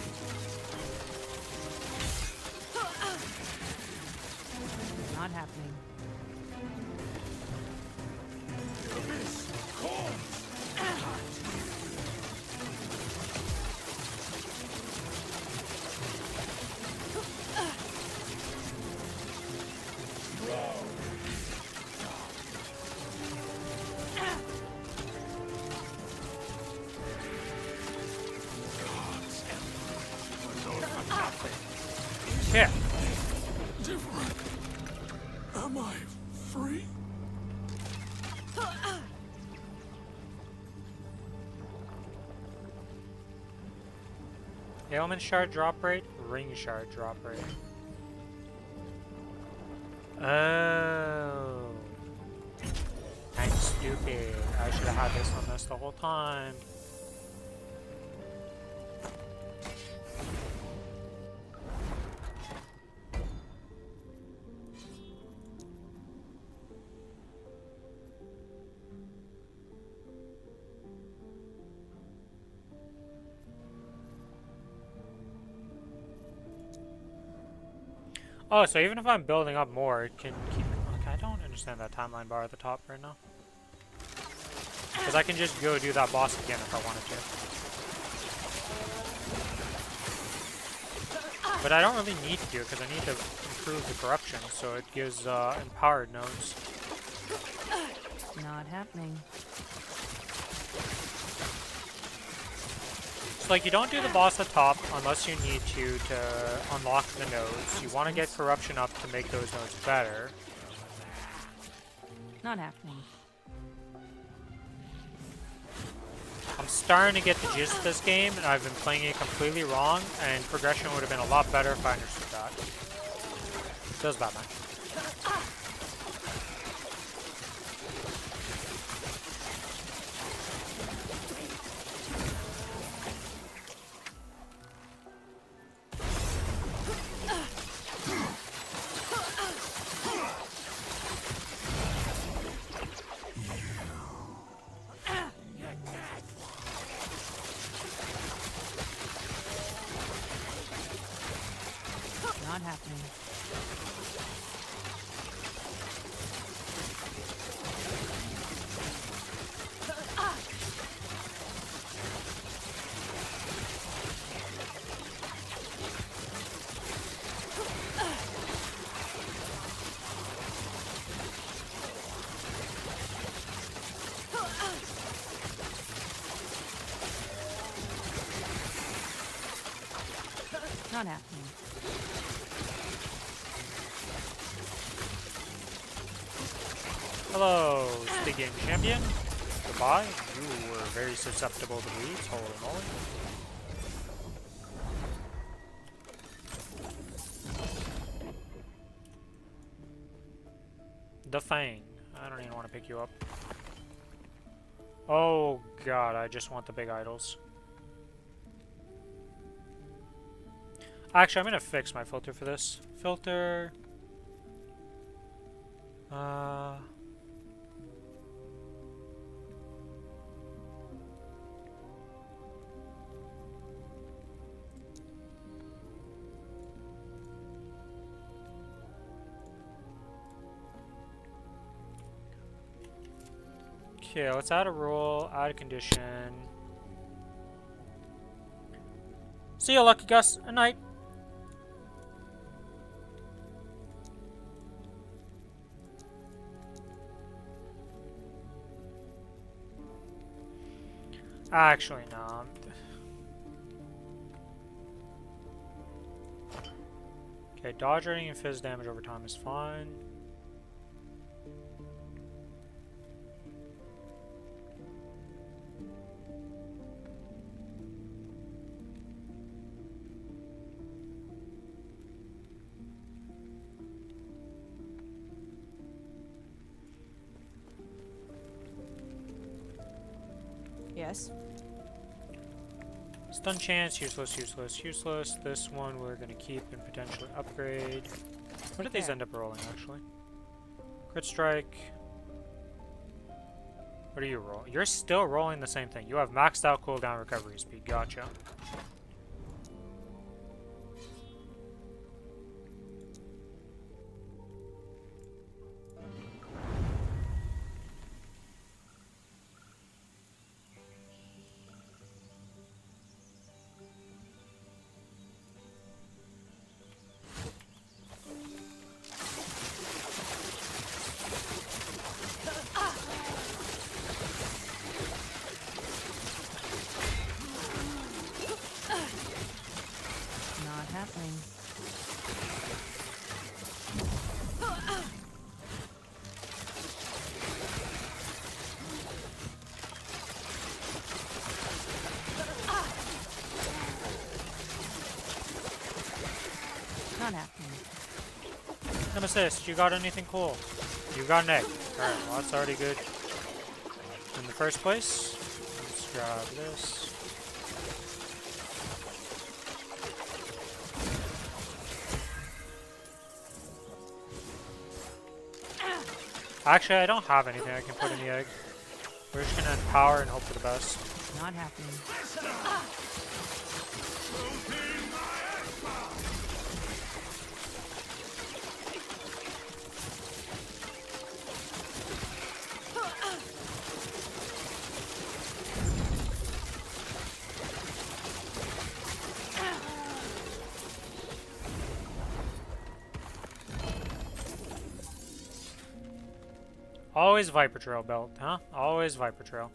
Not happening. Abyss calls. Yeah. Different. Am I free? Ailment shard drop rate, ring shard drop rate. Oh. I'm stupid. I should have had this on this the whole time. Oh, so even if I'm building up more, it can keep... Okay, I don't understand that timeline bar at the top right now. Because I can just go do that boss again if I wanted to. But I don't really need to do it because I need to improve the corruption, so it gives empowered nodes. Not happening. Like, you don't do the boss at the top unless you need to unlock the nodes. You want to get corruption up to make those nodes better. Not happening. I'm starting to get the gist of this game, and I've been playing it completely wrong, and progression would have been a lot better if I understood that. Feels bad, man. Not happening. Not happening. Hello, Big Game Champion. Goodbye. You were very susceptible to bleeds. Holy moly. The Fang. I don't even want to pick you up. Oh god, I just want the big idols. Actually, I'm gonna fix my filter for this. Filter... Okay, let's add a rule, add a condition. See ya, Lucky Gus. A night. Actually, no. Okay, dodge rating and fizz damage over time is fine. Yes. Stun chance, useless, useless, useless. This one we're gonna keep and potentially upgrade. What did these care. end up rolling, actually? Crit strike. What do you roll? You're still rolling the same thing. You have maxed out cooldown recovery speed. Gotcha. Not happening. Not happening. Nemesis, you got anything cool? You got an egg. Alright, well that's already good. In the first place, let's grab this. Actually, I don't have anything I can put in the egg. We're just gonna empower and hope for the best. Not happening. Always Viper Trail belt, huh? Always Viper Trail.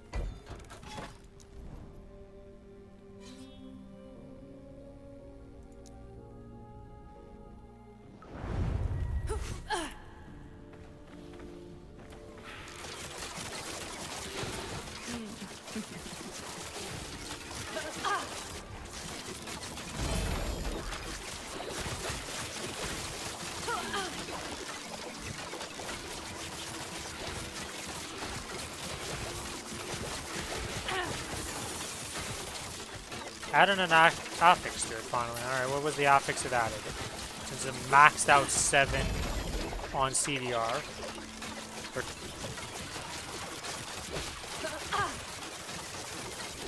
Added an affix to it finally. Alright, what was the affix it added? Since it maxed out 7 on CDR.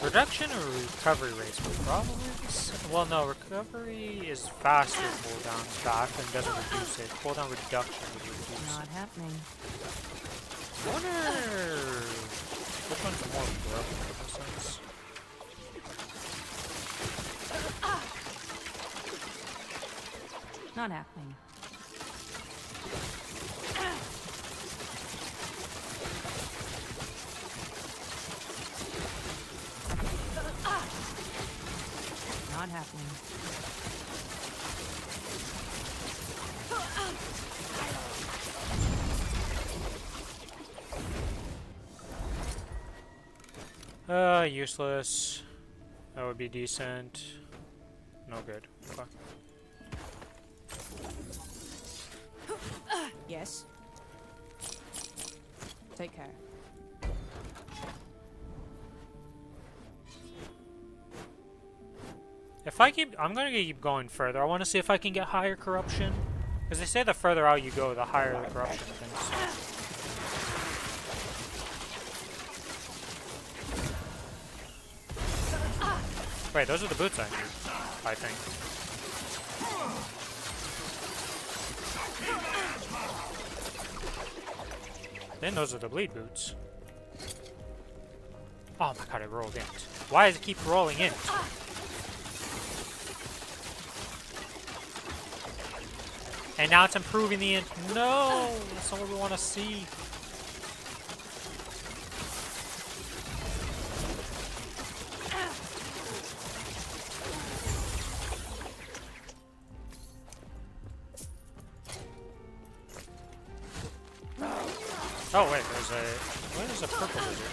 Reduction or recovery rates were probably the same. Well, no, recovery is faster cooldown back and doesn't reduce it. Cooldown reduction would reduce. Not happening. I wonder which one's more broken in this sense. Not happening. Not happening. Useless. That would be decent. No good. Okay. Yes. Take care. If I keep, I'm gonna keep going further. I want to see if I can get higher corruption, because they say the further out you go, the higher the corruption thing. Wait, those are the boots I need, I think. Then those are the bleed boots. Oh my god, it rolled in. Why does it keep rolling in? And now it's improving the no! That's not what we want to see. Oh wait, there's a purple lizard?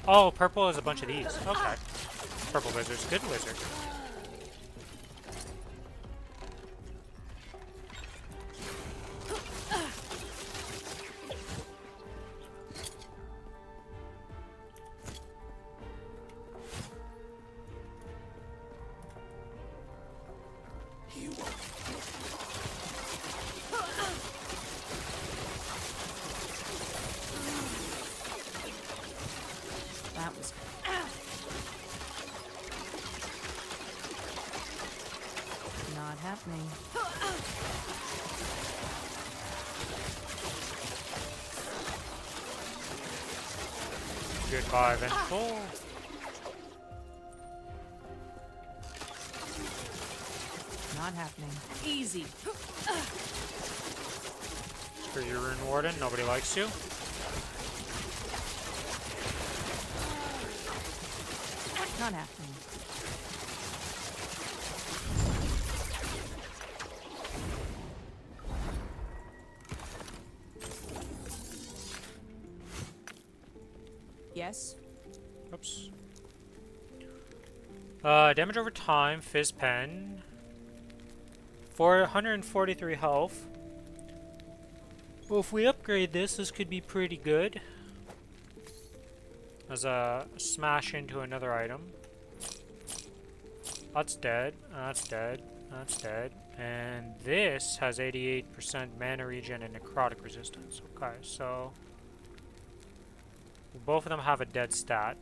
Oh, purple is a bunch of these. Okay. Purple wizard's a good wizard. That was not happening. Goodbye, Vengeful. Not happening. Easy. Screw you, Rune Warden. Nobody likes you. Not happening. Yes. Oops. Damage over time, Fizz Pen. 443 health. Well, if we upgrade this, this could be pretty good. As a smash into another item. That's dead. That's dead. That's dead. And this has 88% mana regen and necrotic resistance. Okay, so both of them have a dead stat.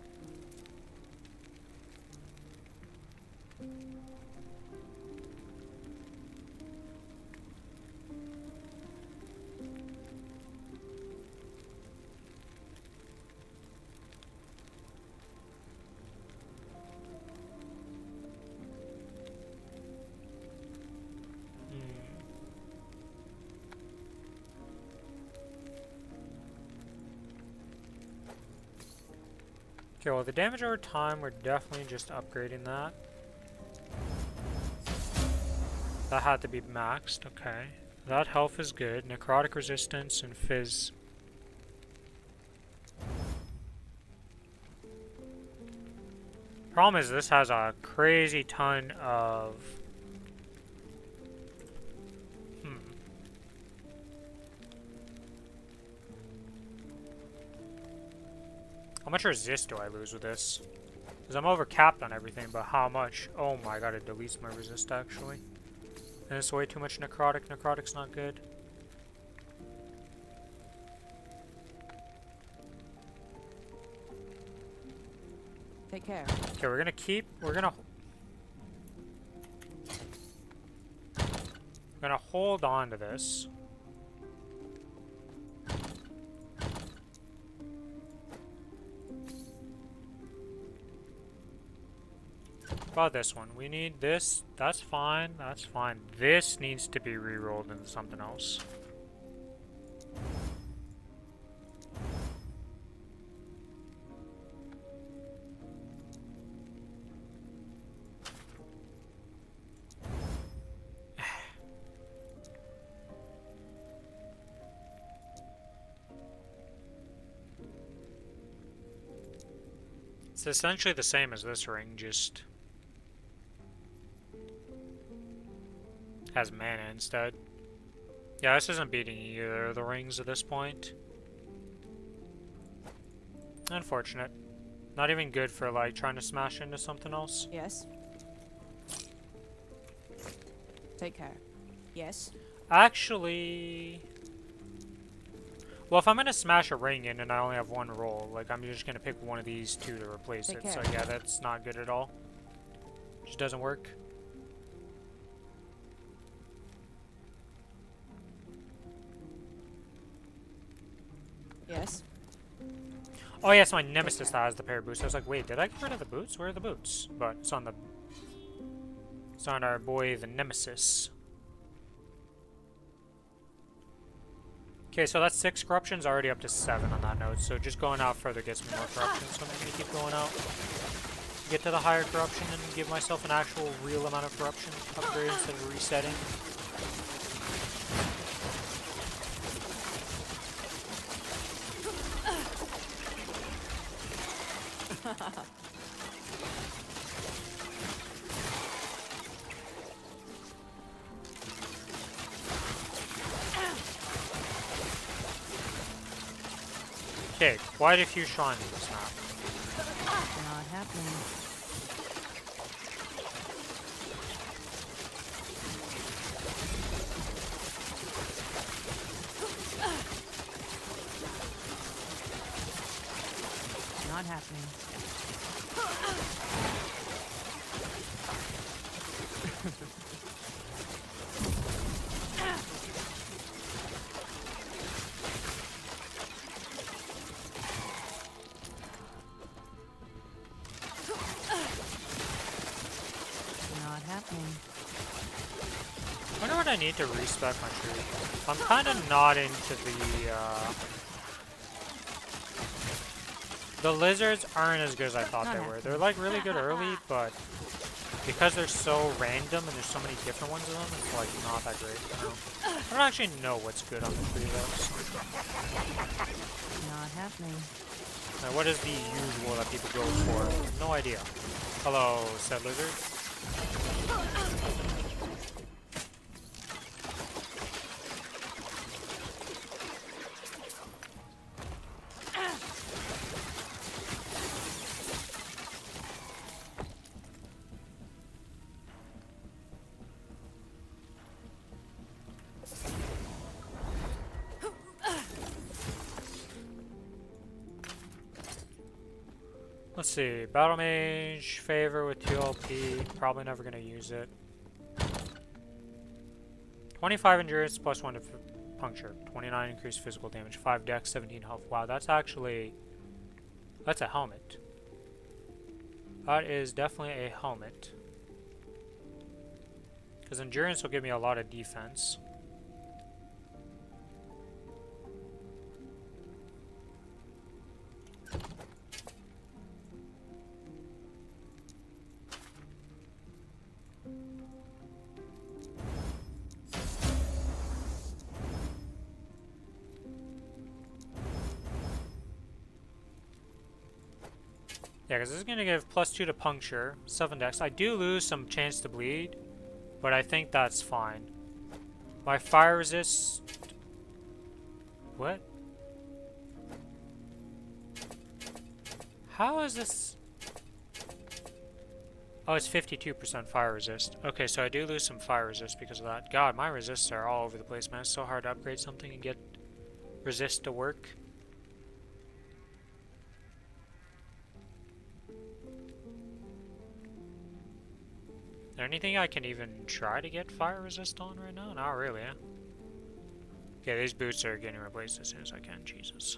Okay, well, the damage over time, we're definitely just upgrading that. That had to be maxed, okay. That health is good. Necrotic resistance and fizz. Problem is, this has a crazy ton of... How much resist do I lose with this? Because I'm over capped on everything, but how much? Oh my god, it deletes my resist actually. And it's way too much necrotic. Necrotic's not good. Take care. Okay, we're gonna hold on to this. About this one. We need this. That's fine. That's fine. This needs to be re-rolled into something else. It's essentially the same as this ring, just has mana instead. Yeah, this isn't beating either of the rings at this point. Unfortunate. Not even good for like trying to smash into something else. Yes. Take care. Yes. Actually... Well, if I'm gonna smash a ring in and I only have one roll, like I'm just gonna pick one of these two to replace it. So yeah, that's not good at all. Just doesn't work. Yes. Oh yes, my nemesis that has the pair boots. I was like, wait, did I get rid of the boots? Where are the boots? But it's on our boy the nemesis. Okay, so that's 6 corruptions, already up to 7 on that note. So just going out further gets me more corruption. So I'm gonna keep going out, get to the higher corruption, and give myself an actual real amount of corruption upgrade instead of resetting. Okay, quite a few shrines in this map. Not happening. Not happening. Not happening. I wonder what I need to respec my tree. I'm kind of not into the lizards aren't as good as I thought they were. They're like really good early, but because they're so random and there's so many different ones of them, it's like not that great. I don't actually know what's good on the tree though. Not happening. Like, what is the usual that people go for? No idea. Hello, said lizard. Let's see, Battle Mage, Favor with 2 LP, probably never going to use it. 25 Endurance plus 1 to Puncture, 29 increased physical damage, 5 Dex, 17 health. Wow, that's actually, that's a helmet. That is definitely a helmet. Because Endurance will give me a lot of defense. Yeah, because this is going to give +2 to Puncture, 7 Dex. I do lose some chance to bleed, but I think that's fine. My fire resist... What? How is this... Oh, it's 52% fire resist. Okay, so I do lose some fire resist because of that. God, my resists are all over the place, man. It's so hard to upgrade something and get resist to work. Is there anything I can even try to get fire resist on right now? Not really, eh? Okay, these boots are getting replaced as soon as I can. Jesus.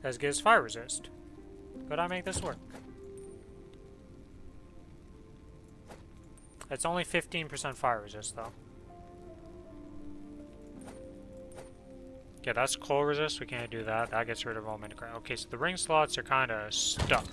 As good as fire resist. Could I make this work? It's only 15% fire resist though. Okay, that's cold resist. We can't do that. That gets rid of all mini-craft. Okay, so the ring slots are kind of stuck.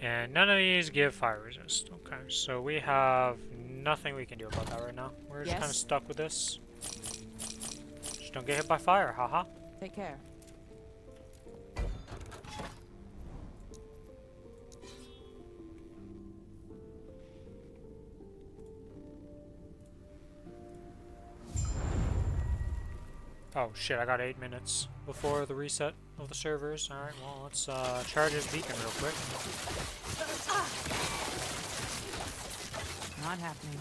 And none of these give fire resist. Okay, so we have nothing we can do about that right now. We're just kind of stuck with this. Just don't get hit by fire, haha. Take care. Oh shit, I got 8 minutes before the reset of the servers. Alright, well, let's charge this beacon real quick. Not happening.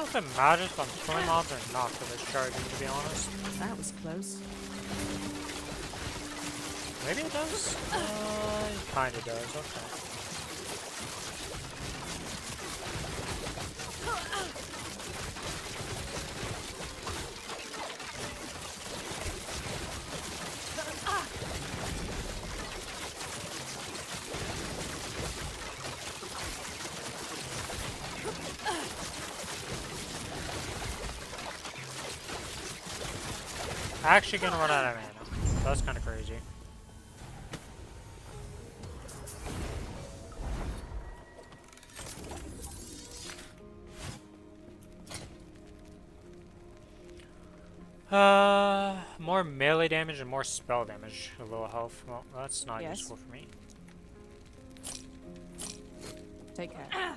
if it matters if I'm killing mobs or not for this charging, to be honest. That was close. Maybe it does? It kinda does, okay. Actually gonna run out of mana. That's kinda crazy. More melee damage and more spell damage. A little health. Well, that's not Yes. useful for me. Take care.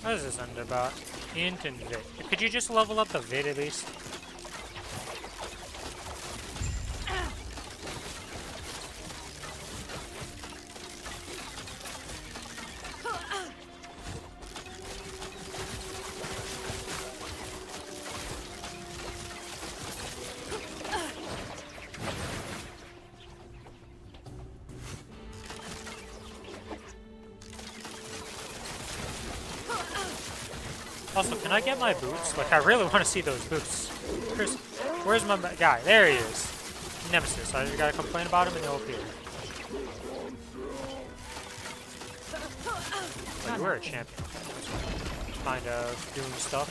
What is this under about? Int and Vit. Could you just level up the Vit at least? Also, can I get my boots? Like, I really want to see those boots. Where's my guy? There he is. Nemesis. I just gotta complain about him and he'll appear. But you were a champion. Kind of doing stuff.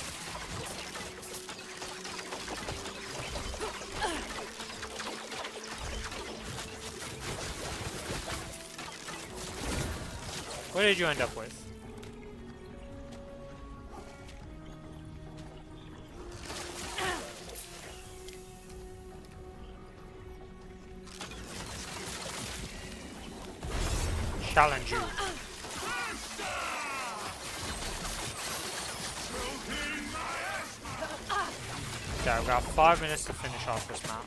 What did you end up with? Challenge you. Okay, I've got 5 minutes to finish off this map.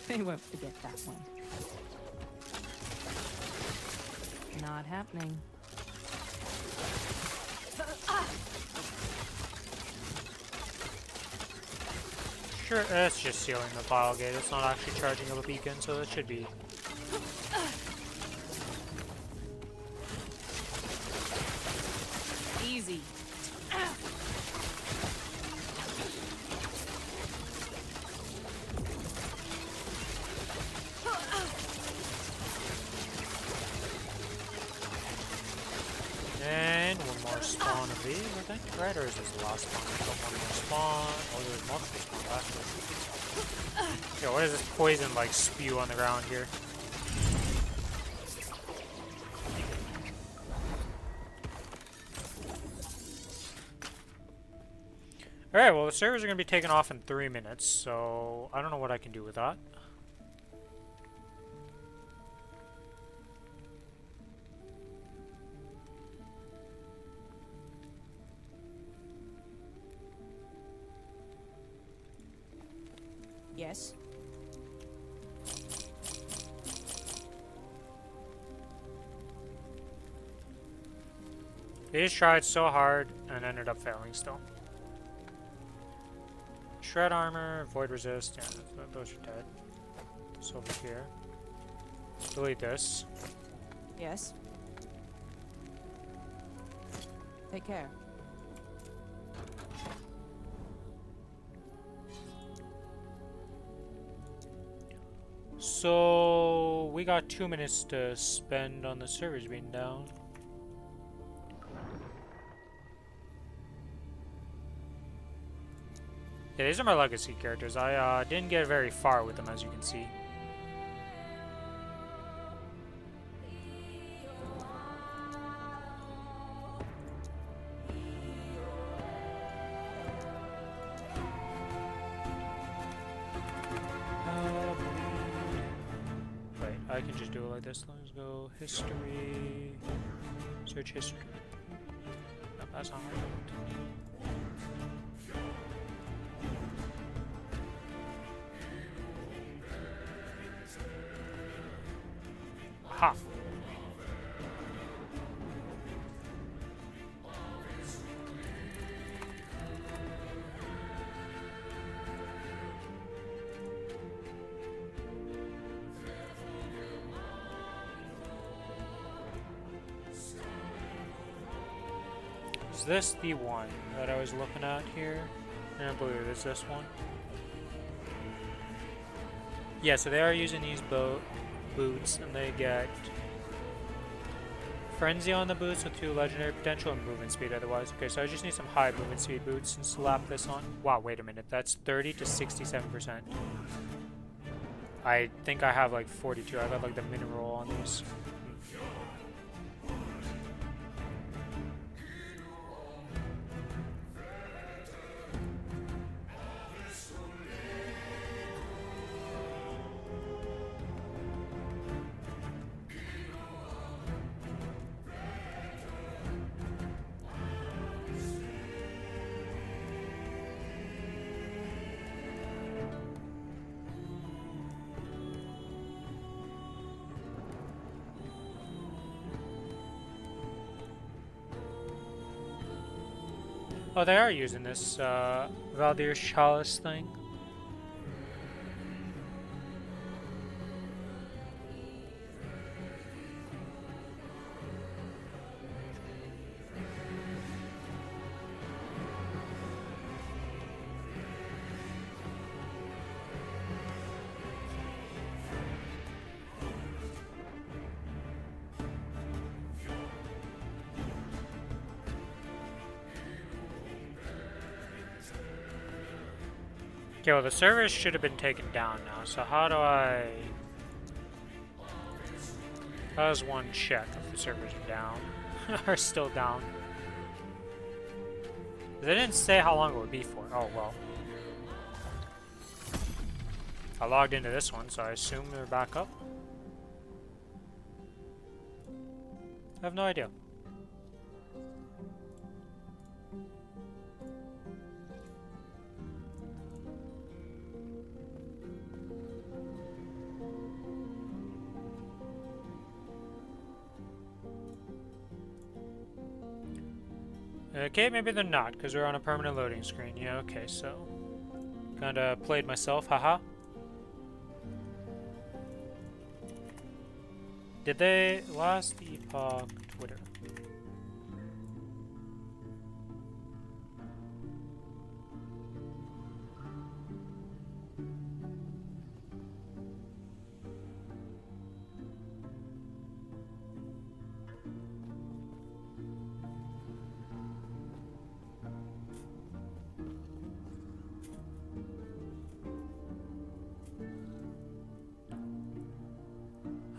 They won't forget that one. Not happening. Sure, it's just sealing the file gate. It's not actually charging up a beacon, so it should be. Easy. And one more spawn of these, I think, right? Or is this the last spawn? I've got one more spawn. Oh, there's multiple spawns, actually. Yo, what is this poison, like, spew on the ground here? Alright, well, the servers are going to be taken off in 3 minutes, so I don't know what I can do with that. Yes. They just tried so hard and ended up failing still. Shred armor, void resist, yeah, those are dead. So over here. Delete this. Yes. Take care. So we got 2 minutes to spend on the servers being down. Yeah, these are my legacy characters. I didn't get very far with them, as you can see. Wait, I can just do it like this. Let's go history, search history. No, that's not right. Ha! Is this the one that I was looking at here? I believe it's this one. Yeah, so they are using these boots, and they get Frenzy on the boots with 2 legendary potential and movement speed otherwise. Okay, so I just need some high movement speed boots and slap this on. Wow, wait a minute. That's 30 to 67%. I think I have like 42. I got like the mineral on these. Oh, they are using this Valdir's Chalice thing. Okay, well the servers should have been taken down now, so how do I... How does one check if the servers are down? Are still down? They didn't say how long it would be for. Oh, well. I logged into this one, so I assume they're back up. I have no idea. Okay, maybe they're not, because we're on a permanent loading screen. Yeah, okay, so... Kinda played myself, haha. Did they... Last Epoch Twitter.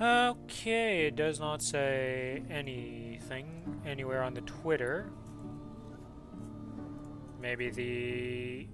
Okay, it does not say anything anywhere on the Twitter. Maybe the...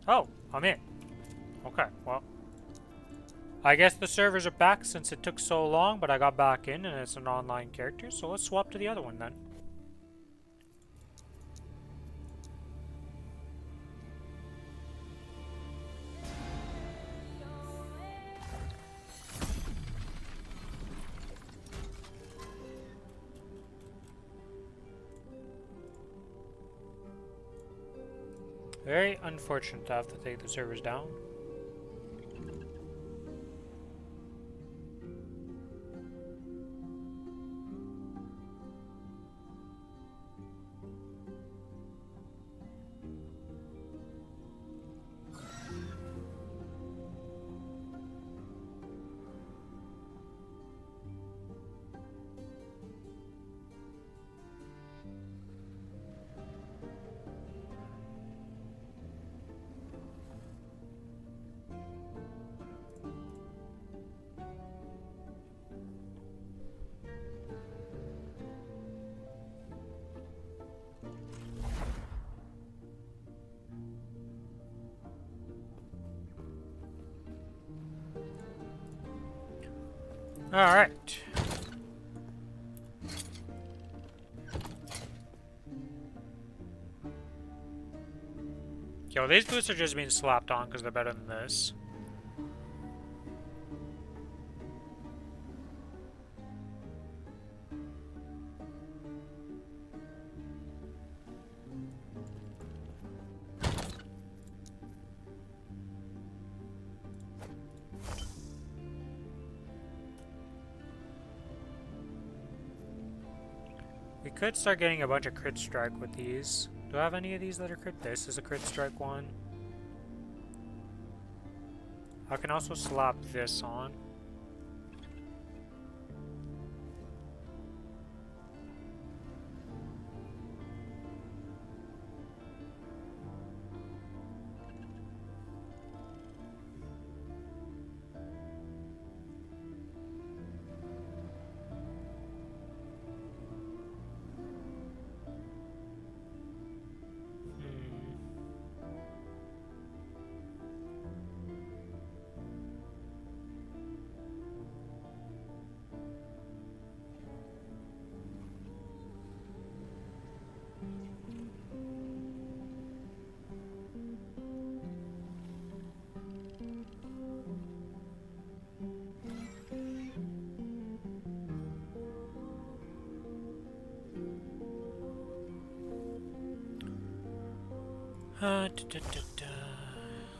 Oh, I'm in. Okay, well. I guess the servers are back since it took so long, but I got back in and it's an online character, so let's swap to the other one then. Very unfortunate to have to take the servers down. Alright. Yo, these boots are just being slapped on because they're better than this. We could start getting a bunch of crit strike with these. Do I have any of these that are crit? This is a crit strike one. I can also slap this on.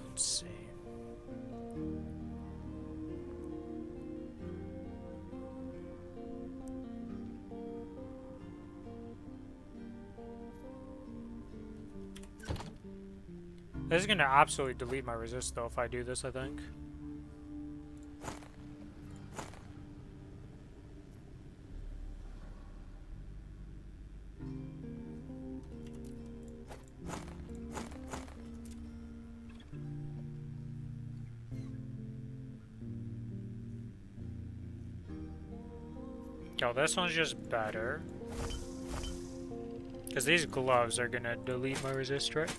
Let's see. This is gonna absolutely delete my resist though if I do this, I think. Yo, this one's just better. Because these gloves are gonna delete my resist, right?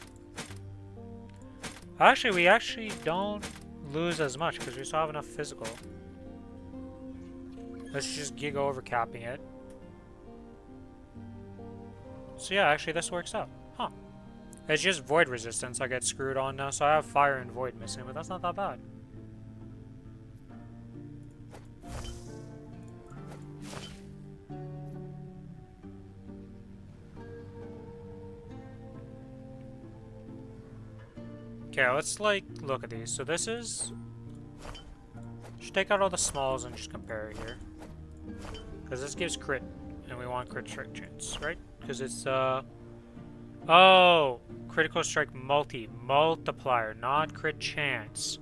Actually, we actually don't lose as much because we still have enough physical. Let's just gig over capping it. So yeah, actually this works out. Huh. It's just void resistance I get screwed on now, so I have fire and void missing, but that's not that bad. Okay, let's like look at these. So this is... Just take out all the smalls and just compare it here. Because this gives crit, and we want crit strike chance, right? Because it's oh! Critical strike multiplier, not crit chance.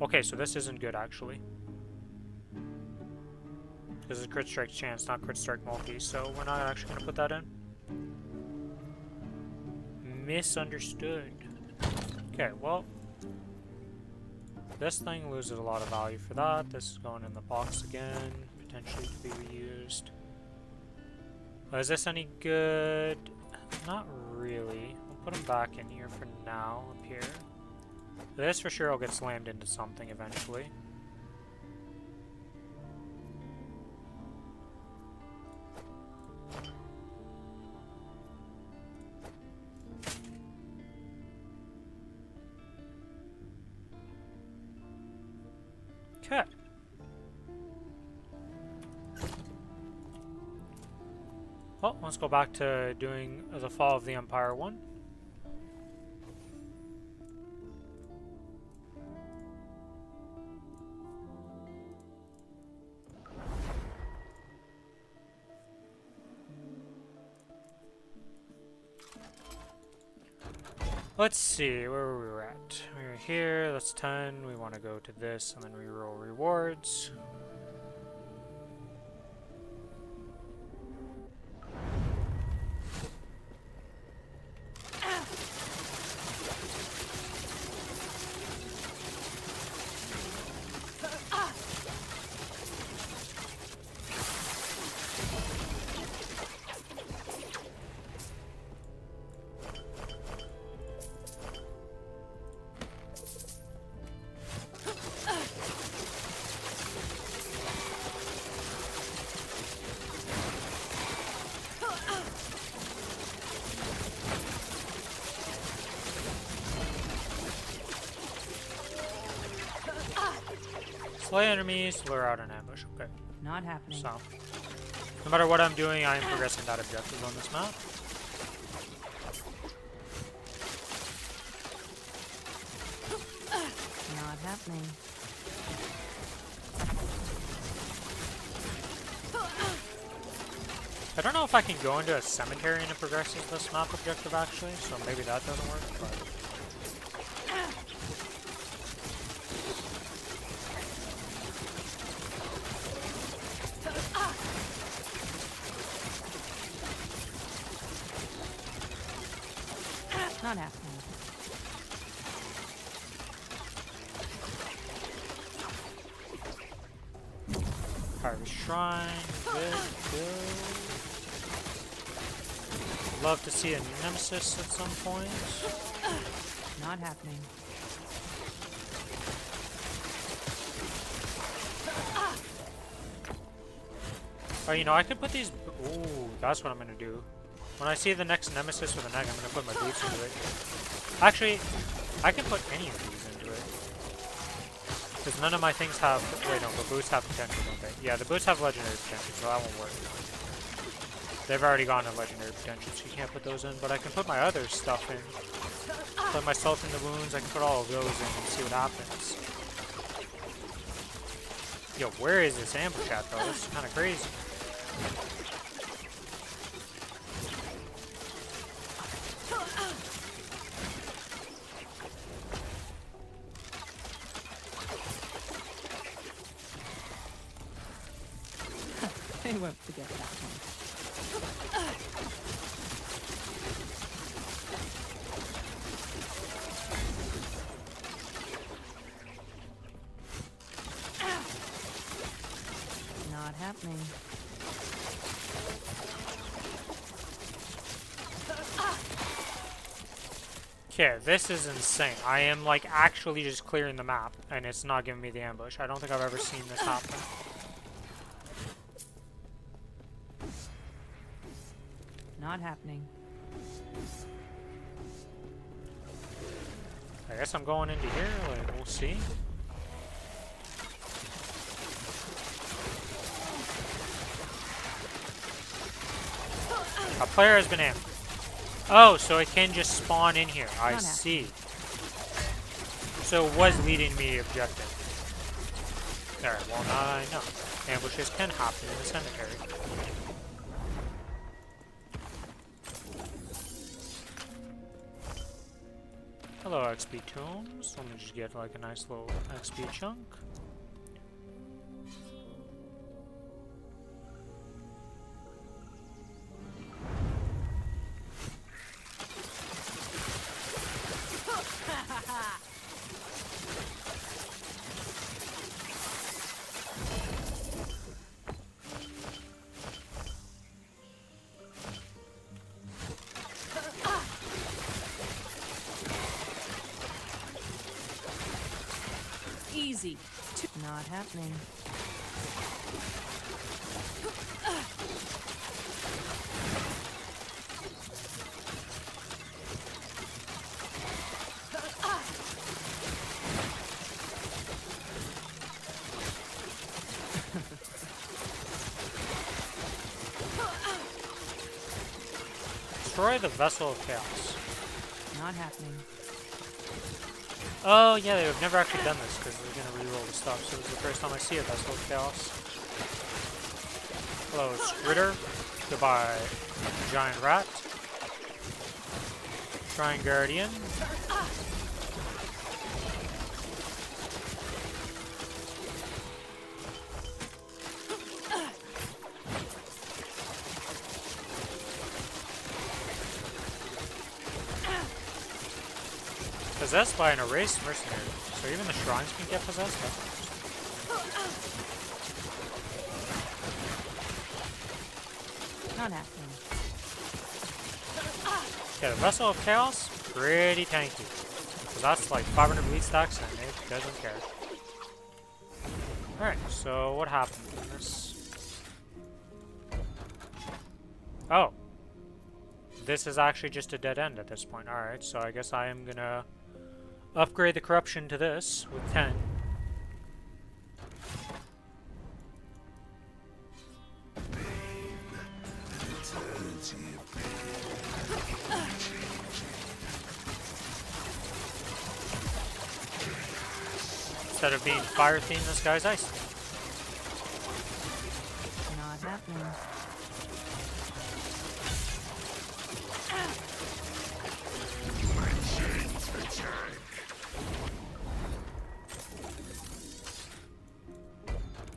Okay, so this isn't good actually. This is crit strike chance, not crit strike multi, so we're not actually gonna put that in. Misunderstood. Okay, well, this thing loses a lot of value for that. This is going in the box again, potentially to be reused. Is this any good? Not really. We'll put them back in here for now, up here. This for sure will get slammed into something eventually. Okay. Well, let's go back to doing the Fall of the Empire one. Let's see, where were we at? We were here, that's 10. We want to go to this, and then reroll rewards. Slay enemies, lure out an ambush. Okay. Not happening. So, no matter what I'm doing, I am progressing that objective on this map. Not happening. I don't know if I can go into a cemetery and it progresses this map objective actually, so maybe that doesn't work, but... Not happening. Alright, shrine, good. Love to see a nemesis at some point. Not happening. Oh, you know, I could put these... Ooh, that's what I'm gonna do. When I see the next nemesis with an egg, I'm gonna put my boots into it. Actually, I can put any of these into it. Because none of my things have... Wait, no, the boots have potential, don't they? Yeah, the boots have legendary potential, so that won't work. They've already gone to legendary potential, so you can't put those in. But I can put my other stuff in. Put myself in the wounds, I can put all of those in and see what happens. Yo, where is this ambush at, though? This is kind of crazy. They won't forget that one. Not happening. Okay, this is insane. I am like actually just clearing the map and it's not giving me the ambush. I don't think I've ever seen this happen. Not happening. I guess I'm going into here, like, we'll see. A player has been ambushed. Oh, so it can just spawn in here. I see. So it was leading me objective. Alright, well now I know. Ambushes can happen in the cemetery. Hello, XP tombs. Let me just get like a nice little XP chunk. Easy. Not happening. Destroy the Vessel of Chaos. Not happening. Oh, yeah, they've never actually done this because they're going to reroll the stuff, so it's the first time I see a Vessel of Chaos. Hello, Scritter. Goodbye, Giant Rat. Shrine Guardian. Possessed by an erased mercenary, so even the shrines can get possessed? Not happening. Okay, the Vessel of Chaos, pretty tanky. So that's like 500 bleed stacks and it doesn't care. Alright, so what happened in this? Oh. This is actually just a dead end at this point. Alright, so I guess I am gonna upgrade the corruption to this with 10. Instead of being fire themed, this guy's ice. Not happening.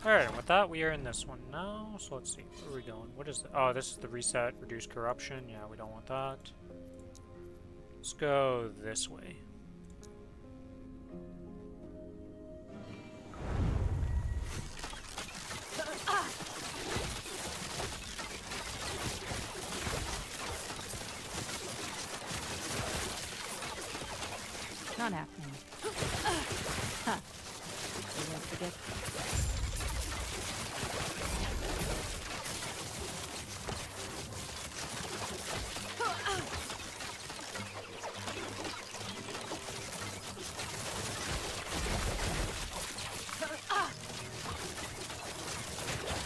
Alright, and with that, we are in this one now. So let's see, where are we going? What is the, oh, this is the reset, reduce corruption. Yeah, we don't want that. Let's go this way. Not happening. Huh. You won't forget.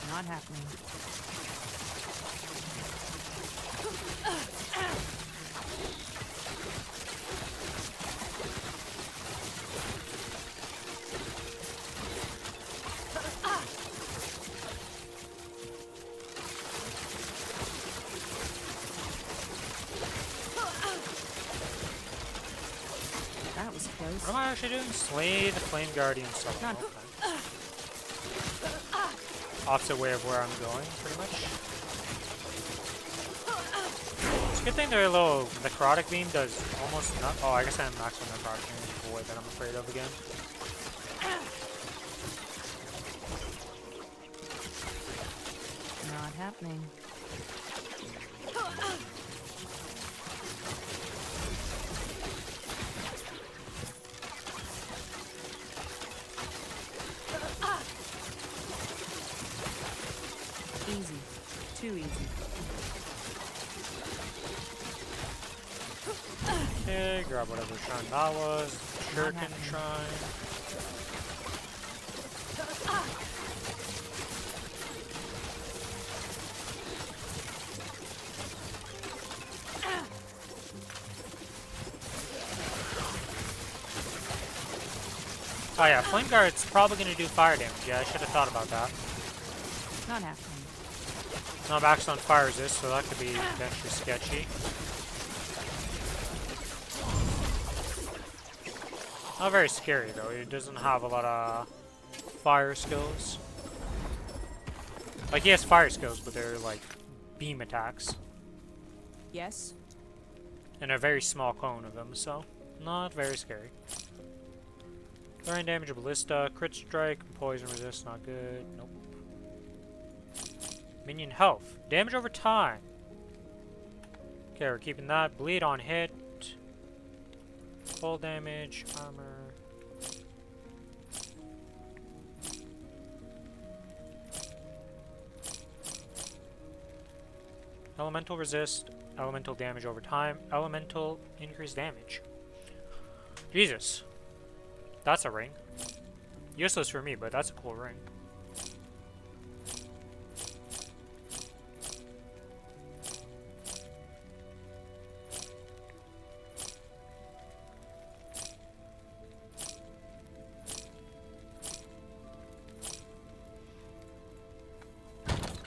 Not happening. That was close. What am I actually doing? Slay the Flame Guardian solo. Not- Okay. Opposite way of where I'm going, pretty much. It's a good thing their little necrotic beam does almost not. Oh, I guess I have maximum necrotic beam. Boy, that I'm afraid of again. Not happening. Easy. Too easy. Okay, grab whatever shrine that was. Shuriken happening. shrine. Oh yeah, Flame Guard's probably gonna do fire damage. Yeah, I should have thought about that. Not happening. Not maxed on fire resist, so that could be potentially sketchy. Not very scary though. He doesn't have a lot of fire skills. Like he has fire skills, but they're like beam attacks. Yes. And a very small clone of them, so not very scary. Flying damage, ballista, crit strike, poison resist, not good. Nope. Minion health, damage over time. Okay, we're keeping that. Bleed on hit. Full damage, armor. Elemental resist, elemental damage over time, elemental increased damage. Jesus. That's a ring. Useless for me, but that's a cool ring.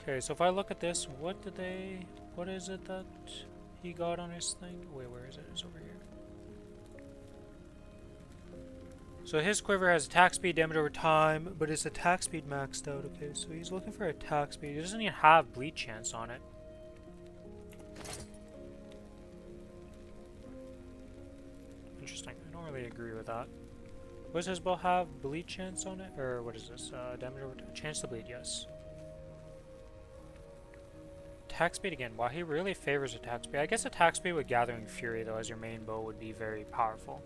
Okay, so if I look at this, what is it that he got on his thing. Wait, where is it? It's over here. So his quiver has attack speed, damage over time, but his attack speed maxed out. Okay, so he's looking for attack speed. He doesn't even have bleed chance on it. Interesting. I don't really agree with that. What does his bow have? Bleed chance on it? Or what is this? Damage over time? Chance to bleed, yes. Attack speed again. Wow, he really favors attack speed. I guess attack speed with Gathering Fury, though, as your main bow would be very powerful.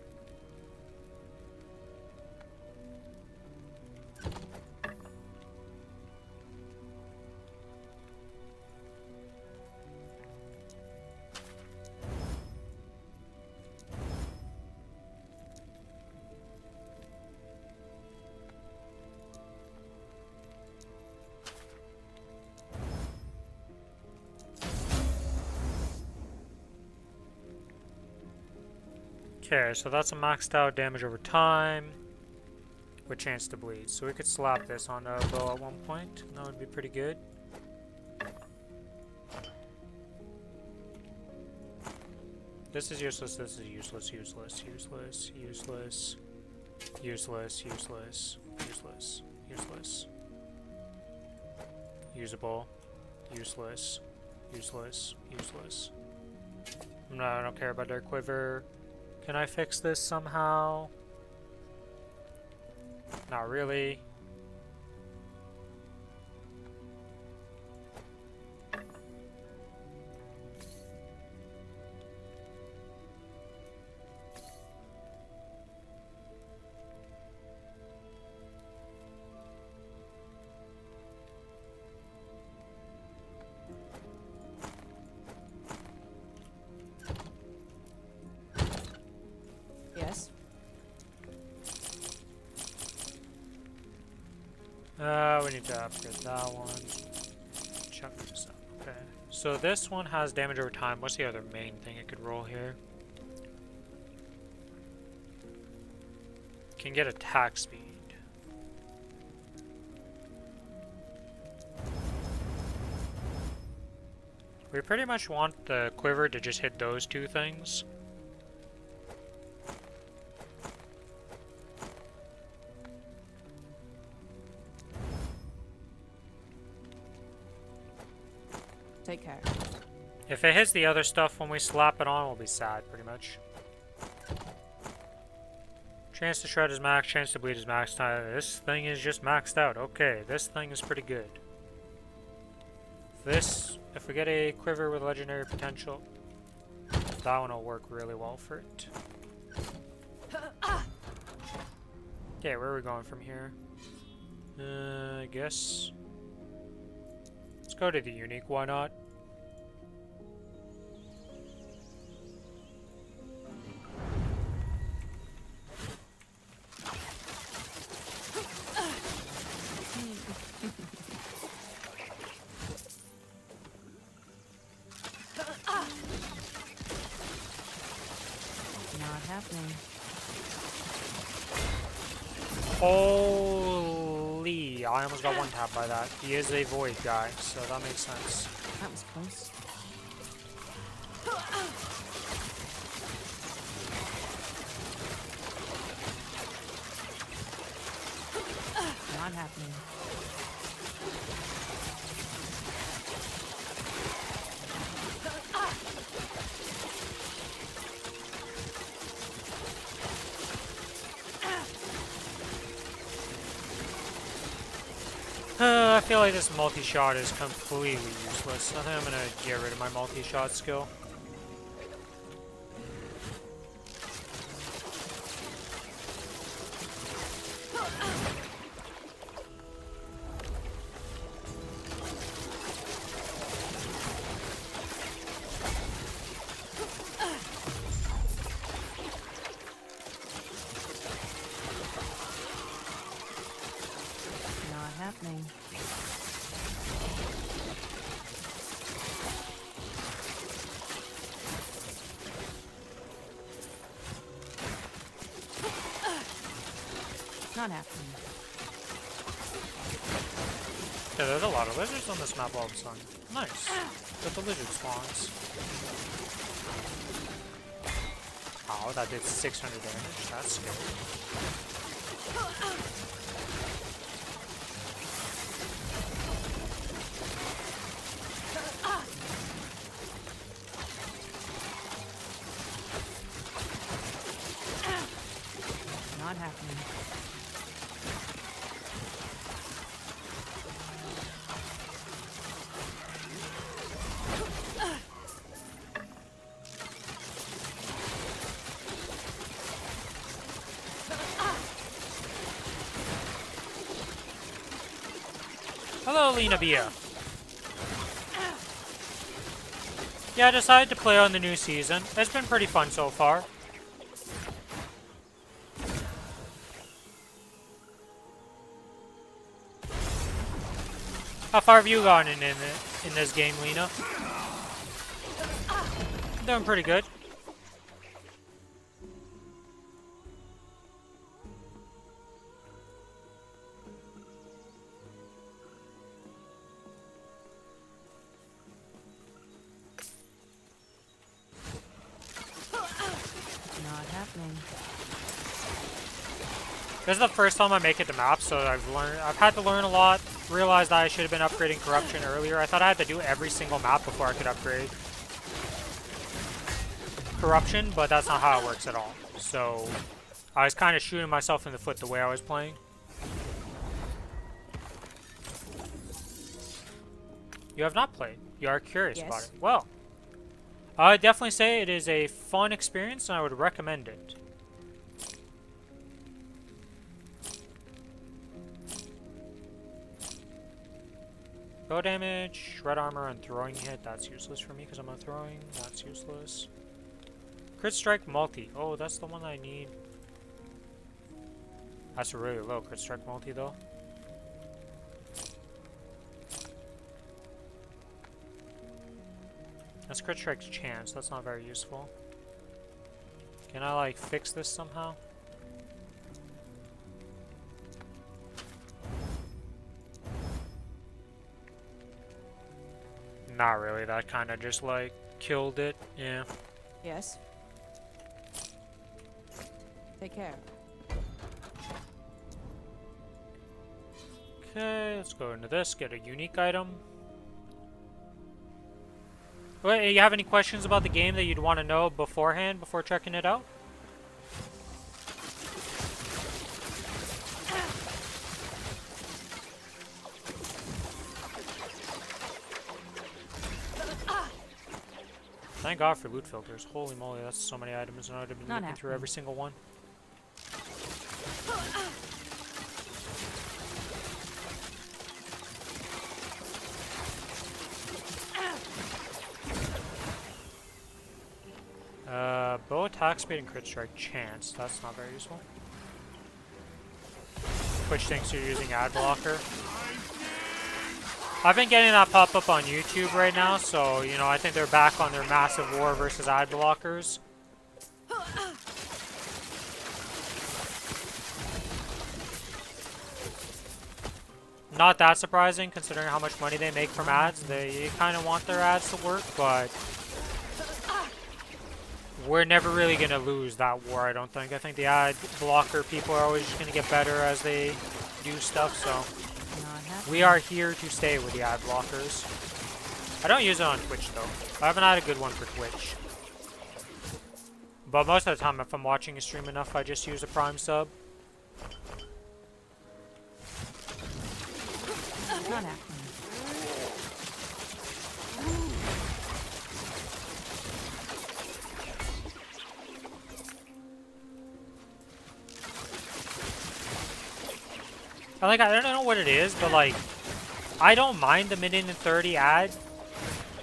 Okay, so that's a maxed out damage over time with chance to bleed. So we could slap this on the bow at one point. That would be pretty good. This is useless, this is useless, useless, useless, useless, useless, useless, useless, useless. Usable, useless, useless, useless. No, I don't care about their quiver. Can I fix this somehow? Not really. Yes. We need to upgrade that one. Chuck this up. Okay. So this one has damage over time. What's the other main thing it could roll here? Can get attack speed. We pretty much want the quiver to just hit those two things. Take care. If it hits the other stuff when we slap it on, we'll be sad, pretty much. Chance to shred is max, chance to bleed is max. This thing is just maxed out. Okay, this thing is pretty good. If we get a quiver with legendary potential, that one will work really well for it. Okay, where are we going from here? I guess... Let's go to the unique, why not? Not happening. Holy! I almost got one tap by that. He is a void guy, so that makes sense. That was close. Not happening. I feel like this multi-shot is completely useless. I think I'm gonna get rid of my multi-shot skill. Not happening. Not happening. Yeah, there's a lot of lizards on this map all of a sudden. Nice. But the lizard spawns. Wow, that did 600 damage. That's scary. Not happening. Hello, Lena Bia. Yeah, I decided to play on the new season. It's been pretty fun so far. How far have you gone in this game, Lena? Doing pretty good. Not happening. This is the first time I make it to map, so I've had to learn a lot. Realized that I should have been upgrading corruption earlier. I thought I had to do every single map before I could upgrade corruption, but that's not how it works at all. So I was kind of shooting myself in the foot the way I was playing. You have not played. You are curious about it. Well, I would definitely say it is a fun experience, and I would recommend it. Bow damage, red armor, and throwing hit. That's useless for me because I'm not throwing. That's useless. Crit strike multi. Oh, that's the one I need. That's a really low crit strike multi though. That's crit strike's chance. That's not very useful. Can I like fix this somehow? Not really, that kind of just like killed it, yeah. Yes. Take care. Okay, let's go into this, get a unique item. Wait, you have any questions about the game that you'd want to know beforehand, before checking it out? Thank God for loot filters. Holy moly, that's so many items, and I would have been looking through every single one. Bow attack speed and crit strike chance. That's not very useful. Twitch thinks you're using ad blocker. I've been getting that pop up on YouTube right now, so, you know, I think they're back on their massive war versus ad blockers. Not that surprising, considering how much money they make from ads. They kind of want their ads to work, but we're never really going to lose that war, I don't think. I think the ad blocker people are always just going to get better as they do stuff, so we are here to stay with the ad blockers. I don't use it on Twitch, though. I haven't had a good one for Twitch. But most of the time, if I'm watching a stream enough, I just use a Prime sub. Not happening. I don't know what it is, but like, I don't mind the minute and 30 ad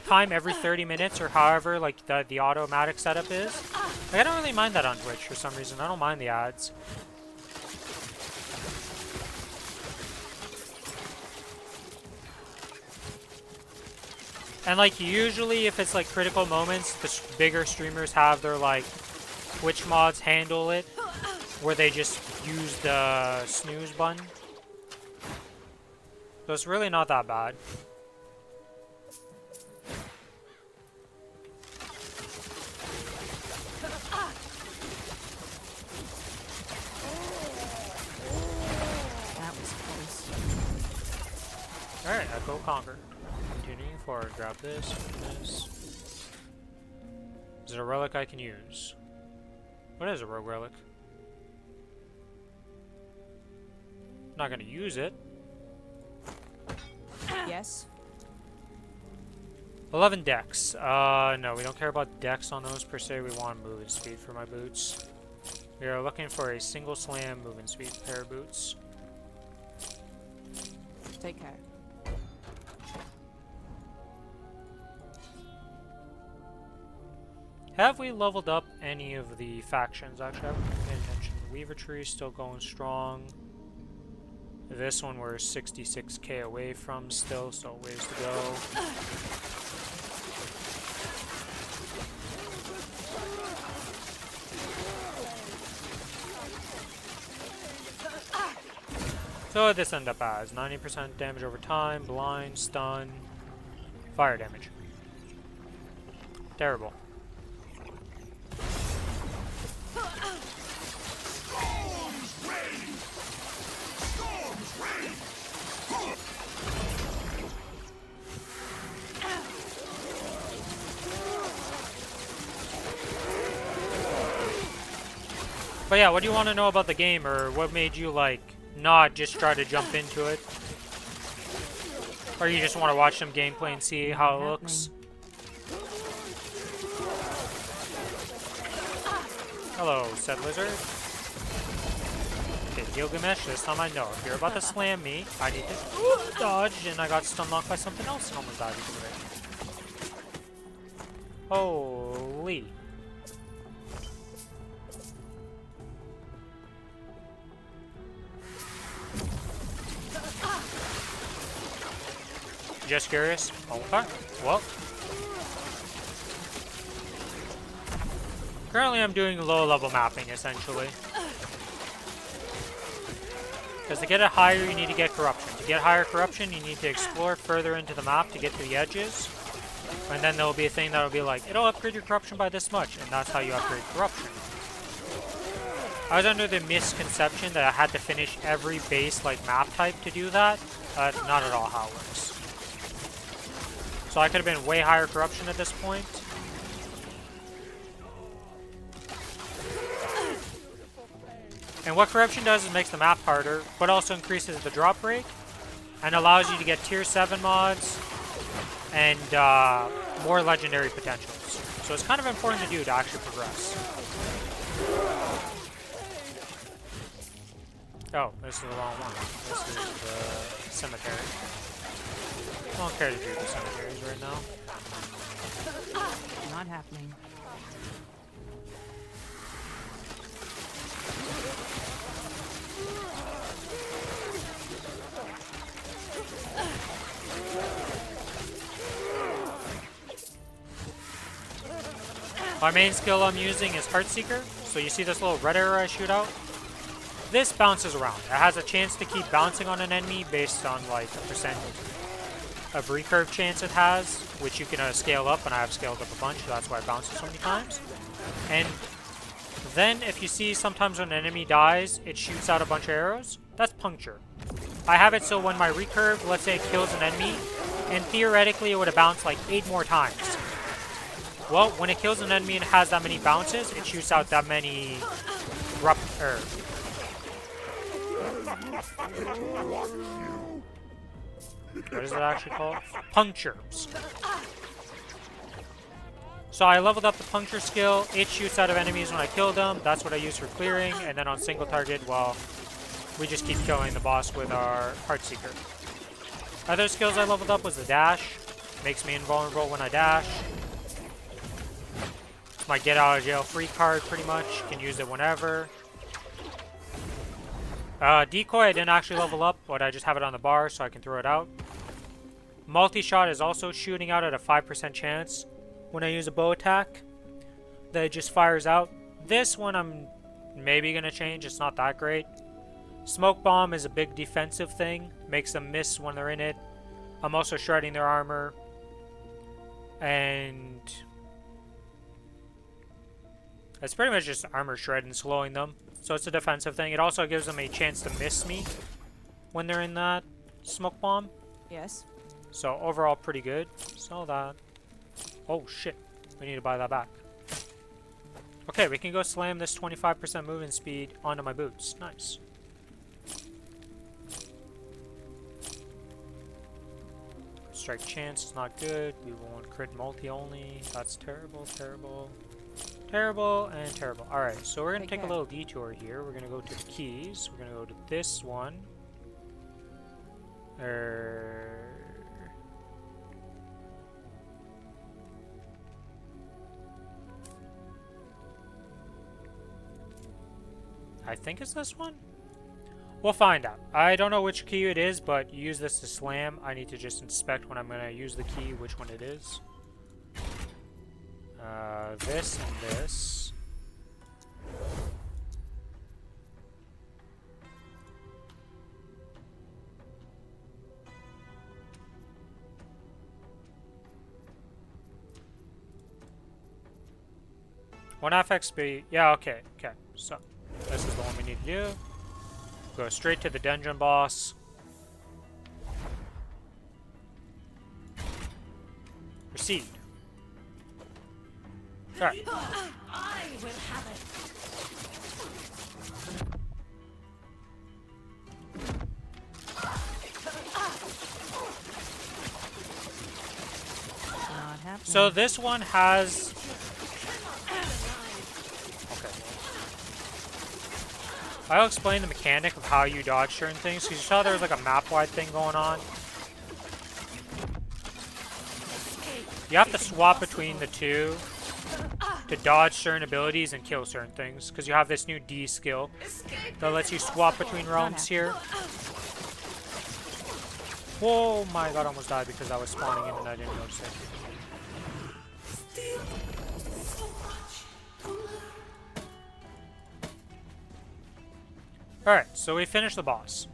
time every 30 minutes or however like the automatic setup is. Like, I don't really mind that on Twitch for some reason. I don't mind the ads. And like usually if it's like critical moments, the bigger streamers have their like Twitch mods handle it, where they just use the snooze button. So it's really not that bad. Alright, Echo Conquer. Continuing forward, grab this, this. Is it a relic I can use? What is a rogue relic? Not gonna use it. Yes. 11 dex. No, we don't care about dex on those per se. We want movement speed for my boots. We are looking for a single slam movement speed pair of boots. Take care. Have we leveled up any of the factions? Actually, I haven't paid attention. Weaver Tree still going strong. This one we're 66k away from still, so ways to go. So this ended up as 90% damage over time, blind, stun, fire damage. Terrible. But yeah, what do you want to know about the game, or what made you like not just try to jump into it? Or you just want to watch some gameplay and see how it looks? Hello, said lizard. Okay, Gilgamesh, this time I know. If you're about to slam me, I need to dodge, and I got stun locked by something else and almost died because of it. Holy. Just curious. Okay. Well. Currently I'm doing low level mapping essentially. Because to get it higher you need to get corruption. To get higher corruption you need to explore further into the map to get to the edges. And then there'll be a thing that'll be like, it'll upgrade your corruption by this much, and that's how you upgrade corruption. I was under the misconception that I had to finish every base like map type to do that. That's not at all how it works. So I could have been way higher corruption at this point. And what corruption does is makes the map harder, but also increases the drop rate, and allows you to get tier 7 mods, and more legendary potentials. So it's kind of important to do to actually progress. Oh, this is the wrong one. This is the cemetery. I don't care to do the cemeteries right now. Not happening. My main skill I'm using is Heartseeker. So you see this little red arrow I shoot out? This bounces around. It has a chance to keep bouncing on an enemy based on like a percent of recurve chance it has, which you can scale up, and I have scaled up a bunch, so that's why it bounces so many times. And then if you see sometimes when an enemy dies, it shoots out a bunch of arrows. That's puncture. I have it so when my recurve, let's say it kills an enemy, and theoretically it would have bounced like 8 more times. Well, when it kills an enemy and has that many bounces, it shoots out that many what is it actually called? Punctures. So I leveled up the puncture skill. It shoots out of enemies when I kill them. That's what I use for clearing. And then on single target, well, we just keep killing the boss with our Heartseeker. Other skills I leveled up was the dash. Makes me invulnerable when I dash. It's my get out of jail free card pretty much. Can use it whenever. Decoy I didn't actually level up, but I just have it on the bar so I can throw it out. Multi-shot is also shooting out at a 5% chance when I use a bow attack. That it just fires out. This one I'm maybe going to change. It's not that great. Smoke bomb is a big defensive thing. Makes them miss when they're in it. I'm also shredding their armor. And it's pretty much just armor shred and slowing them. So it's a defensive thing. It also gives them a chance to miss me when they're in that smoke bomb. Yes. So overall, pretty good. Sell that. Oh shit, we need to buy that back. Okay, we can go slam this 25% movement speed onto my boots. Nice. Strike chance is not good. We want crit multi only. That's terrible, terrible, terrible, and terrible. Alright, so we're going to take a little detour here. We're going to go to the keys. We're going to go to this one. I think it's this one? We'll find out. I don't know which key it is, but you use this to slam. I need to just inspect when I'm going to use the key, which one it is. This and this. One FXB. Yeah, okay, okay. So, this is the one we need to do. Go straight to the dungeon boss. Proceed. Alright. I will have it. Not happening. So this one has... Okay. I'll explain the mechanic of how you dodge certain things, because you saw there was like a map-wide thing going on. You have to swap between the two to dodge certain abilities and kill certain things, because you have this new D skill that lets you swap between realms here. Whoa, my god, I almost died because I was spawning in and I didn't notice it. Alright, so we finished the boss.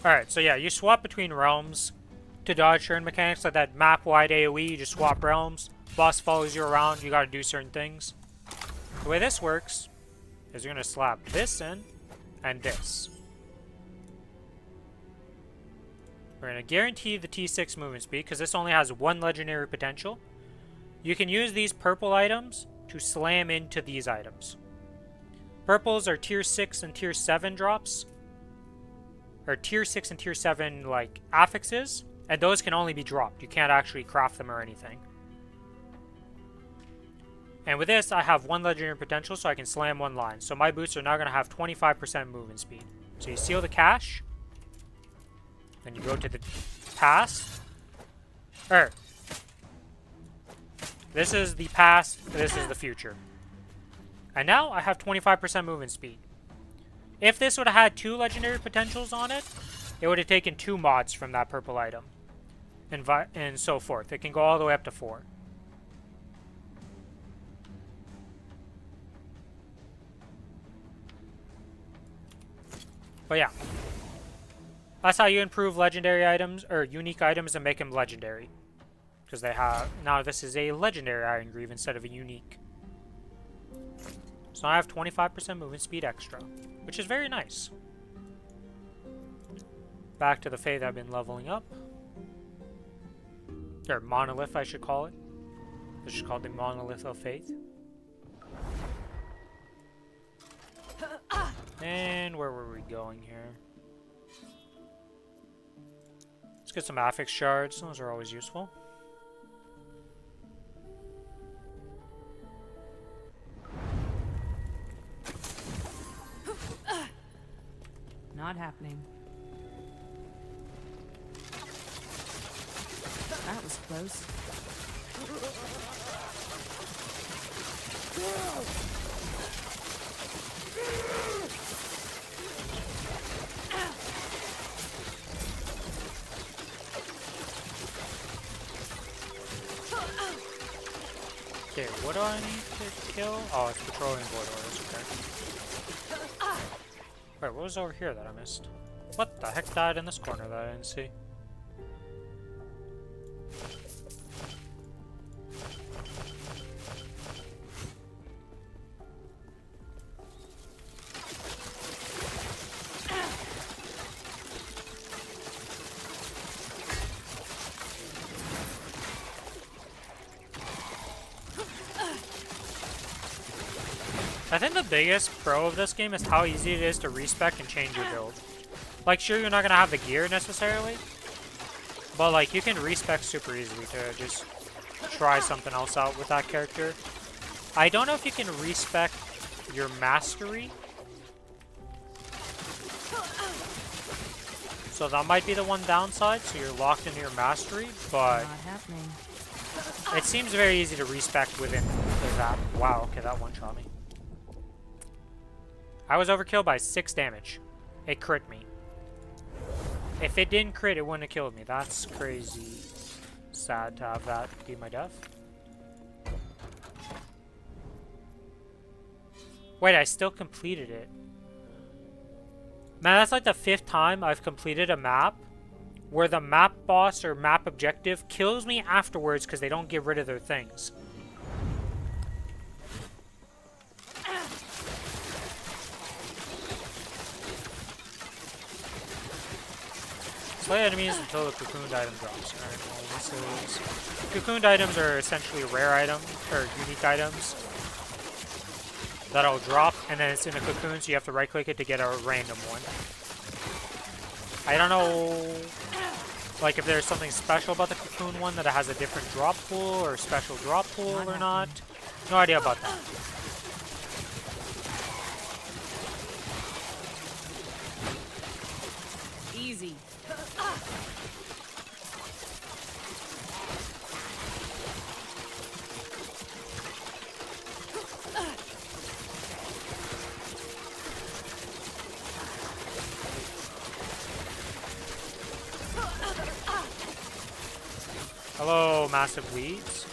Alright, so yeah, you swap between realms to dodge certain mechanics, like that map-wide AoE, you just swap realms. Boss follows you around, you gotta do certain things. The way this works is you're gonna slap this in and this. We're gonna guarantee the T6 movement speed, because this only has one legendary potential. You can use these purple items to slam into these items. Purples are tier 6 and tier 7 drops. Or tier 6 and tier 7, like, affixes. And those can only be dropped. You can't actually craft them or anything. And with this, I have one legendary potential, so I can slam one line. So my boots are now going to have 25% movement speed. So you seal the cache. Then you go to the past. This is the past. This is the future. And now I have 25% movement speed. If this would have had 2 legendary potentials on it, it would have taken 2 mods from that purple item. And so forth. It can go all the way up to 4. But yeah. That's how you improve legendary items, or unique items, and make them legendary. Because they have... Now this is a legendary Iron Greave instead of a unique. So I have 25% movement speed extra, which is very nice. Back to the Faith I've been leveling up. Or Monolith, I should call it. This is called the Monolith of Faith. And where were we going here? Let's get some affix shards. Those are always useful. Not happening. That was close. Okay, what do I need to kill? Oh, it's petroleum corridors, okay. Wait, what was over here that I missed? What the heck died in this corner that I didn't see? I think the biggest pro of this game is how easy it is to respec and change your build. Like, sure, you're not gonna have the gear necessarily, but like, you can respec super easily to just try something else out with that character. I don't know if you can respec your mastery, so that might be the one downside, so you're locked into your mastery, but Not happening. it seems very easy to respec within that. Wow, okay, that one shot me. I was overkilled by 6 damage. It crit me. If it didn't crit, it wouldn't have killed me. That's crazy. Sad to have that be my death. Wait, I still completed it. Man, that's like the 5th time I've completed a map where the map boss or map objective kills me afterwards because they don't get rid of their things. Slay enemies until the cocooned item drops. Alright, well, this is... Cocooned items are essentially rare items, or unique items that'll drop, and then it's in a cocoon, so you have to right-click it to get a random one. I don't know, like, if there's something special about the cocoon one, that it has a different drop pool, or special drop pool, or not. No idea about that. Easy. Hello, massive weeds.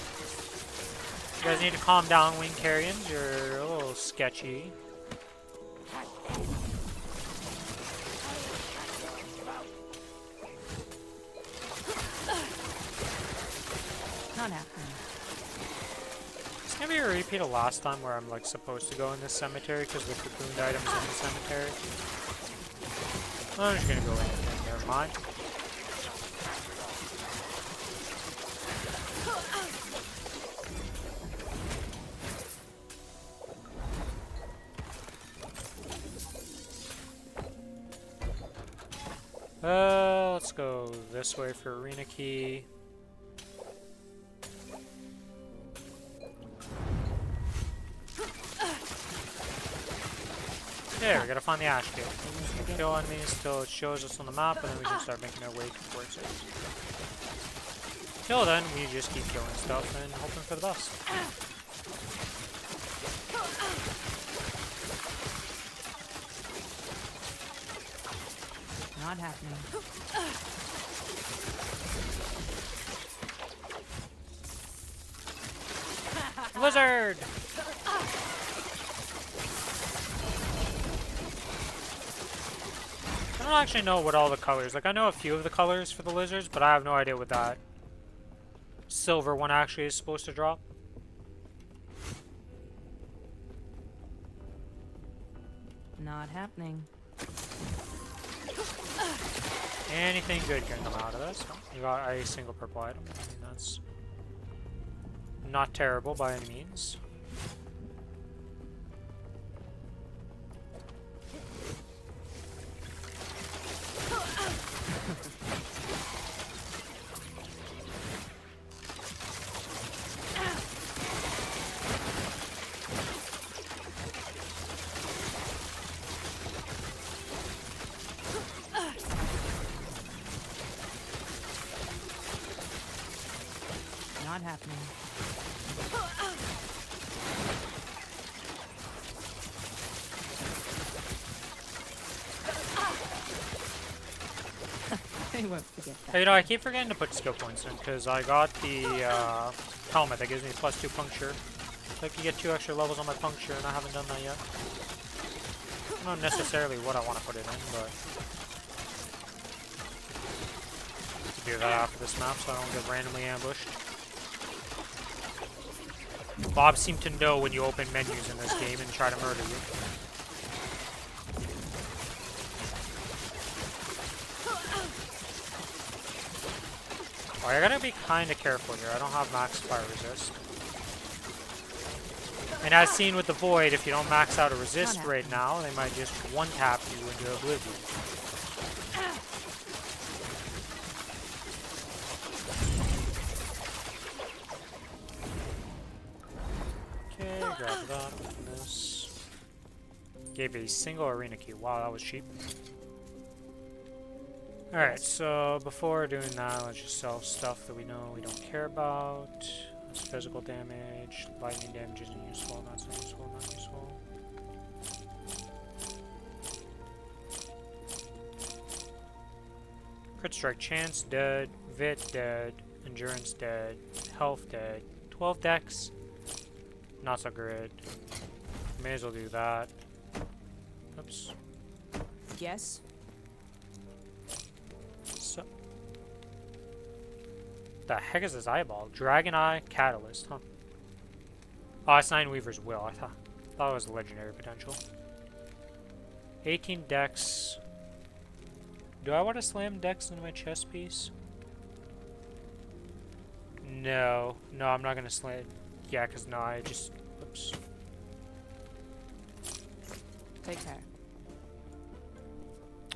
You guys need to calm down, wing carrions. You're a little sketchy. Not happening. It's gonna be a repeat of last time where I'm like supposed to go in this cemetery because the cocooned items in the cemetery. I'm just gonna go in. Never mind. Let's go this way for arena key. There, we gotta find the ash kit. Kill enemies till it shows us on the map, and then we can start making our way towards it. Till then, we just keep killing stuff and hoping for the best. Not happening. Lizard! I don't actually know what all the colors, like I know a few of the colors for the lizards, but I have no idea what that silver one actually is supposed to drop. Not happening. Anything good can come out of this. You got a single purple item. I mean, that's not terrible by any means. Not happening. I won't forget that. Hey, you know, I keep forgetting to put skill points in because I got the helmet that gives me +2 puncture. So I could get 2 extra levels on my puncture, and I haven't done that yet. Not necessarily what I want to put it in, but to do that after this map so I don't get randomly ambushed. Bob seemed to know when you open menus in this game and try to murder you. Oh, I gotta be kinda careful here. I don't have max fire resist. And as seen with the Void, if you don't max out a resist right now, they might just one-tap you into oblivion. Okay, grab that, open this. Gave a single arena key. Wow, that was cheap. Alright, so before doing that, let's just sell stuff that we know we don't care about. That's physical damage, lightning damage isn't useful, not so useful, not useful. Crit strike chance dead, Vit dead, endurance dead, health dead, 12 dex, not so good. May as well do that. Oops. Yes. So, the heck is this eyeball? Dragon Eye Catalyst, huh? Oh, it's 9 Weaver's Will. I thought it was legendary potential. 18 dex. Do I want to slam dex into my chest piece? No. No, I'm not going to slam. Yeah, because no, I just... Oops. Take care.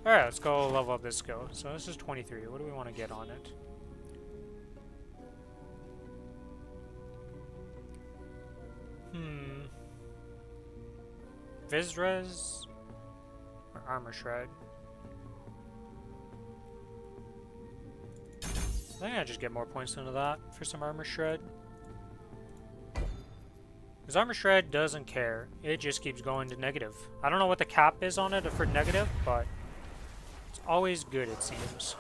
Alright, let's go level up this skill. So this is 23. What do we want to get on it? Vizres or Armor Shred? I think I just get more points into that for some Armor Shred. Because Armor Shred doesn't care. It just keeps going to negative. I don't know what the cap is on it for negative, but it's always good, it seems.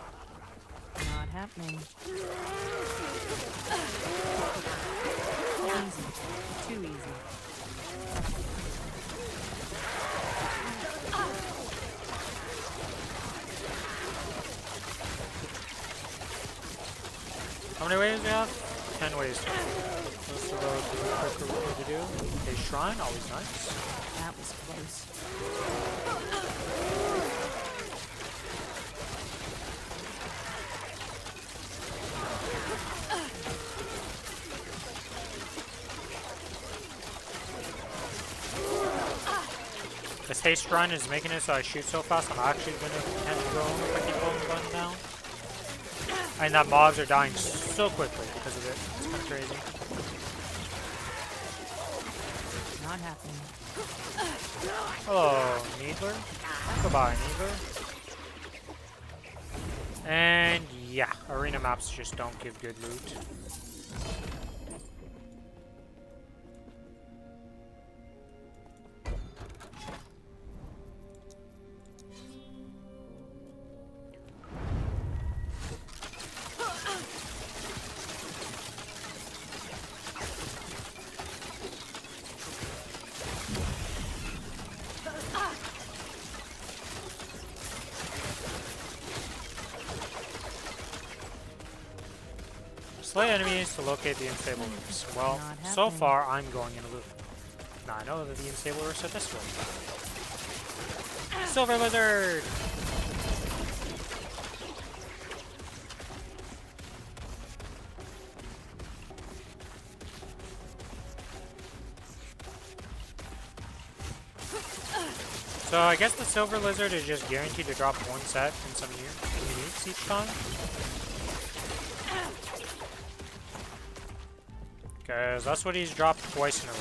Not happening. Easy. Too easy. How many ways do we have? 10 ways. Most of those are quicker to do. A shrine, always nice. That was close. This haste shrine is making it so I shoot so fast, I'm actually going to potentially go home if I keep holding the button down. And that mobs are dying so quickly because of it. It's kind of crazy. Not happening. Hello, Needler. Goodbye, Needler. And yeah, arena maps just don't give good loot. Slay enemies to locate the unstable roots. Well, so far I'm going in a loop. Now I know that the unstable roots are this way. Silver Lizard! So I guess the Silver Lizard is just guaranteed to drop one set in some uniques each time. Because that's what he's dropped twice in a row.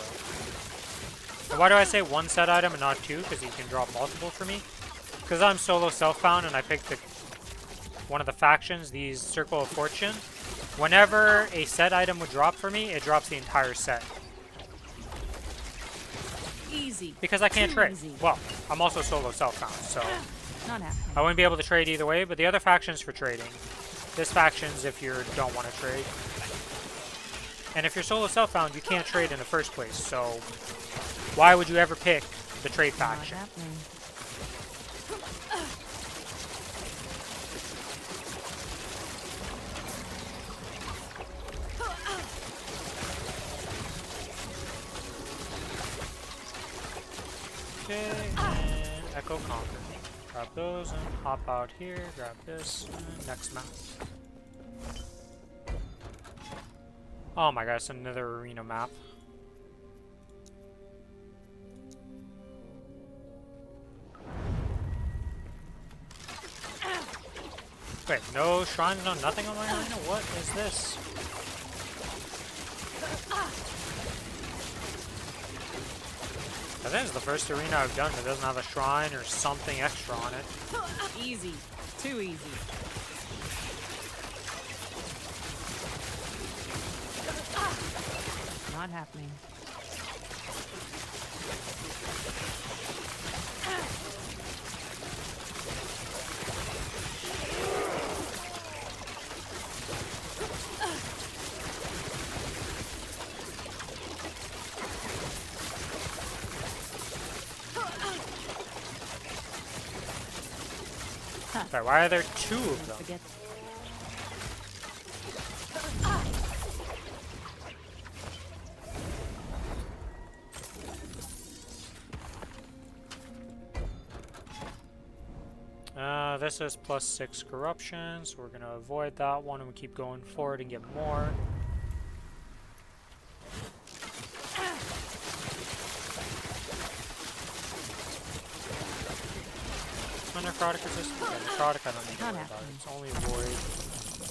And why do I say one set item and not two? Because he can drop multiple for me. Because I'm solo self-bound and I picked one of the factions, these Circle of Fortune. Whenever a set item would drop for me, it drops the entire set. Easy. Because I can't Too trade. easy. Well, I'm also solo self-bound, so Not happening. I wouldn't be able to trade either way, but the other faction's for trading. This faction's if you don't want to trade. And if you're solo self-bound, you can't trade in the first place, so why would you ever pick the trade Not faction? happening. Okay, and Echo Conquer. Grab those and hop out here, grab this, and next map. Oh my gosh, another arena map. Wait, no shrines, no nothing on my arena? What is this? I think it's the first arena I've done that doesn't have a shrine or something extra on it. Easy. Too easy. Not happening. Sorry, why are there two of them? Forget. This is +6 corruption, so we're going to avoid that one and we keep going forward and get more. Necrotic resistance? Yeah, necrotic I don't need to worry about. It's only void.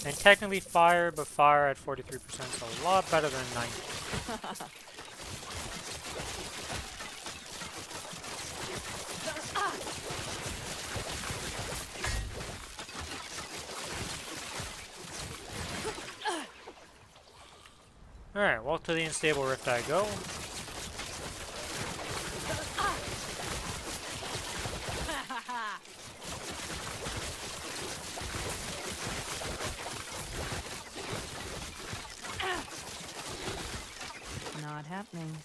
And technically fire, but fire at 43%, so a lot better than 90. Alright, walk to the unstable rift I go. Not happening.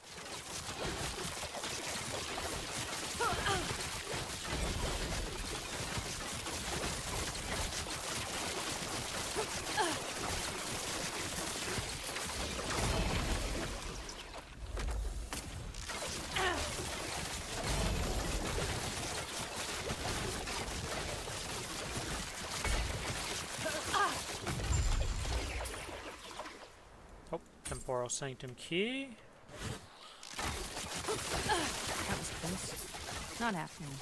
Oh, Temporal Sanctum Key. That was close. Not happening.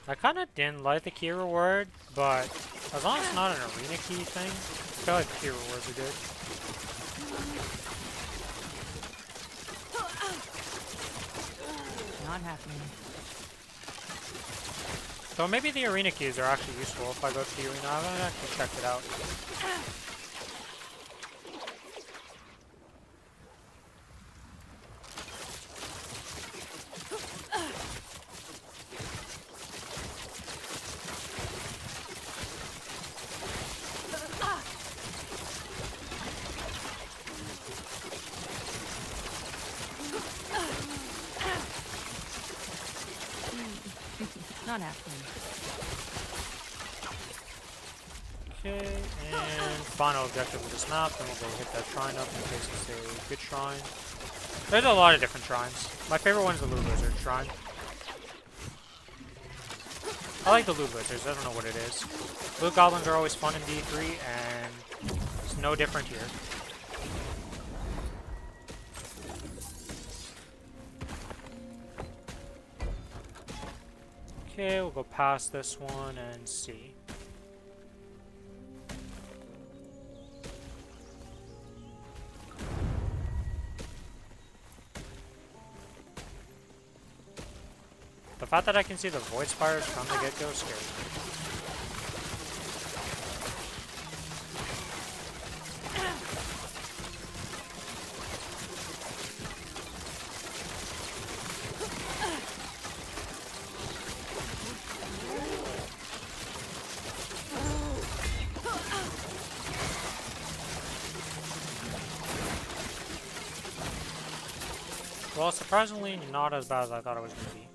I kind of didn't like the key reward, but as long as it's not an arena key thing, I feel like key rewards are good. Not happening. So maybe the arena keys are actually useful if I go to the arena. I haven't actually checked it out. Not happening. Okay, and final objective of this map, and we'll go hit that shrine up in case it's a good shrine. There's a lot of different shrines. My favorite one is the Loot Lizard shrine. I like the Loot Lizards, I don't know what it is. Loot Goblins are always fun in D3, and it's no different here. Okay, we'll go past this one and see. The fact that I can see the Void Spires from the get-go scares me. Well, surprisingly, not as bad as I thought it was going to be.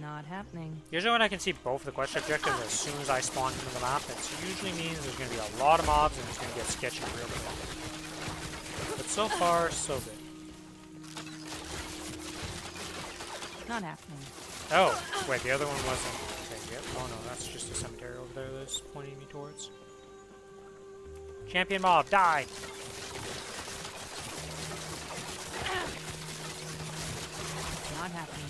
Not happening. Usually when I can see both the quest objectives as soon as I spawn into the map, it usually means there's going to be a lot of mobs and it's going to get sketchy real quick. But so far, so good. Not happening. Oh, wait, the other one wasn't. Okay, yep. Oh no, that's just a cemetery over there that's pointing me towards. Champion mob, die! Not happening.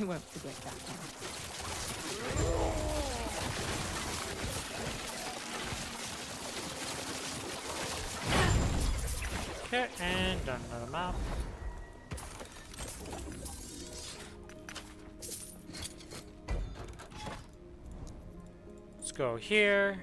I won't forget that one. Okay, and done another map. Let's go here.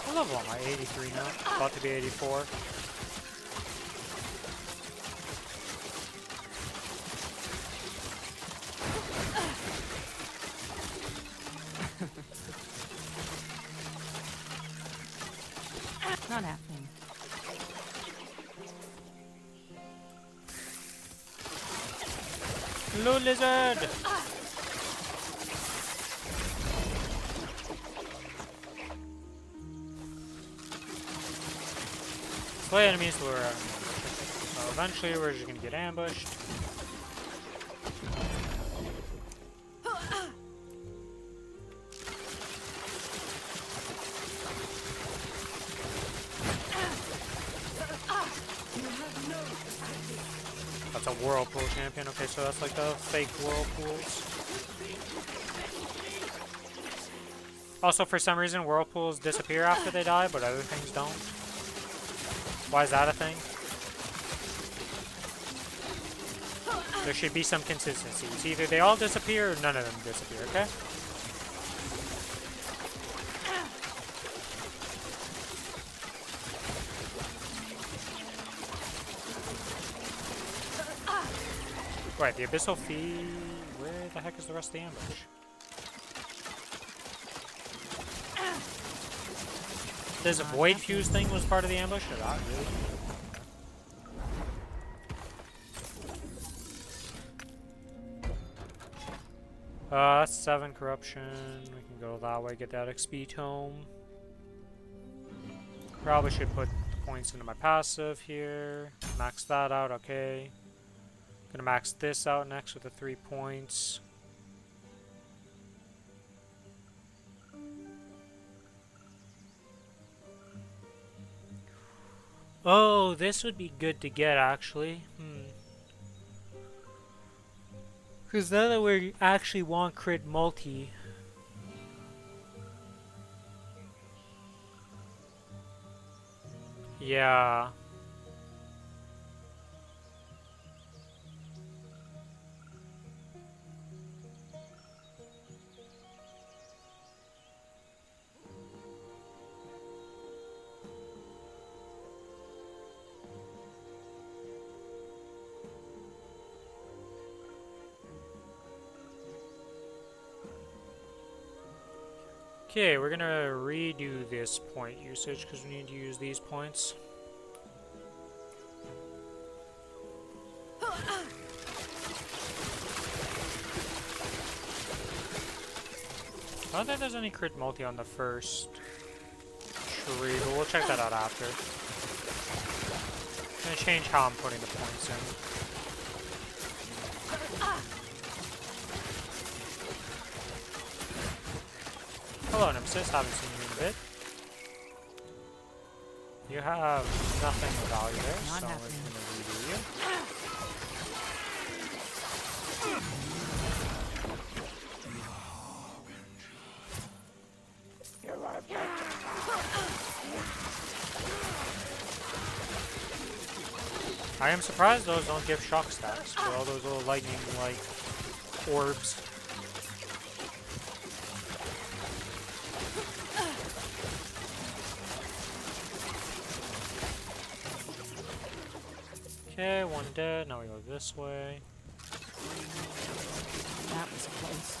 What level am I? 83 now. About to be 84. Not happening. Hello, lizard! Play enemies who are so eventually we're just gonna get ambushed. That's a whirlpool champion. Okay, so that's like the fake whirlpools. Also, for some reason, whirlpools disappear after they die, but other things don't. Why is that a thing? There should be some consistency. It's either they all disappear or none of them disappear, okay? Right, the Abyssal Fee... Where the heck is the rest of the ambush? This Void Fuse thing was part of the ambush? Or not really? That's 7 corruption. We can go that way, get that XP tome. Probably should put the points into my passive here. Max that out, okay. Gonna max this out next with the 3 points. Oh, this would be good to get actually. Because now that we actually want crit multi. Yeah. Okay, we're gonna redo this point usage because we need to use these points. I don't think there's any crit multi on the first tree, but we'll check that out after. I'm gonna change how I'm putting the points in. Hello, Nemesis. Haven't seen you in a bit. You have nothing of value there, so we're going to redo you. I am surprised those don't give shock stacks for all those little lightning-like orbs. Okay, one dead. Now we go this way. That was close.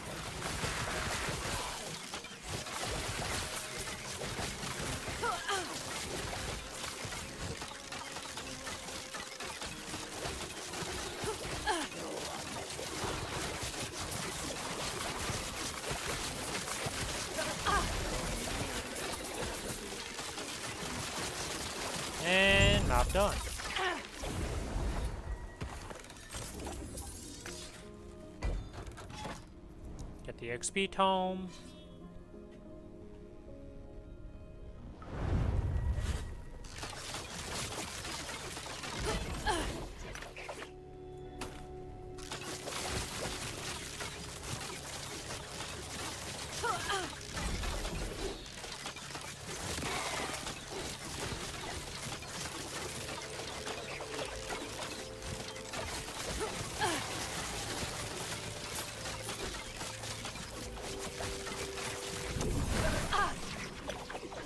And map done. XP tome.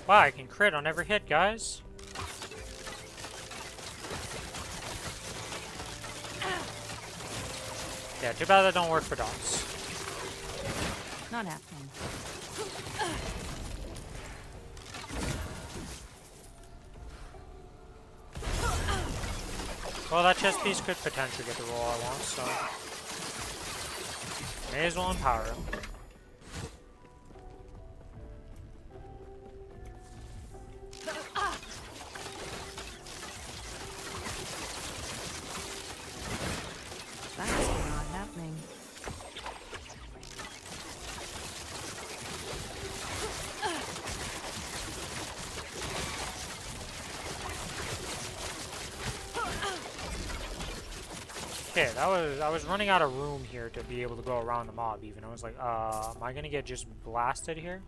Wow, I can crit on every hit, guys. Yeah, too bad that don't work for dogs. Not happening. Well, that chest piece could potentially get the roll I want, so... May as well empower him. That's not happening. Okay, I was running out of room here to be able to go around the mob even. I was like, am I gonna get just blasted here?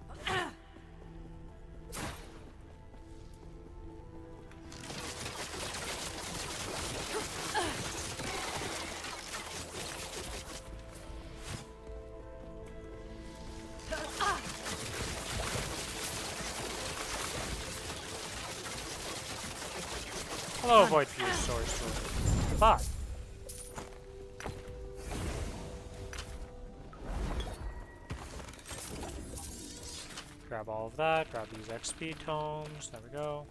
Hello, Void Fuse Source. Goodbye. Grab all of that, grab these XP tomes, there we go.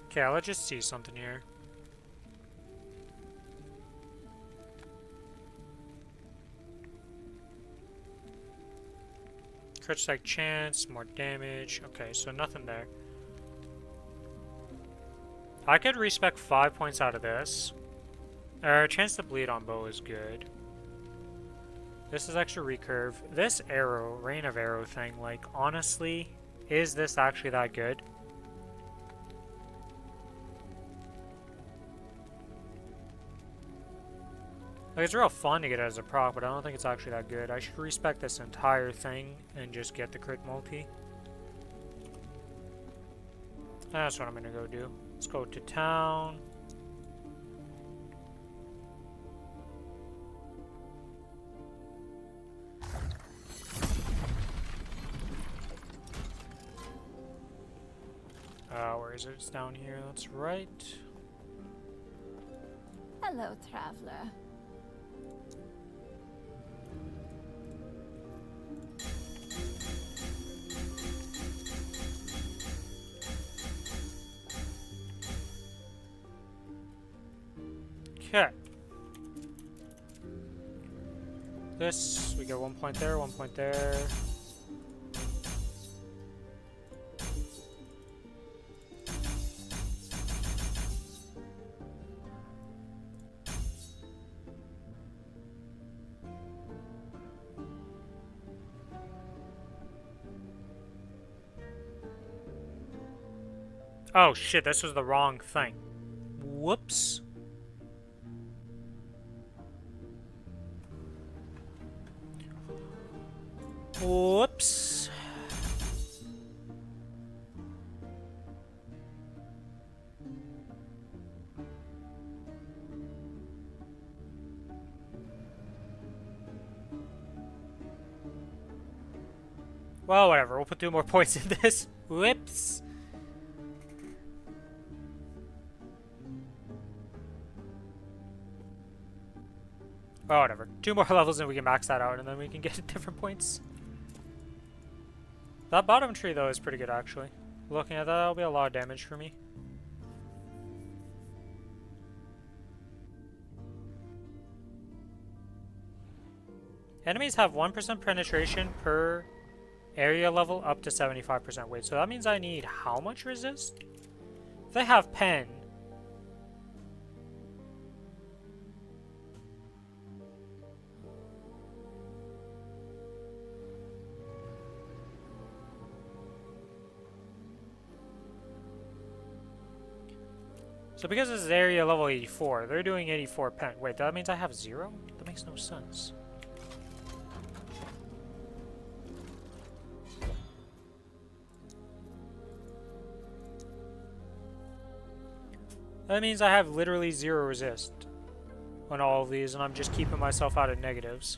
Okay, let's just see something here. Crit strike chance, more damage. Okay, so nothing there. I could respec 5 points out of this. Chance to bleed on bow is good. This is extra recurve. This arrow, rain of arrow thing, like, honestly, is this actually that good? Like, it's real fun to get it as a proc, but I don't think it's actually that good. I should respec this entire thing and just get the crit multi. That's what I'm gonna go do. Let's go to town. Where is it? It's down here. That's right. Hello, traveler. Okay. This, we get 1 point there, 1 point there. Oh shit, this was the wrong thing. Whoops. Whoops. Well, whatever. We'll put 2 more points in this. Whoops. Oh, whatever. 2 more levels and we can max that out and then we can get different points. That bottom tree, though, is pretty good, actually. Looking at that, that'll be a lot of damage for me. Enemies have 1% penetration per area level up to 75% weight. So that means I need how much resist? If they have pen... So because this is area level 84, they're doing 84 pen. Wait, that means I have 0? That makes no sense. That means I have literally 0 resist on all of these, and I'm just keeping myself out of negatives.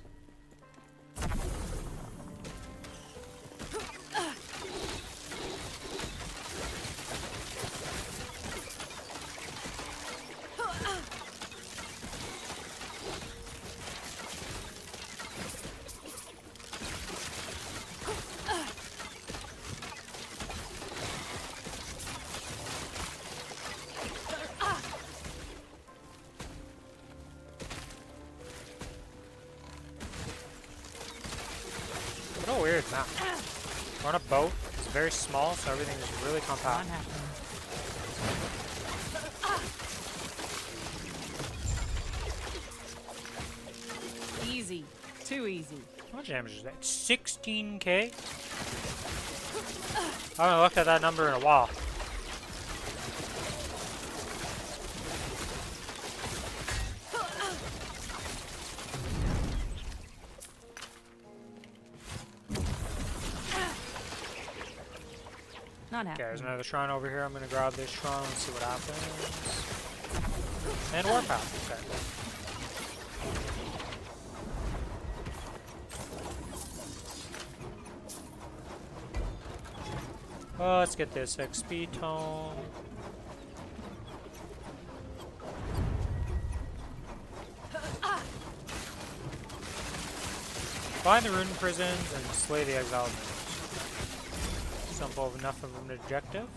What a weird map. We're on a boat. It's very small, so everything is really Not compact. happening. Easy. Too easy. How much damage is that? 16k? I haven't looked at that number in a while. Not Okay, there's happening. another shrine over here. I'm gonna grab this shrine and see what happens. And warpath. Okay. Well, let's get this XP tome. Find the rune prisons and slay the exiled minions. Simple enough of an objective.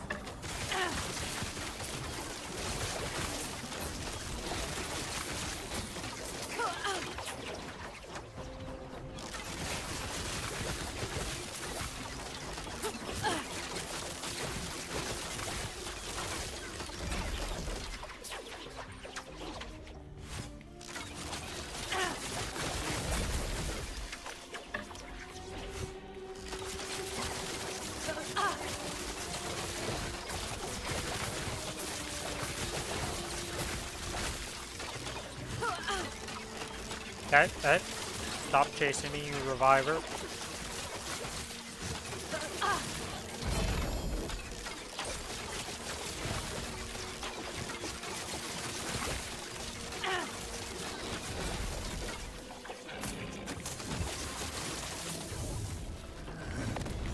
Okay, stop chasing me, you reviver.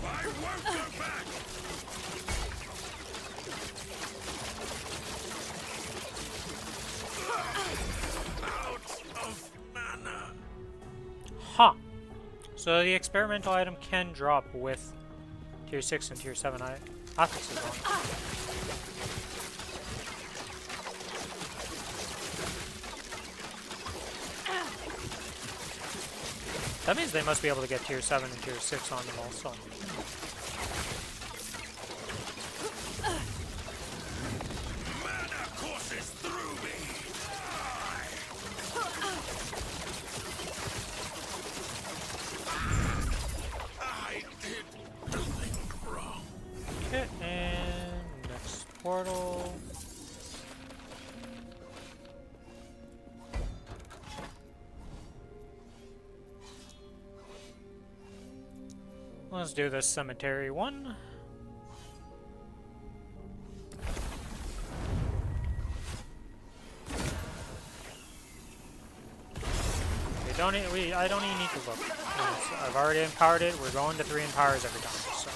I won't go back! Out of mana! Huh. So the experimental item can drop with tier 6 and tier 7 affixes on. That means they must be able to get tier 7 and tier 6 on them also. Mana courses through me! I did nothing wrong. Okay, and next portal. Let's do the cemetery one. I don't even need to look. I've already empowered it. We're going to 3 empowers every time. So.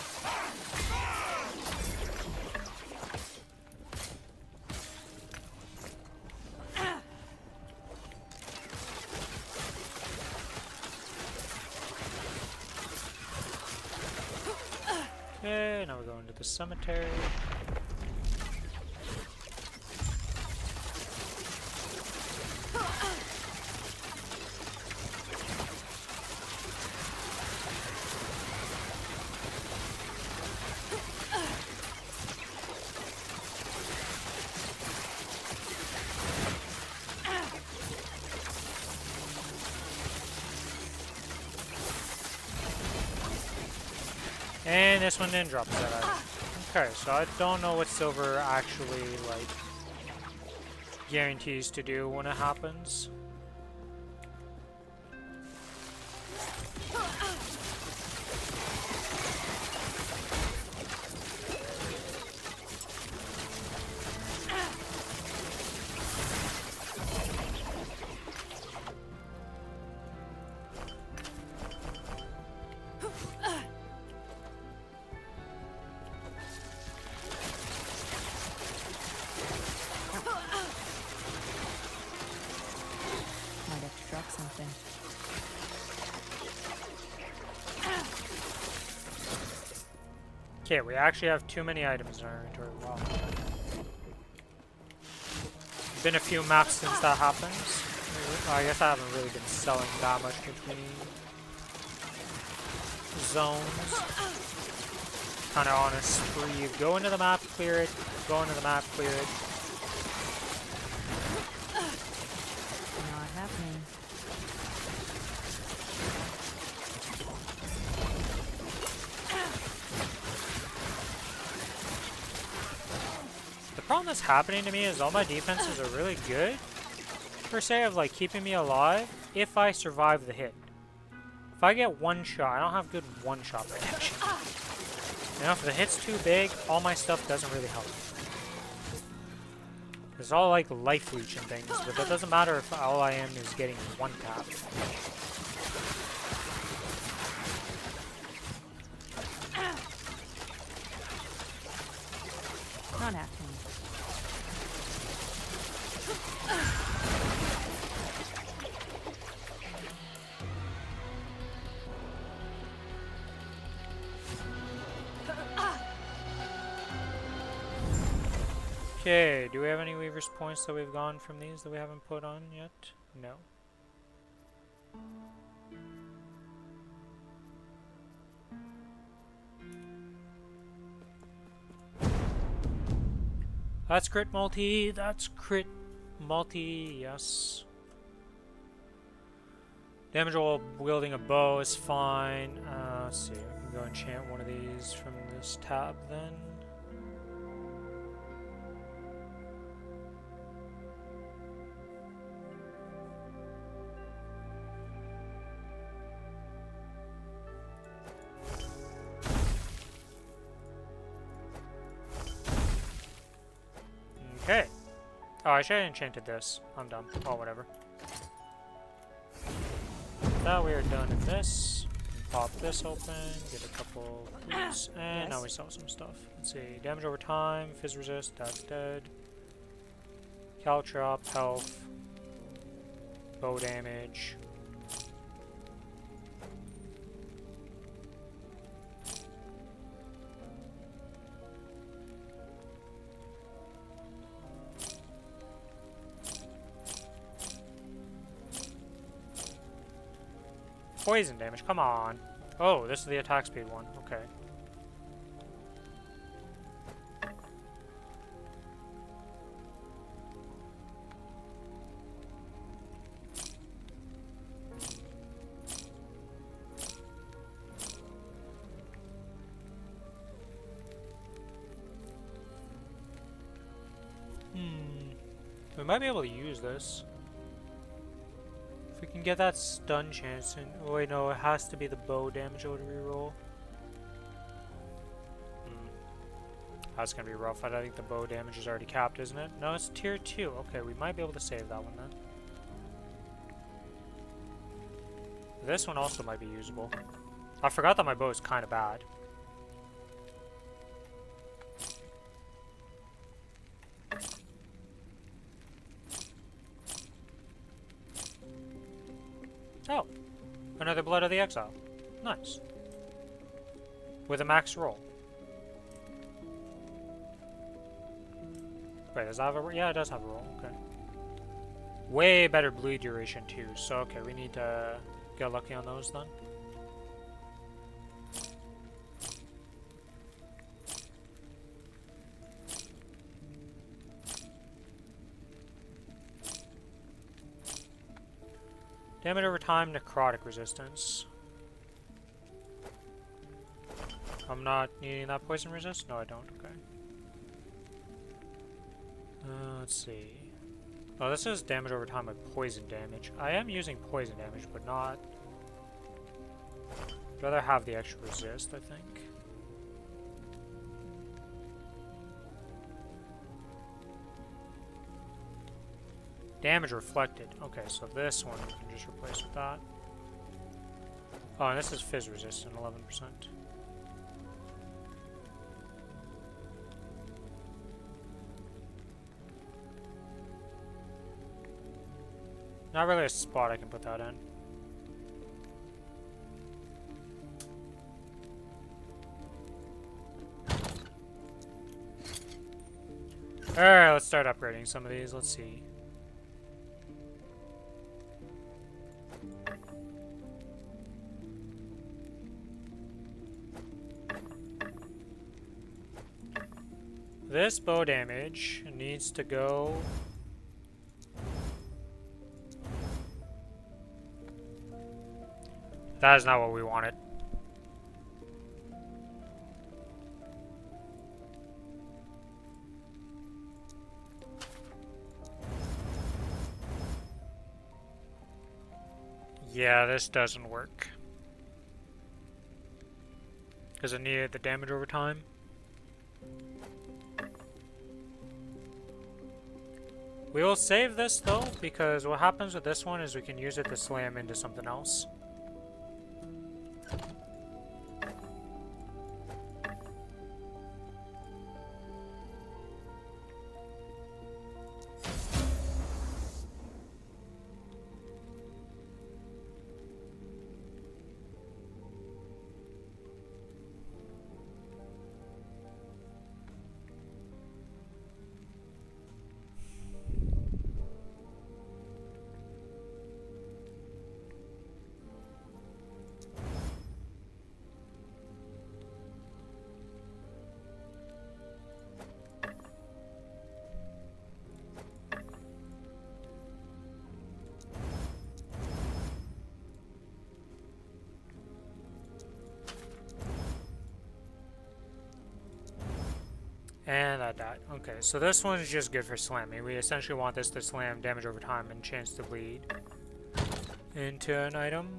Okay, now we're going to the cemetery. And this one didn't drop that item. Okay, so I don't know what silver actually, like, guarantees to do when it happens. Might have to drop something. Okay, we actually have too many items in our inventory. Wow. Been a few maps since that happens. I guess I haven't really been selling that much between zones. Kind of on a spree. Go into the map, clear it. Go into the map, clear it. Not happening. The problem that's happening to me is all my defenses are really good, per se, of like keeping me alive if I survive the hit. If I get one shot, I don't have good one-shot protection. You know, if the hit's too big, all my stuff doesn't really help. It's all like life leech and things, but that doesn't matter if all I am is getting one tap. Not happening. Okay, do we have any Weaver's points that we've gone from these that we haven't put on yet? No. That's crit multi, that's crit multi, yes. Damage while wielding a bow is fine. Let's see, we can go enchant one of these from this tab then. Okay. Oh, I should have enchanted this. I'm dumb. Oh, whatever. Now we are done in this. Pop this open, get a couple boots, and now we sell some stuff. Let's see. Damage over time, fizz resist, that's dead. Caltrop, health, bow damage. Poison damage, come on. Oh, this is the attack speed one. Okay. We might be able to use this. If we can get that stun chance, and oh wait, no, it has to be the bow damage to reroll. That's gonna be rough. I think the bow damage is already capped, isn't it? No, it's tier 2. Okay, we might be able to save that one then. This one also might be usable. I forgot that my bow is kind of bad. Oh, another Blood of the Exile. Nice. With a max roll. Wait, does that have a... Yeah, it does have a roll. Okay. Way better bleed duration too, so okay, we need to get lucky on those then. Damage over time, necrotic resistance. I'm not needing that poison resist? No, I don't. Okay. Let's see. Oh, this is damage over time with poison damage. I am using poison damage, but not... I'd rather have the extra resist, I think. Damage reflected. Okay, so this one we can just replace with that. Oh, and this is fizz resistant, 11%. Not really a spot I can put that in. Alright, let's start upgrading some of these. Let's see. This bow damage needs to go... That is not what we wanted. Yeah, this doesn't work. Because it needed the damage over time. We will save this though, because what happens with this one is we can use it to slam into something else. And that died. Okay, so this one is just good for slamming. We essentially want this to slam damage over time and chance to bleed into an item.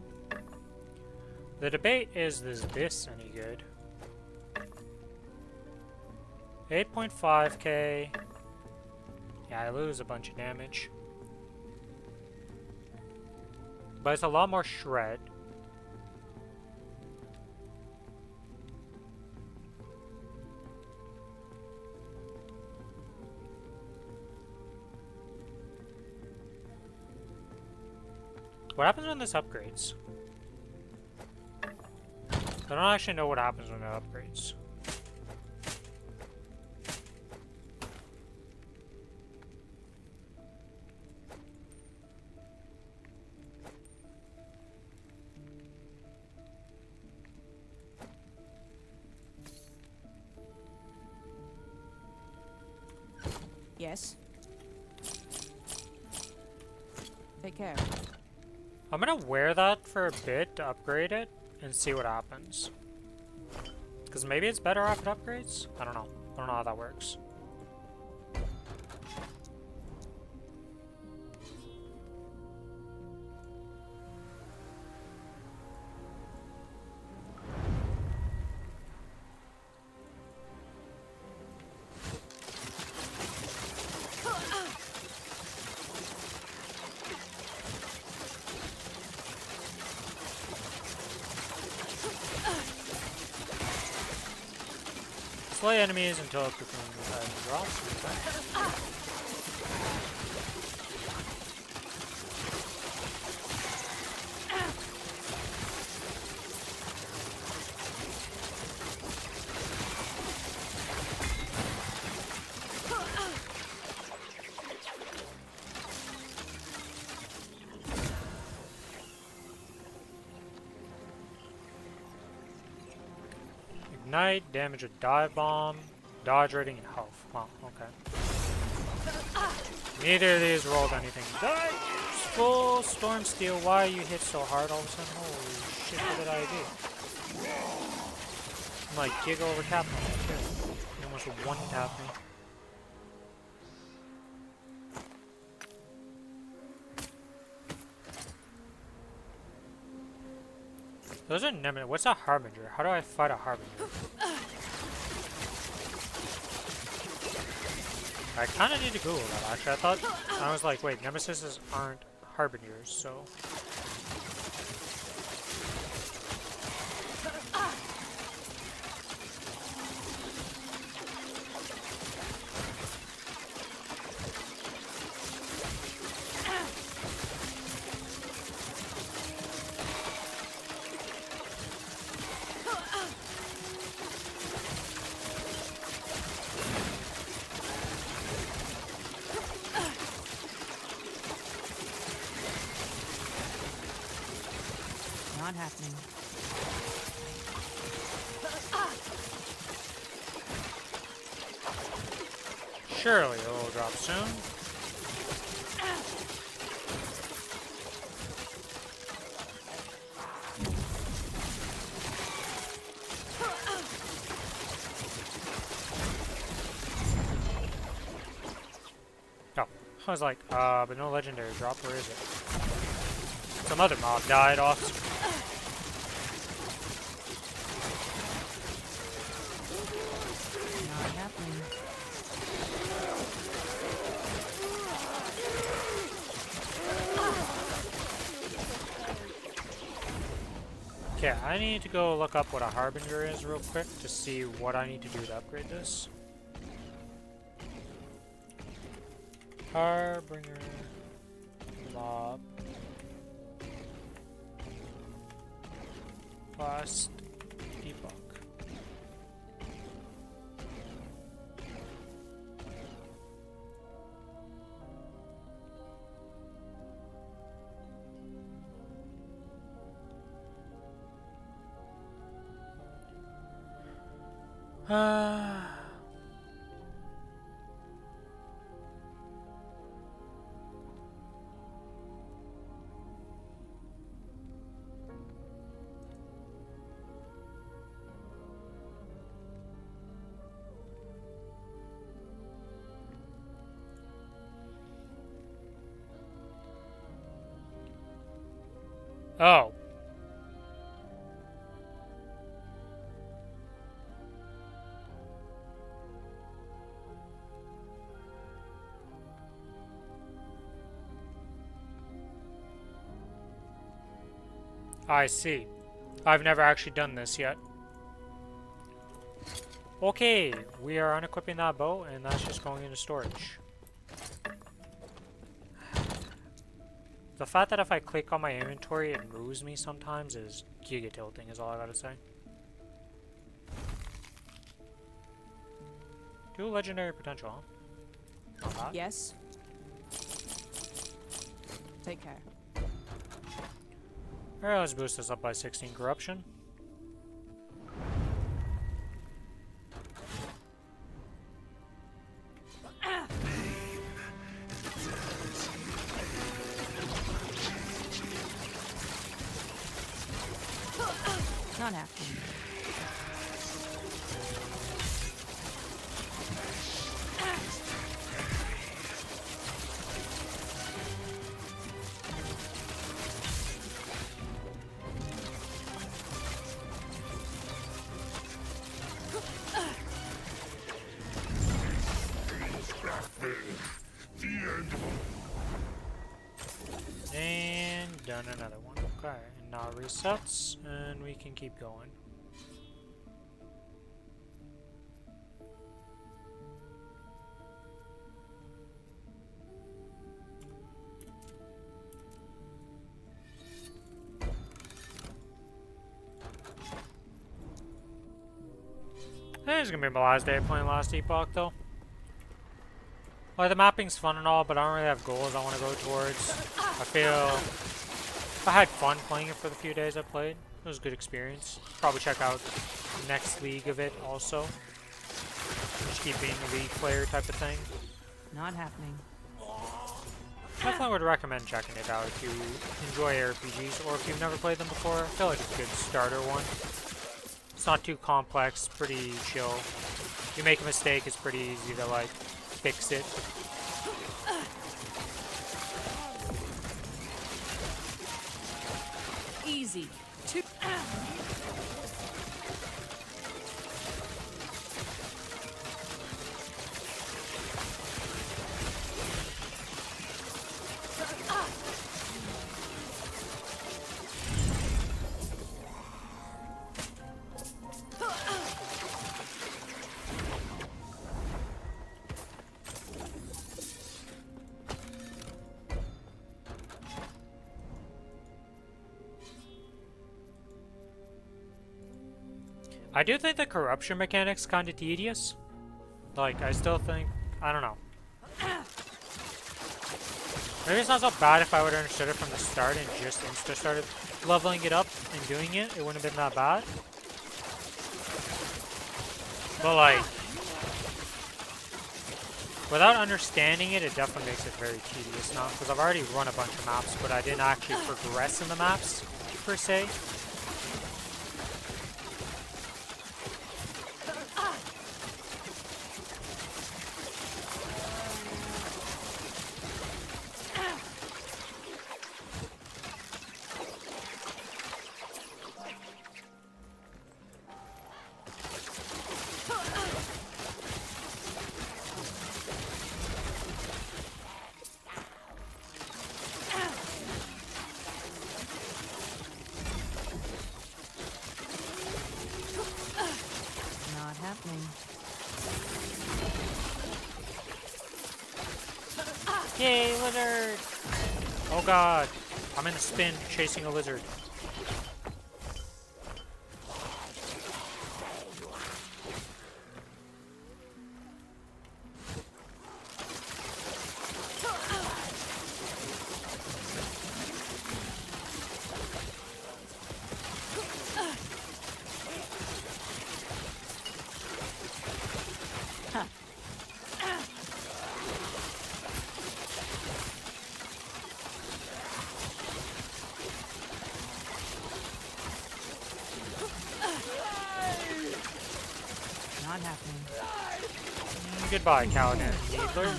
The debate is this any good? 8.5k. Yeah, I lose a bunch of damage. But it's a lot more shred. What happens when this upgrades? I don't actually know what happens when it upgrades. Yes. Take care. I'm gonna wear that for a bit to upgrade it and see what happens. Because maybe it's better after it upgrades? I don't know. I don't know how that works. Slay enemies until a cocoon drops. Okay. Ignite, damage with dive bomb, dodge rating, and health. Wow, okay. Neither of these rolled anything. Die! Full storm steel. Why you hit so hard all of a sudden? Holy shit, what did I do? I'm like giga over tapping that too. You almost one tap me. Those are Nemesis. What's a Harbinger? How do I fight a Harbinger? I kind of need to Google that, actually. I was like, wait, Nemesises aren't Harbingers, so... Not happening. Surely it will drop soon. Oh, I was like, but no legendary drop. Where is it? Some other mob died off. Not happening. Okay, I need to go look up what a Harbinger is real quick to see what I need to do to upgrade this. Harbinger mob fast debug. Oh. I see. I've never actually done this yet. Okay, we are unequipping that bow, and that's just going into storage. The fact that if I click on my inventory, it moves me sometimes is giga tilting, is all I gotta say. Do legendary potential, huh? Not bad. Yes. Take care. Alright, let's boost this up by 16 corruption. Not happening. And done another one. Okay, and now resets, and we can keep going. This is gonna be my last day of playing Last Epoch, though. Like, the mapping's fun and all, but I don't really have goals I want to go towards. I feel I had fun playing it for the few days I played. It was a good experience. Probably check out the next league of it also. Just keep being a league player type of thing. Not happening. Definitely would recommend checking it out if you enjoy RPGs, or if you've never played them before. I feel like it's a good starter one. It's not too complex, pretty chill. If you make a mistake, it's pretty easy to, like, fix it. Easy. I do think the corruption mechanic's kind of tedious. Like, I still think, I don't know. Maybe it's not so bad if I would have understood it from the start and just insta started leveling it up and doing it. It wouldn't have been that bad. But like, without understanding it, it definitely makes it very tedious now. Because I've already run a bunch of maps, but I didn't actually progress in the maps, per se. Not happening. Yay, lizard! Oh god, I'm in a spin chasing a lizard. Not happening. Goodbye, Caladan Needler.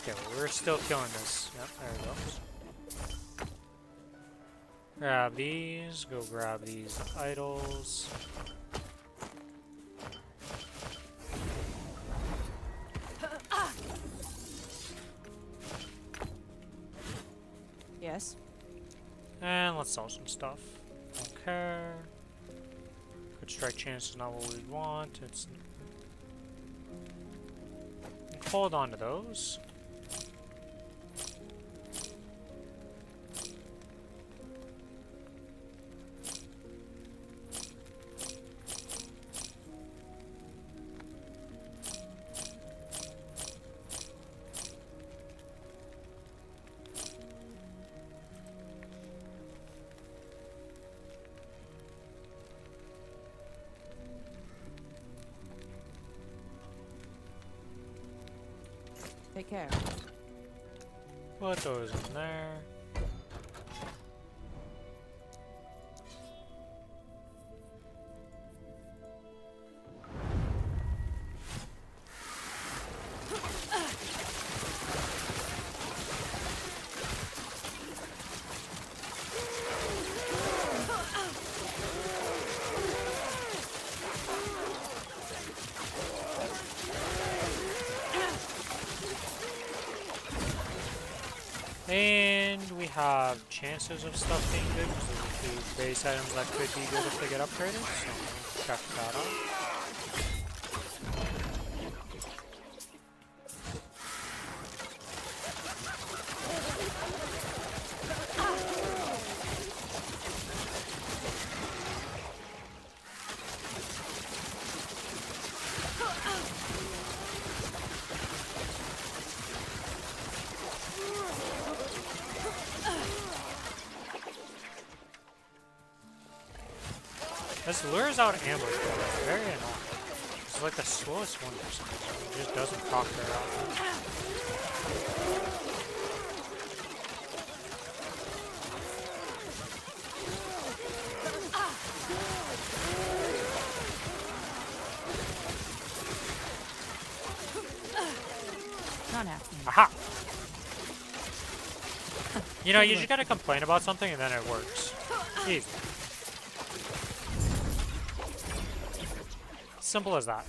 Okay, well, we're still killing this. Yep, there it goes. Grab these, go grab these idols. Yes. And let's sell some stuff. Okay. Good strike chance is not what we want. It's hold on to those. Take care. Put those in there. And we have chances of stuff being good because there's a few base items that could be good if they get upgraded, so check that out. This lures out ambush, but it's very annoying. It's like the slowest one for some reason. It just doesn't proc very often. Not happening. Aha! You know, you just gotta complain about something and then it works. Easy. Simple as that.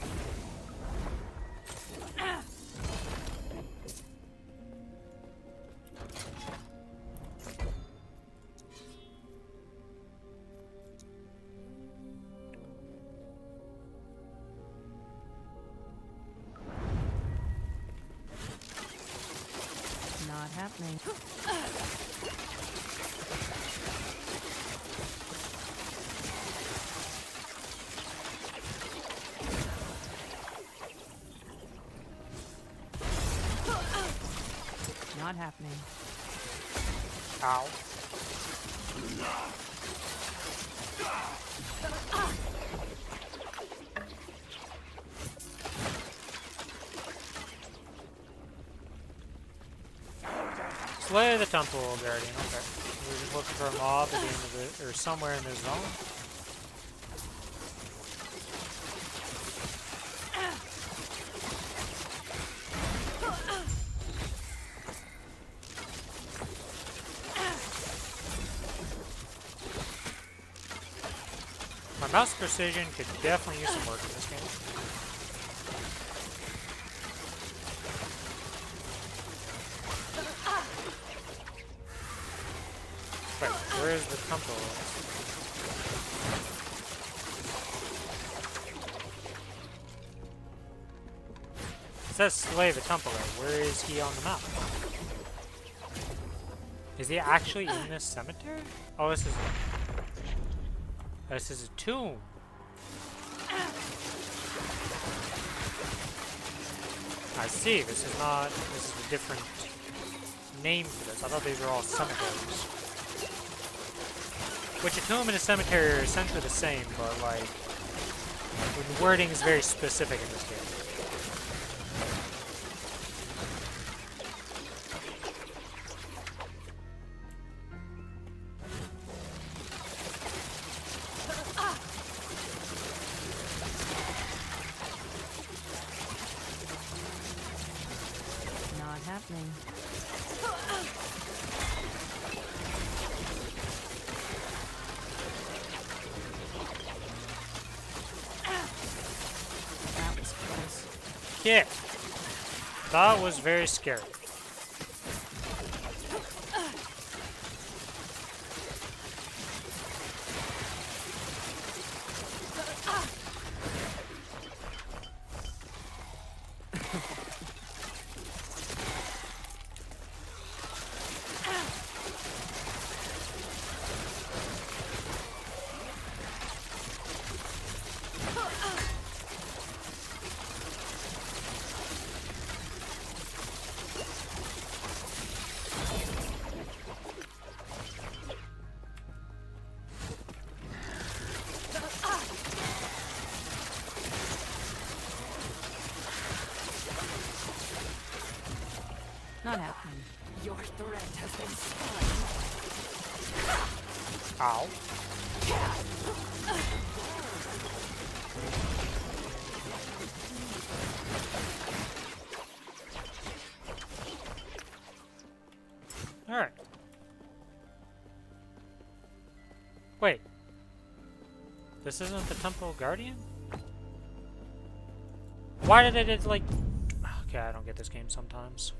Not happening. Not happening. Ow. Slay the temple guardian. Okay. We're just looking for a mob at the end of it, or somewhere in this zone. My mouse precision could definitely use some work in this game. Wait, where is the temple? It says slay the temple there. Where is he on the map? Is he actually in this cemetery? Oh, this is a tomb. I see. This is a different name for this. I thought these were all cemeteries. Which a tomb and a cemetery are essentially the same, but like, the wording is very specific in this game. Not happening. That was close. Yeah. That was very scary. Not happening. Your threat has been spotted. Ow. Alright. Wait. This isn't the Temple Guardian? Why did it like... Okay, I don't get this game sometimes.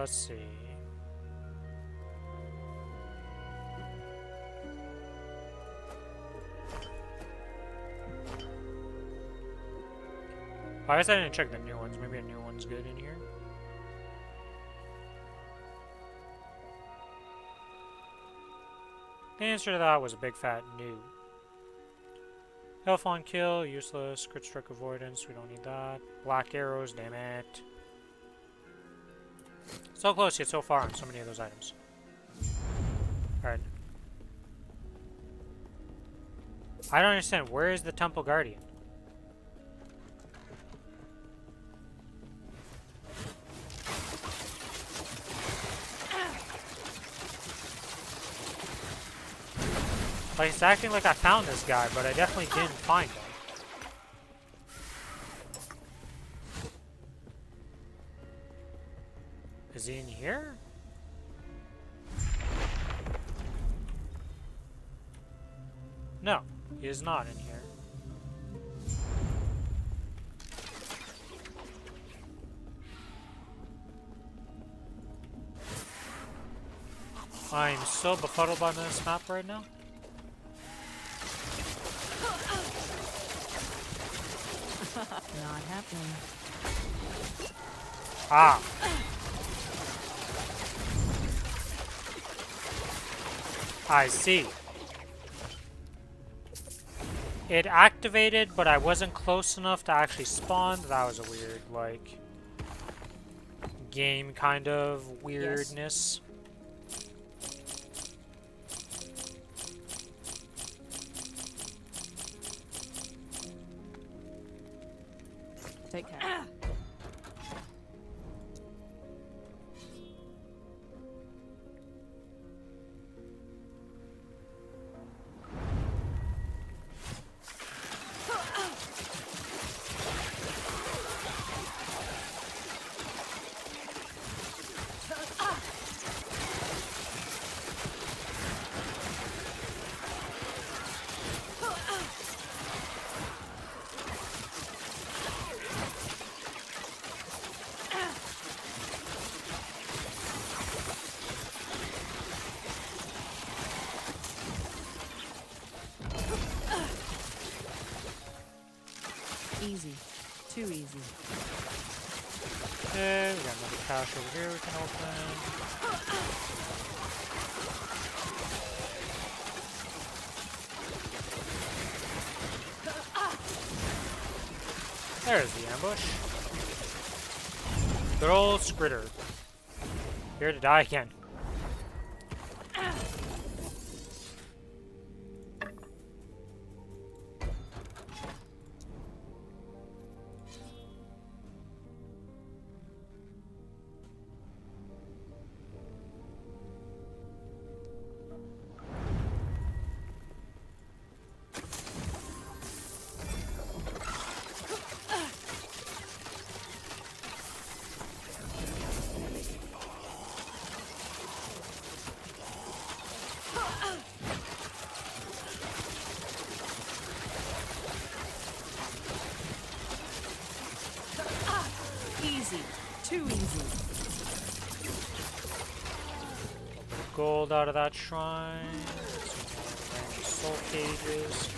Let's see. I guess I didn't check the new ones. Maybe a new one's good in here. The answer to that was a big fat no. Health on kill, useless. Crit strike avoidance, we don't need that. Black arrows, damn it. So close yet so far on so many of those items. Alright. I don't understand. Where is the Temple Guardian? Like, it's acting like I found this guy, but I definitely didn't find him. Is he in here? No, he is not in here. I'm so befuddled by this map right now. Not happening. Ah. I see. It activated, but I wasn't close enough to actually spawn. That was a weird, like, game kind of weirdness. Take care. Easy. Too easy. Okay, we got another cache over here we can open. There's the ambush. Good old Scritter. Here to die again. Easy. Too easy. Gold out of that shrine. Some more soul cages.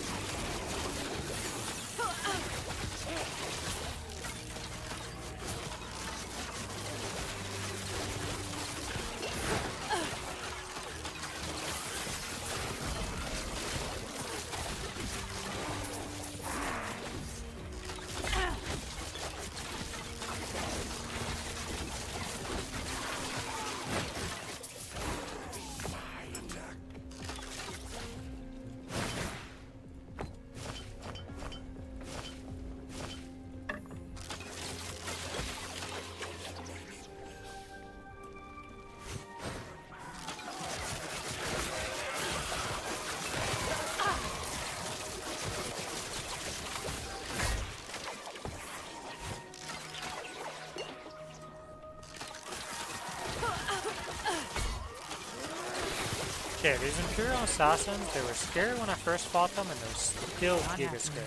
Okay, these Imperial Assassins, they were scary when I first fought them, and they're still giga scary.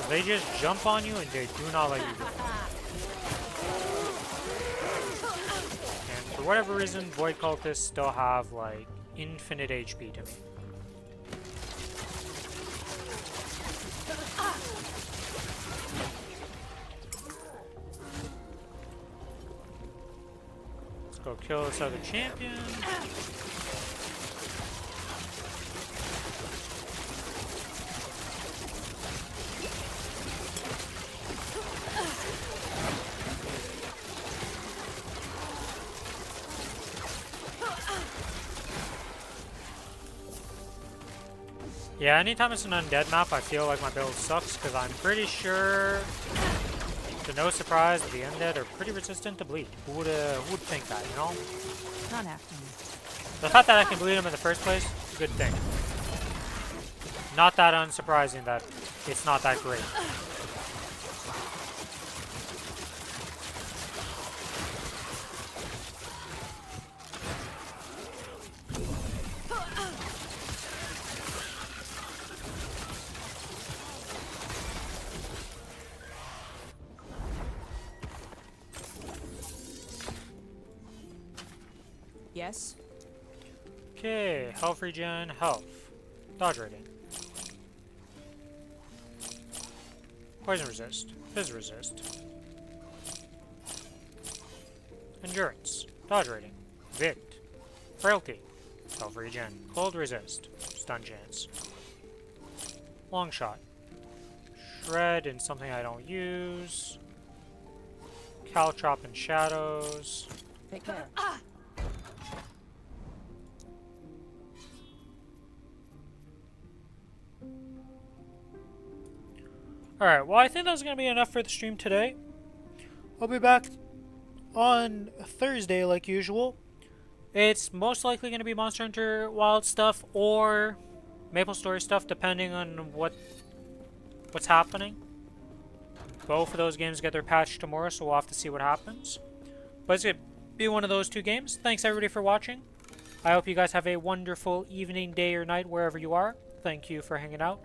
They just jump on you, and they do not let you go. And for whatever reason, Void Cultists still have, like, infinite HP to me. Let's go kill this other champion. Yeah, anytime it's an undead map, I feel like my build sucks, because I'm pretty sure, to no surprise, that the undead are pretty resistant to bleed. Who would think that, you know? Not happening. The fact that I can bleed them in the first place a good thing. Not that unsurprising that it's not that great. Yes? Okay, health regen, health. Dodge rating. Poison resist. Fizz resist. Endurance. Dodge rating. Vict. Frailty. Health regen. Cold resist. Stun chance. Long shot. Shred and something I don't use. Caltrop and shadows. Take care. Alright, well I think that's going to be enough for the stream today. I'll be back on Thursday like usual. It's most likely going to be Monster Hunter Wild stuff or Maple Story stuff depending on what's happening. Both of those games get their patch tomorrow, so we'll have to see what happens. But it's going to be one of those two games. Thanks everybody for watching. I hope you guys have a wonderful evening, day, or night wherever you are. Thank you for hanging out.